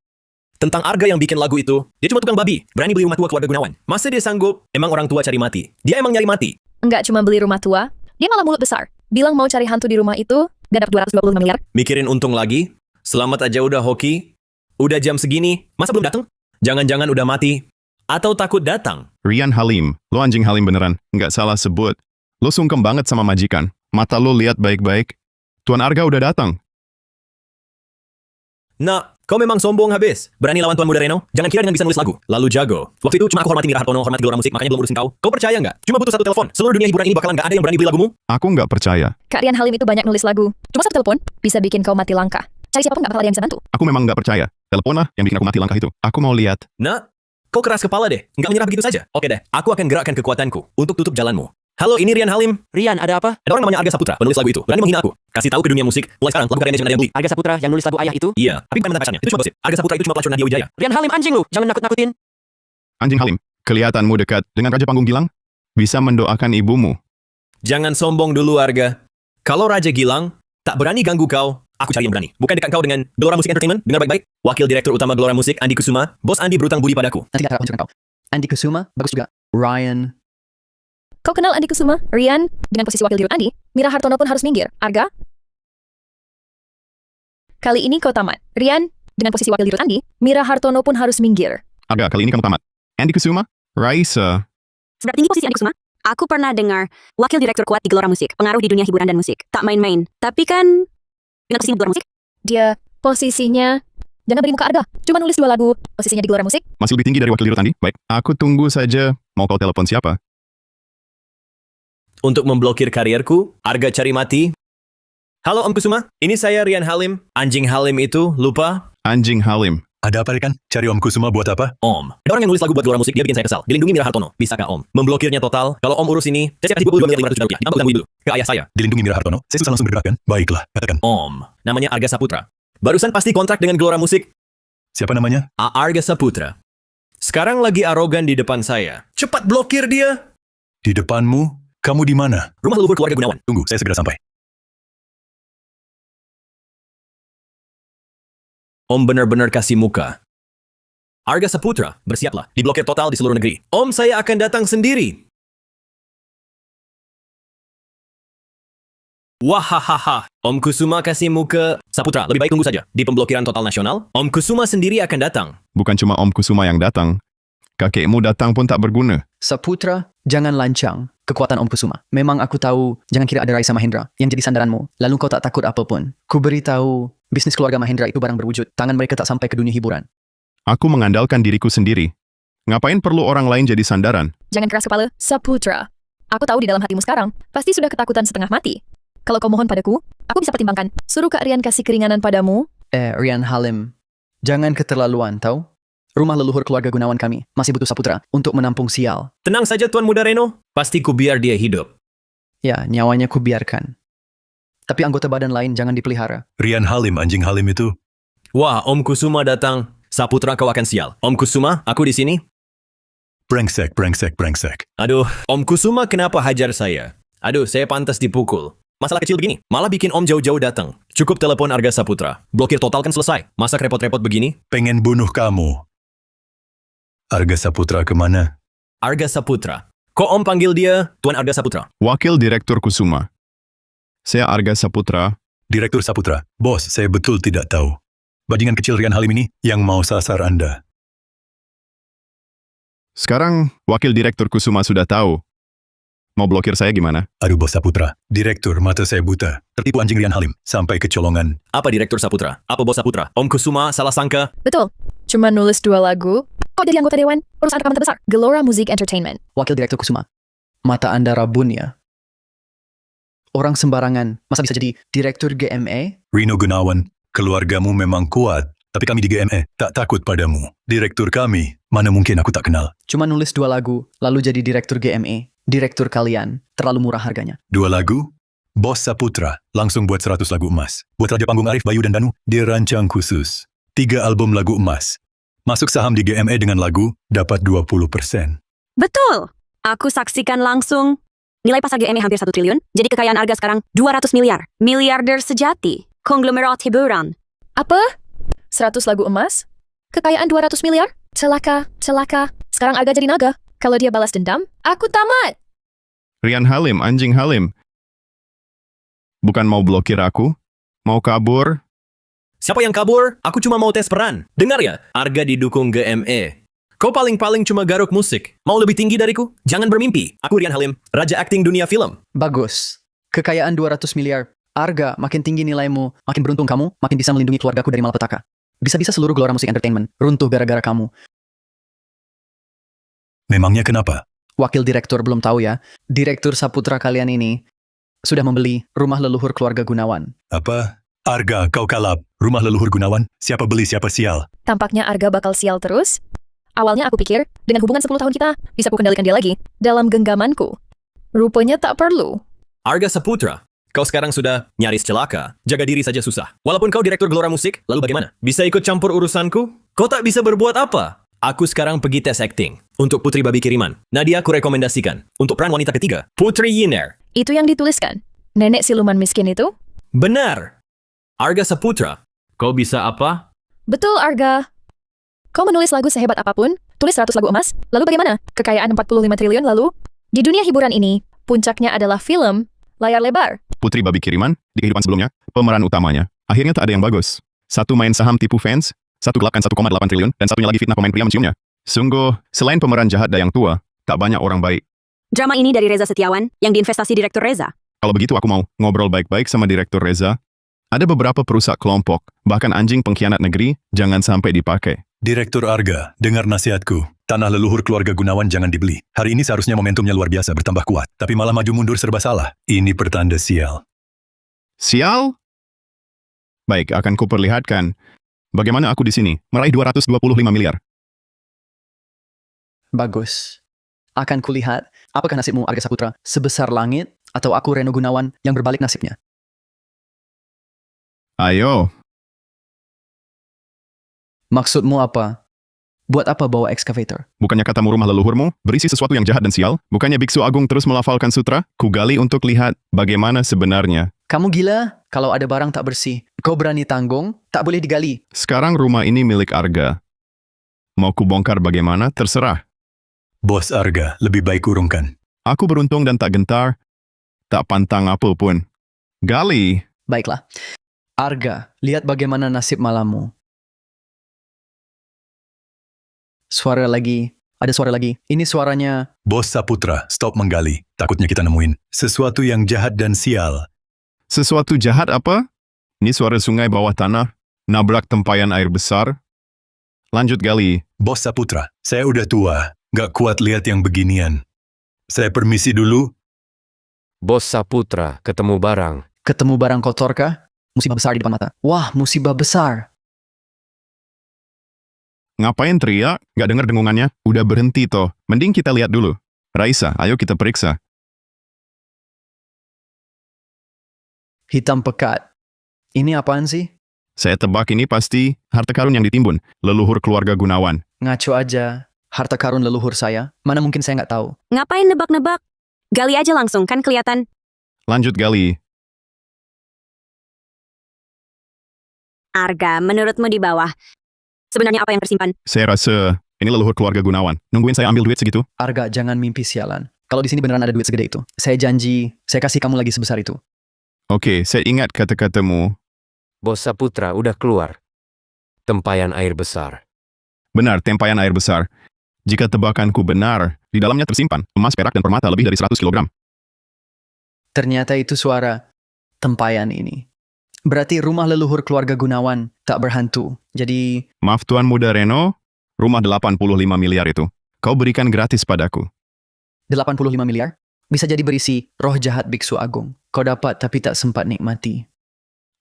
B: Tentang Arga yang bikin lagu itu, dia cuma tukang babi, berani beli rumah tua keluarga Gunawan. Masa dia sanggup? Emang orang tua cari mati. Dia emang nyari mati.
A: Enggak cuma beli rumah tua, dia malah mulut besar. Bilang mau cari hantu di rumah itu, dan dapat 225 miliar.
B: Mikirin untung lagi? Selamat aja udah hoki. Udah jam segini, masa belum datang? Jangan-jangan udah mati? Atau takut datang?
C: Rian Halim, lo anjing Halim beneran. Nggak salah sebut. Lo sungkem banget sama majikan. Mata lo lihat baik-baik. Tuan Arga udah datang.
B: Nah, kau memang sombong habis. Berani lawan Tuan Muda Reno? Jangan kira dengan bisa nulis lagu. Lalu jago. Waktu itu cuma aku hormati Mira Hartono, hormati Gelora Musik, makanya belum urusin kau. Kau percaya nggak? Cuma butuh satu telepon. Seluruh dunia hiburan ini bakalan nggak ada yang berani beli lagumu.
C: Aku nggak percaya.
A: Kak Rian Halim itu banyak nulis lagu. Cuma satu telepon bisa bikin kau mati langkah. Cari siapapun nggak bakal ada yang bisa bantu.
C: Aku memang nggak percaya. Telepon lah yang bikin aku mati langkah itu. Aku mau lihat.
B: Nah, kau keras kepala deh. Nggak menyerah begitu saja. Oke deh, aku akan gerakkan kekuatanku untuk tutup jalanmu. Halo, ini Rian Halim.
M: Rian, ada apa?
B: Ada orang namanya Arga Saputra, penulis lagu itu. Berani menghina aku. Kasih tahu ke dunia musik, mulai sekarang lagu karyanya jangan ada yang beli.
M: Arga Saputra yang nulis lagu Ayah itu?
B: Iya, tapi bukan mantan pacarnya. Itu cuma gosip. Arga Saputra itu cuma pelacur Nadia Wijaya.
M: Rian Halim anjing lu, jangan nakut-nakutin.
C: Anjing Halim, kelihatanmu dekat dengan Raja Panggung Gilang. Bisa mendoakan ibumu.
B: Jangan sombong dulu, Arga. Kalau Raja Gilang tak berani ganggu kau, aku cari yang berani. Bukan dekat kau dengan Gelora Musik Entertainment. Dengar baik-baik. Wakil Direktur Utama Gelora Musik, Andi Kusuma. Bos Andi berutang budi padaku.
O: Nanti akan aku hancurkan kau. Andi Kusuma, bagus juga. Ryan.
A: Kau kenal Andi Kusuma? Rian, dengan posisi wakil dirut Andi, Mira Hartono pun harus minggir. Arga? Kali ini kau tamat. Rian, dengan posisi wakil dirut Andi, Mira Hartono pun harus minggir.
C: Arga, kali ini kamu tamat. Andi Kusuma? Raisa.
K: Seberapa tinggi posisi Andi Kusuma? Aku pernah dengar wakil direktur kuat di Gelora Musik, pengaruh di dunia hiburan dan musik. Tak main-main. Tapi kan, dengan posisi di Gelora Musik?
A: Dia posisinya... Jangan beri muka Arga. Cuma nulis 2 lagu. Posisinya di Gelora Musik.
C: Masih lebih tinggi dari wakil dirut Andi? Baik, aku tunggu saja. Mau kau telepon siapa?
B: Untuk memblokir karierku, Arga cari mati. Halo Om Kusuma, ini saya Rian Halim. Anjing Halim itu, lupa?
C: Anjing Halim.
G: Ada apa Rekan? Cari Om Kusuma buat apa?
B: Om, ada orang yang nulis lagu buat Gelora Musik, dia bikin saya kesal. Dilindungi Mira Hartono. Bisakah Om? Memblokirnya total. Kalau Om urus ini, saya kasih 22.500 juta rupiah. Diambil dulu ke ayah saya.
G: Dilindungi Mira Hartono? Saya susah langsung bergerak kan? Baiklah, katakan.
B: Om, namanya Arga Saputra. Barusan pasti kontrak dengan Gelora Musik.
G: Siapa namanya?
B: Arga Saputra. Sekarang lagi arogan di depan saya. Cepat blokir dia.
G: Di depanmu? Kamu di mana?
B: Rumah leluhur keluarga Gunawan.
G: Tunggu, saya segera sampai.
B: Om benar-benar kasih muka. Arga Saputra, bersiaplah. Diblokir total di seluruh negeri. Om, saya akan datang sendiri. Wahahaha. Om Kusuma kasih muka. Saputra, lebih baik tunggu saja. Di pemblokiran total nasional, Om Kusuma sendiri akan datang.
C: Bukan cuma Om Kusuma yang datang. Kakekmu datang pun tak berguna.
O: Saputra, jangan lancang kekuatan Om Kusuma. Memang aku tahu, jangan kira ada Raisa Mahendra yang jadi sandaranmu. Lalu kau tak takut apapun. Ku beritahu, bisnis keluarga Mahendra itu barang berwujud. Tangan mereka tak sampai ke dunia hiburan.
C: Aku mengandalkan diriku sendiri. Ngapain perlu orang lain jadi sandaran?
A: Jangan keras kepala, Saputra. Aku tahu di dalam hatimu sekarang, pasti sudah ketakutan setengah mati. Kalau kau mohon padaku, aku bisa pertimbangkan. Suruh Kak Rian kasih keringanan padamu.
O: Rian Halim, jangan keterlaluan, tahu? Rumah leluhur keluarga Gunawan kami masih butuh Saputra untuk menampung sial.
B: Tenang saja Tuan Muda Reno, pasti ku biar dia hidup.
O: Ya, nyawanya ku biarkan. Tapi anggota badan lain jangan dipelihara.
G: Rian Halim, anjing Halim itu.
B: Wah, Om Kusuma datang. Saputra kau akan sial. Om Kusuma, aku di sini.
G: Brengsek, brengsek, brengsek.
B: Aduh, Om Kusuma kenapa hajar saya? Aduh, saya pantas dipukul. Masalah kecil begini, malah bikin Om jauh-jauh datang. Cukup telepon Arga Saputra. Blokir total kan selesai. Masa repot-repot begini?
G: Pengen bunuh kamu. Arga Saputra kemana?
B: Arga Saputra. Kok Om panggil dia Tuan Arga Saputra?
C: Wakil Direktur Kusuma. Saya Arga Saputra.
G: Direktur Saputra. Bos, saya betul tidak tahu. Bajingan kecil Rian Halim ini yang mau sasar Anda.
C: Sekarang Wakil Direktur Kusuma sudah tahu. Mau blokir saya gimana?
G: Aduh Bos Saputra. Direktur, mata saya buta. Tertipu anjing Rian Halim. Sampai kecolongan.
B: Apa Direktur Saputra? Apa Bos Saputra? Om Kusuma salah sangka?
A: Betul. Cuma nulis 2 lagu. Kok jadi anggota dewan? Urusan rekaman terbesar. Gelora Music Entertainment.
O: Wakil Direktur Kusuma. Mata Anda rabun ya. Orang sembarangan. Masa bisa jadi Direktur GMA?
G: Rino Gunawan, keluargamu memang kuat. Tapi kami di GMA tak takut padamu. Direktur kami, mana mungkin aku tak kenal.
O: Cuma nulis 2 lagu, lalu jadi Direktur GMA. Direktur kalian, terlalu murah harganya.
G: 2 lagu? Bos Saputra, langsung buat 100 lagu emas. Buat Raja Panggung Arif, Bayu dan Danu, dia rancang khusus. 3 album lagu emas. Masuk saham di GMA dengan lagu, dapat 20%.
K: Betul. Aku saksikan langsung. Nilai pasar GMA hampir 1 triliun, jadi kekayaan Arga sekarang 200 miliar. Miliarder sejati. Konglomerat hiburan.
A: Apa? 100 lagu emas? Kekayaan 200 miliar? Celaka, celaka. Sekarang Arga jadi naga. Kalau dia balas dendam, aku tamat.
C: Rian Halim, anjing Halim. Bukan mau blokir aku? Mau kabur?
B: Siapa yang kabur? Aku cuma mau tes peran. Dengar ya, Arga didukung GME. Kau paling-paling cuma garuk musik. Mau lebih tinggi dariku? Jangan bermimpi. Aku Rian Halim, raja akting dunia film.
O: Bagus. Kekayaan 200 miliar. Arga, makin tinggi nilaimu, makin beruntung kamu, makin bisa melindungi keluargaku dari malapetaka. Bisa-bisa seluruh Gelora Musik Entertainment runtuh gara-gara kamu.
G: Memangnya kenapa?
O: Wakil direktur belum tahu ya. Direktur Saputra kalian ini sudah membeli rumah leluhur keluarga Gunawan.
G: Apa? Arga, kau kalap. Rumah leluhur Gunawan? Siapa beli, siapa sial?
A: Tampaknya Arga bakal sial terus. Awalnya aku pikir, dengan hubungan 10 tahun kita, bisa ku kendalikan dia lagi dalam genggamanku. Rupanya tak perlu.
B: Arga Saputra, kau sekarang sudah nyaris celaka. Jaga diri saja susah. Walaupun kau direktur Gelora Musik, lalu bagaimana? Bisa ikut campur urusanku? Kau tak bisa berbuat apa? Aku sekarang pergi tes acting untuk Putri Babi Kiriman. Nadia aku rekomendasikan untuk peran wanita ketiga, Putri Yiner.
A: Itu yang dituliskan. Nenek siluman miskin itu?
B: Benar. Arga Saputra, kau bisa apa?
A: Betul, Arga. Kau menulis lagu sehebat apapun, tulis 100 lagu emas, lalu bagaimana? Kekayaan 45 triliun lalu? Di dunia hiburan ini, puncaknya adalah film, layar lebar.
C: Putri Babi Kiriman, di kehidupan sebelumnya, pemeran utamanya. Akhirnya tak ada yang bagus. Satu main saham tipu fans, satu gelapkan 1,8 triliun, dan satunya lagi fitnah pemain pria menciumnya. Sungguh, selain pemeran jahat dan yang tua, tak banyak orang baik.
K: Drama ini dari Reza Setiawan, yang diinvestasi Direktur Reza.
C: Kalau begitu aku mau ngobrol baik-baik sama Direktur Reza. Ada beberapa perusak kelompok, bahkan anjing pengkhianat negeri, jangan sampai dipakai.
G: Direktur Arga, dengar nasihatku. Tanah leluhur keluarga Gunawan jangan dibeli. Hari ini seharusnya momentumnya luar biasa bertambah kuat. Tapi malah maju mundur serba salah. Ini pertanda sial.
C: Sial? Baik, akan kuperlihatkan. Bagaimana aku di sini, meraih 225 miliar.
O: Bagus. Akan kulihat, apakah nasibmu Arga Saputra sebesar langit, atau aku Reno Gunawan yang berbalik nasibnya.
C: Ayo.
O: Maksudmu apa? Buat apa bawa excavator?
C: Bukannya katamu rumah leluhurmu berisi sesuatu yang jahat dan sial? Bukannya Biksu Agung terus melafalkan sutra? Kugali untuk lihat bagaimana sebenarnya.
O: Kamu gila? Kalau ada barang tak bersih, kau berani tanggung, tak boleh digali.
C: Sekarang rumah ini milik Arga. Mau kubongkar bagaimana? Terserah.
G: Bos Arga, lebih baik urungkan.
C: Aku beruntung dan tak gentar. Tak pantang apapun. Gali.
O: Baiklah. Arga, lihat bagaimana nasib malammu. Suara lagi. Ada suara lagi. Ini suaranya.
G: Bos Saputra, stop menggali. Takutnya kita nemuin sesuatu yang jahat dan sial.
C: Sesuatu jahat apa? Ini suara sungai bawah tanah. Nabrak tempayan air besar. Lanjut gali.
G: Bos Saputra, saya udah tua. Gak kuat lihat yang beginian. Saya permisi dulu.
N: Bos Saputra, ketemu barang.
O: Ketemu barang kotor kah? Musibah besar di depan mata. Wah, musibah besar.
C: Ngapain teriak? Gak dengar dengungannya? Udah berhenti toh. Mending kita lihat dulu. Raisa, ayo kita periksa.
O: Hitam pekat. Ini apaan sih?
C: Saya tebak ini pasti harta karun yang ditimbun. Leluhur keluarga Gunawan.
O: Ngaco aja. Harta karun leluhur saya. Mana mungkin saya nggak tahu.
K: Ngapain nebak-nebak? Gali aja langsung, kan kelihatan.
C: Lanjut gali.
K: Arga, menurutmu di bawah. Sebenarnya apa yang tersimpan?
C: Saya rasa ini leluhur keluarga Gunawan. Nungguin saya ambil duit segitu?
O: Arga, jangan mimpi sialan. Kalau di sini beneran ada duit segede itu. Saya janji, saya kasih kamu lagi sebesar itu.
C: Oke, saya ingat kata-katamu.
N: Bos Saputra udah keluar. Tempayan air besar.
C: Benar, tempayan air besar. Jika tebakanku benar, di dalamnya tersimpan emas, perak, dan permata lebih dari 100 kg.
O: Ternyata itu suara tempayan ini. Berarti rumah leluhur keluarga Gunawan tak berhantu. Jadi...
C: Maaf Tuan Muda Reno, rumah 85 miliar itu. Kau berikan gratis padaku.
O: 85 miliar? Bisa jadi berisi roh jahat Biksu Agung. Kau dapat tapi tak sempat nikmati.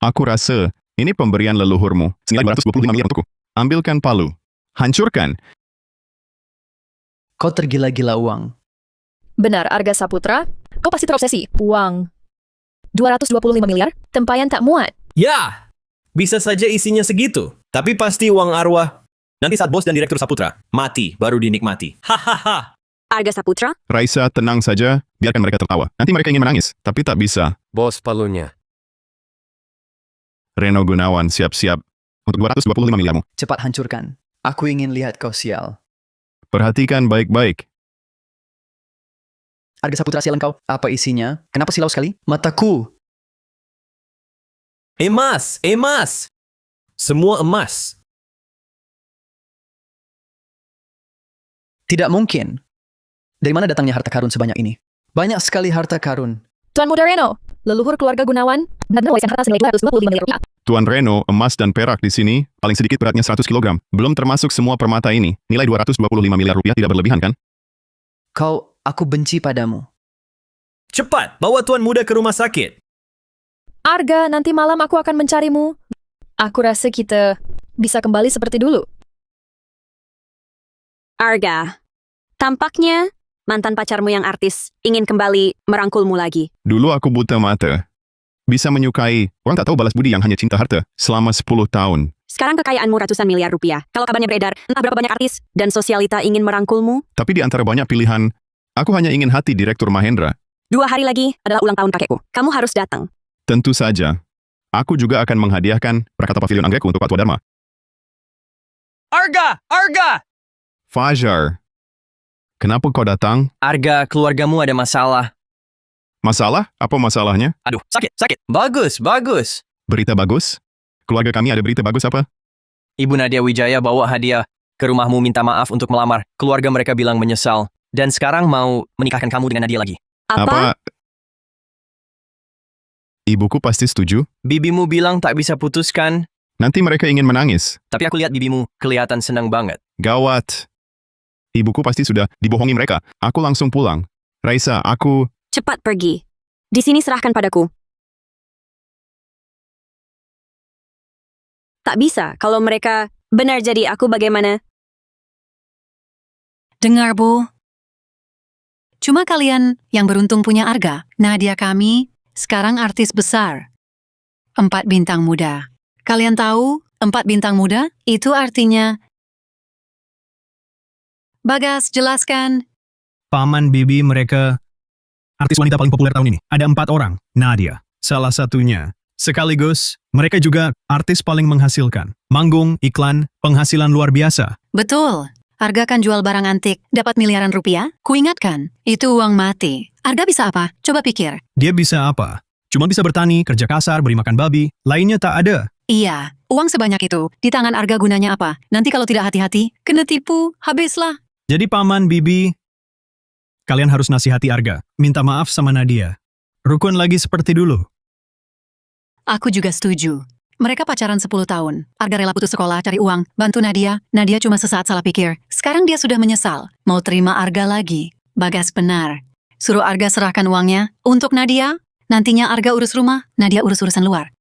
C: Aku rasa ini pemberian leluhurmu. Senilai 225 miliar untukku. Ambilkan palu. Hancurkan.
O: Kau tergila-gila uang.
A: Benar, Arga Saputra. Kau pasti terobsesi. Uang. 225 miliar, tempayan tak muat.
B: Ya, bisa saja isinya segitu. Tapi pasti uang arwah. Nanti saat bos dan direktur Saputra mati, baru dinikmati. Hahaha.
K: Arga Saputra?
C: Raisa, tenang saja. Biarkan mereka tertawa. Nanti mereka ingin menangis, tapi tak bisa.
N: Bos palunya.
C: Reno Gunawan, siap-siap. Untuk 225 miliarmu.
O: Cepat hancurkan. Aku ingin lihat kau sial.
C: Perhatikan baik-baik.
O: Arga Saputra sialan kau. Apa isinya? Kenapa silau sekali? Mataku.
B: Emas, emas. Semua emas.
O: Tidak mungkin. Dari mana datangnya harta karun sebanyak ini? Banyak sekali harta karun.
A: Tuan Muda Reno, leluhur keluarga Gunawan, dan warisan harta senilai 225 miliar rupiah.
C: Tuan Reno, emas dan perak di sini, paling sedikit beratnya 100 kg. Belum termasuk semua permata ini. Nilai 225 miliar rupiah tidak berlebihan kan?
O: Aku benci padamu.
B: Cepat, bawa Tuan Muda ke rumah sakit.
A: Arga, nanti malam aku akan mencarimu. Aku rasa kita bisa kembali seperti dulu.
K: Arga, tampaknya mantan pacarmu yang artis ingin kembali merangkulmu lagi.
C: Dulu aku buta mata. Bisa menyukai, orang tak tahu balas budi yang hanya cinta harta selama 10 tahun.
K: Sekarang kekayaanmu ratusan miliar rupiah. Kalau kabarnya beredar, entah berapa banyak artis dan sosialita ingin merangkulmu.
C: Tapi di antara banyak pilihan, aku hanya ingin hati Direktur Mahendra.
K: 2 hari lagi adalah ulang tahun kakekku. Kamu harus datang.
C: Tentu saja. Aku juga akan menghadiahkan Prakata Pavilion Anggrekku untuk Pak Tua Dharma.
D: Arga! Arga!
C: Fajar, kenapa kau datang?
D: Arga, keluargamu ada masalah.
C: Masalah? Apa masalahnya?
D: Aduh, sakit. Bagus.
C: Berita bagus? Keluarga kami ada berita bagus apa?
D: Ibu Nadia Wijaya bawa hadiah ke rumahmu minta maaf untuk melamar. Keluarga mereka bilang menyesal. Dan sekarang mau menikahkan kamu dengan Nadia lagi.
C: Apa? Ibuku pasti setuju.
D: Bibimu bilang tak bisa putuskan.
C: Nanti mereka ingin menangis.
D: Tapi aku lihat bibimu kelihatan senang banget.
C: Gawat. Ibuku pasti sudah dibohongi mereka. Aku langsung pulang. Raisa, aku...
K: Cepat pergi. Di sini serahkan padaku. Tak bisa kalau mereka benar jadi aku bagaimana?
F: Dengar, Bu. Cuma kalian yang beruntung punya Arga. Nadia kami sekarang artis besar. 4 bintang muda. Kalian tahu 4 bintang muda? Itu artinya... Bagas, jelaskan.
H: Paman Bibi mereka artis wanita paling populer tahun ini. Ada 4 orang. Nadia, salah satunya. Sekaligus, mereka juga artis paling menghasilkan. Manggung, iklan, penghasilan luar biasa.
F: Betul. Arga kan jual barang antik, dapat miliaran rupiah. Kuingatkan, itu uang mati. Arga bisa apa? Coba pikir.
H: Dia bisa apa? Cuma bisa bertani, kerja kasar, beri makan babi. Lainnya tak ada.
F: Iya, uang sebanyak itu. Di tangan Arga gunanya apa? Nanti kalau tidak hati-hati, kena tipu, habislah.
H: Jadi Paman Bibi, kalian harus nasihati Arga. Minta maaf sama Nadia. Rukun lagi seperti dulu.
F: Aku juga setuju. Mereka pacaran 10 tahun. Arga rela putus sekolah, cari uang, bantu Nadia. Nadia cuma sesaat salah pikir. Sekarang dia sudah menyesal. Mau terima Arga lagi. Bagas benar. Suruh Arga serahkan uangnya. Untuk Nadia, nantinya Arga urus rumah, Nadia urus urusan luar.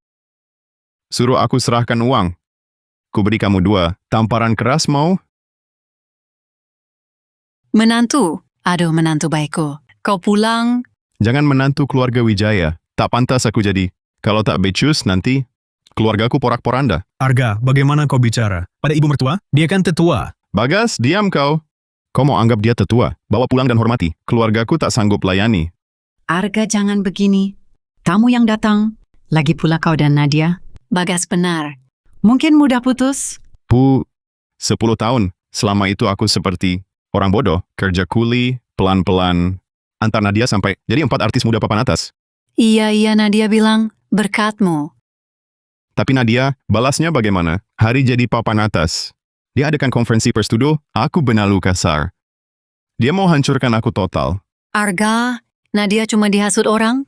C: Suruh aku serahkan uang. Ku beri kamu 2. Tamparan keras mau?
F: Menantu. Aduh, menantu baikku. Kau pulang.
C: Jangan menantu keluarga Wijaya. Tak pantas aku jadi. Kalau tak becus nanti, keluargaku porak-poranda.
H: Arga, bagaimana kau bicara? Pada ibu mertua? Dia kan tetua.
C: Bagas, diam kau. Kau mau anggap dia tetua? Bawa pulang dan hormati. Keluargaku tak sanggup layani.
F: Arga, jangan begini. Tamu yang datang. Lagi pula kau dan Nadia. Bagas benar. Mungkin mudah putus.
C: 10 tahun. Selama itu aku seperti orang bodoh. Kerja kuli, pelan-pelan. Antar Nadia sampai jadi 4 artis muda papan atas.
F: Iya, Nadia bilang, berkatmu.
C: Tapi Nadia, balasnya bagaimana? Hari jadi papan atas. Dia adakan konferensi pers tuduh, aku benalu kasar. Dia mau hancurkan aku total.
F: Arga, Nadia cuma dihasut orang?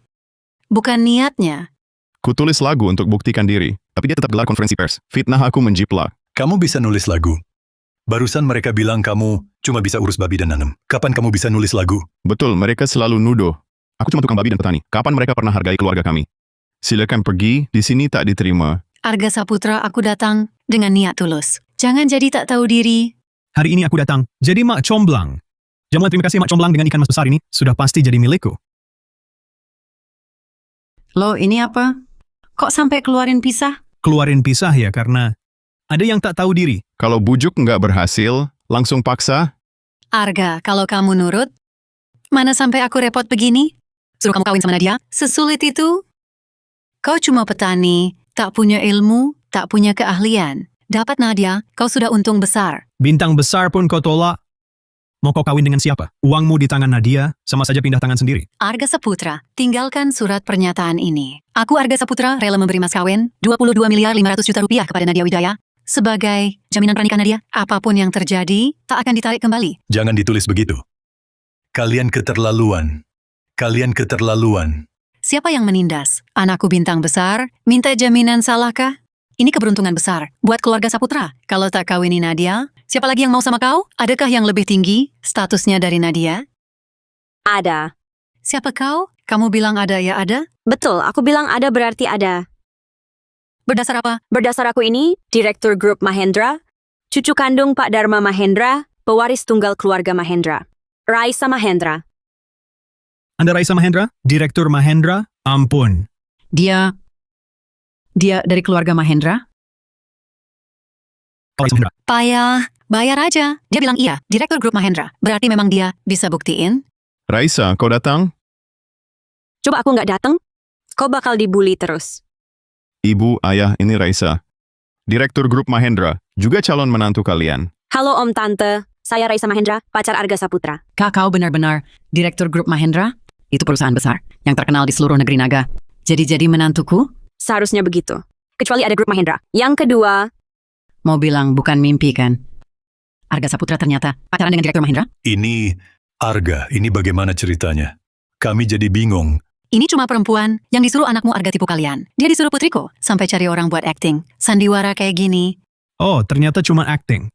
F: Bukan niatnya.
C: Kutulis lagu untuk buktikan diri, tapi dia tetap gelar konferensi pers. Fitnah aku menjiplak.
G: Kamu bisa nulis lagu. Barusan mereka bilang kamu cuma bisa urus babi dan nanam. Kapan kamu bisa nulis lagu?
C: Betul, mereka selalu nuduh. Aku cuma tukang babi dan petani. Kapan mereka pernah hargai keluarga kami? Silakan pergi, di sini tak diterima.
F: Arga Saputra, aku datang dengan niat tulus. Jangan jadi tak tahu diri.
H: Hari ini aku datang, jadi Mak Comblang. Jamuan terima kasih Mak Comblang dengan ikan mas besar ini, sudah pasti jadi milikku.
F: Loh, ini apa? Kok sampai keluarin pisah?
H: Keluarin pisah ya, karena ada yang tak tahu diri.
C: Kalau bujuk nggak berhasil, langsung paksa.
F: Arga, kalau kamu nurut, mana sampai aku repot begini? Suruh kamu kawin sama Nadia? Sesulit itu? Kau cuma petani, tak punya ilmu, tak punya keahlian. Dapat Nadia, kau sudah untung besar.
H: Bintang besar pun kau tolak. Mau kau kawin dengan siapa? Uangmu di tangan Nadia, sama saja pindah tangan sendiri.
F: Arga Saputra, tinggalkan surat pernyataan ini. Aku Arga Saputra rela memberi mas kawin 22.500.000.000 rupiah kepada Nadia Wijaya sebagai jaminan pernikahan Nadia. Apapun yang terjadi, tak akan ditarik kembali.
G: Jangan ditulis begitu. Kalian keterlaluan. Kalian keterlaluan.
F: Siapa yang menindas? Anakku bintang besar, minta jaminan salahkah? Ini keberuntungan besar buat keluarga Saputra. Kalau tak kawini Nadia, siapa lagi yang mau sama kau? Adakah yang lebih tinggi statusnya dari Nadia?
K: Ada.
F: Siapa kau? Kamu bilang ada ya ada?
K: Betul, aku bilang ada berarti ada.
F: Berdasar apa?
K: Berdasar aku ini, Direktur Grup Mahendra, cucu kandung Pak Dharma Mahendra, pewaris tunggal keluarga Mahendra. Raisa Mahendra.
H: Anda Raisa Mahendra? Direktur Mahendra? Ampun.
F: Dia dari keluarga Mahendra?
H: Kau Raisa Mahendra?
F: Payah, bayar aja. Dia bilang iya, Direktur Grup Mahendra. Berarti memang dia bisa buktiin?
C: Raisa, kau datang?
K: Coba aku nggak datang, kau bakal dibully terus.
C: Ibu, ayah, ini Raisa. Direktur Grup Mahendra, juga calon menantu kalian.
K: Halo Om Tante, saya Raisa Mahendra, pacar Arga Saputra.
F: Kau benar-benar Direktur Grup Mahendra? Itu perusahaan besar yang terkenal di seluruh negeri naga. Jadi menantuku?
K: Seharusnya begitu. Kecuali ada Grup Mahendra. Yang kedua,
F: Mau bilang bukan mimpi kan? Arga Saputra ternyata pacaran dengan Direktur Mahendra?
G: Ini Arga, ini bagaimana ceritanya? Kami jadi bingung.
F: Ini cuma perempuan yang disuruh anakmu Arga tipu kalian. Dia disuruh putriku sampai cari orang buat acting. Sandiwara kayak gini.
H: Oh, ternyata cuma acting.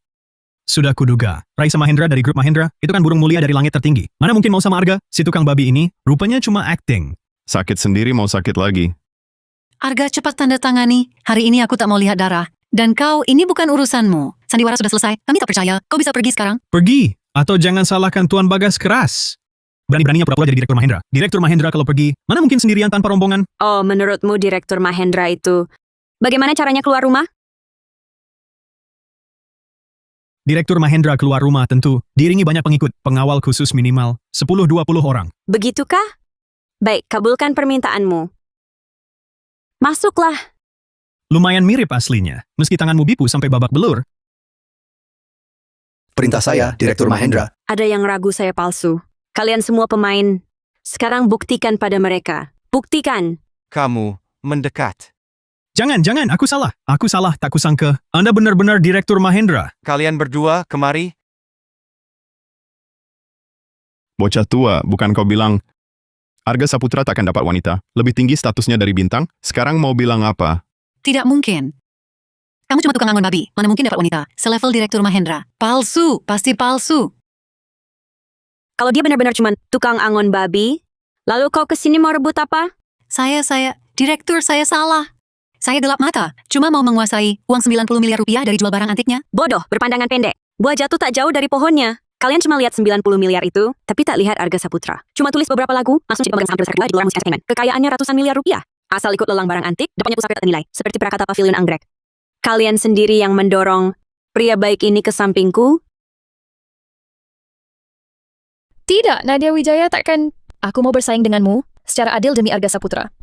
H: Sudah kuduga. Raisa Mahendra dari Grup Mahendra, itu kan burung mulia dari langit tertinggi. Mana mungkin mau sama Arga? Si tukang babi ini, rupanya cuma acting.
C: Sakit sendiri mau sakit lagi.
F: Arga, cepat tanda tangani. Hari ini aku tak mau lihat darah. Dan kau, ini bukan urusanmu. Sandiwara sudah selesai. Kami tak percaya. Kau bisa pergi sekarang.
H: Pergi, atau jangan salahkan Tuan Bagas keras. Berani-beraninya pura-pura jadi Direktur Mahendra. Direktur Mahendra kalau pergi, mana mungkin sendirian tanpa rombongan?
K: oh menurutmu Direktur Mahendra itu, bagaimana caranya keluar rumah?
H: Direktur Mahendra keluar rumah tentu diiringi banyak pengikut, pengawal khusus minimal 10-20 orang.
K: Begitukah? Baik, kabulkan permintaanmu. Masuklah.
H: Lumayan mirip aslinya, meski tanganmu bipu sampai babak belur.
O: Perintah saya, Direktur Mahendra.
K: Ada yang ragu saya palsu. Kalian semua pemain, sekarang buktikan pada mereka. Buktikan.
E: Kamu mendekat.
H: Jangan, aku salah, tak kusangka. Anda benar-benar Direktur Mahendra.
E: Kalian berdua kemari.
C: Bocah tua, bukan kau bilang Arga Saputra takkan dapat wanita. Lebih tinggi statusnya dari bintang. Sekarang mau bilang apa?
F: Tidak mungkin. Kamu cuma tukang angon babi. Mana mungkin dapat wanita selevel Direktur Mahendra. Palsu, pasti palsu.
K: Kalau dia benar-benar cuma tukang angon babi, lalu kau kesini mau rebut apa?
F: Direktur, saya salah. Saya gelap mata, cuma mau menguasai uang 90 miliar rupiah dari jual barang antiknya.
K: Bodoh, berpandangan pendek. Buah jatuh tak jauh dari pohonnya. Kalian cuma lihat 90 miliar itu, tapi tak lihat Arga Saputra. Cuma tulis beberapa lagu, langsung jadi pemegang saham terbesar kedua di Gelora Musik Entertainment. Kekayaannya ratusan miliar rupiah. Asal ikut lelang barang antik, dapatnya pusaka tak ternilai, seperti Prakata Pavilion Anggrek. Kalian sendiri yang mendorong pria baik ini ke sampingku?
A: Tidak, Nadia Wijaya takkan... Aku mau bersaing denganmu secara adil demi Arga Saputra.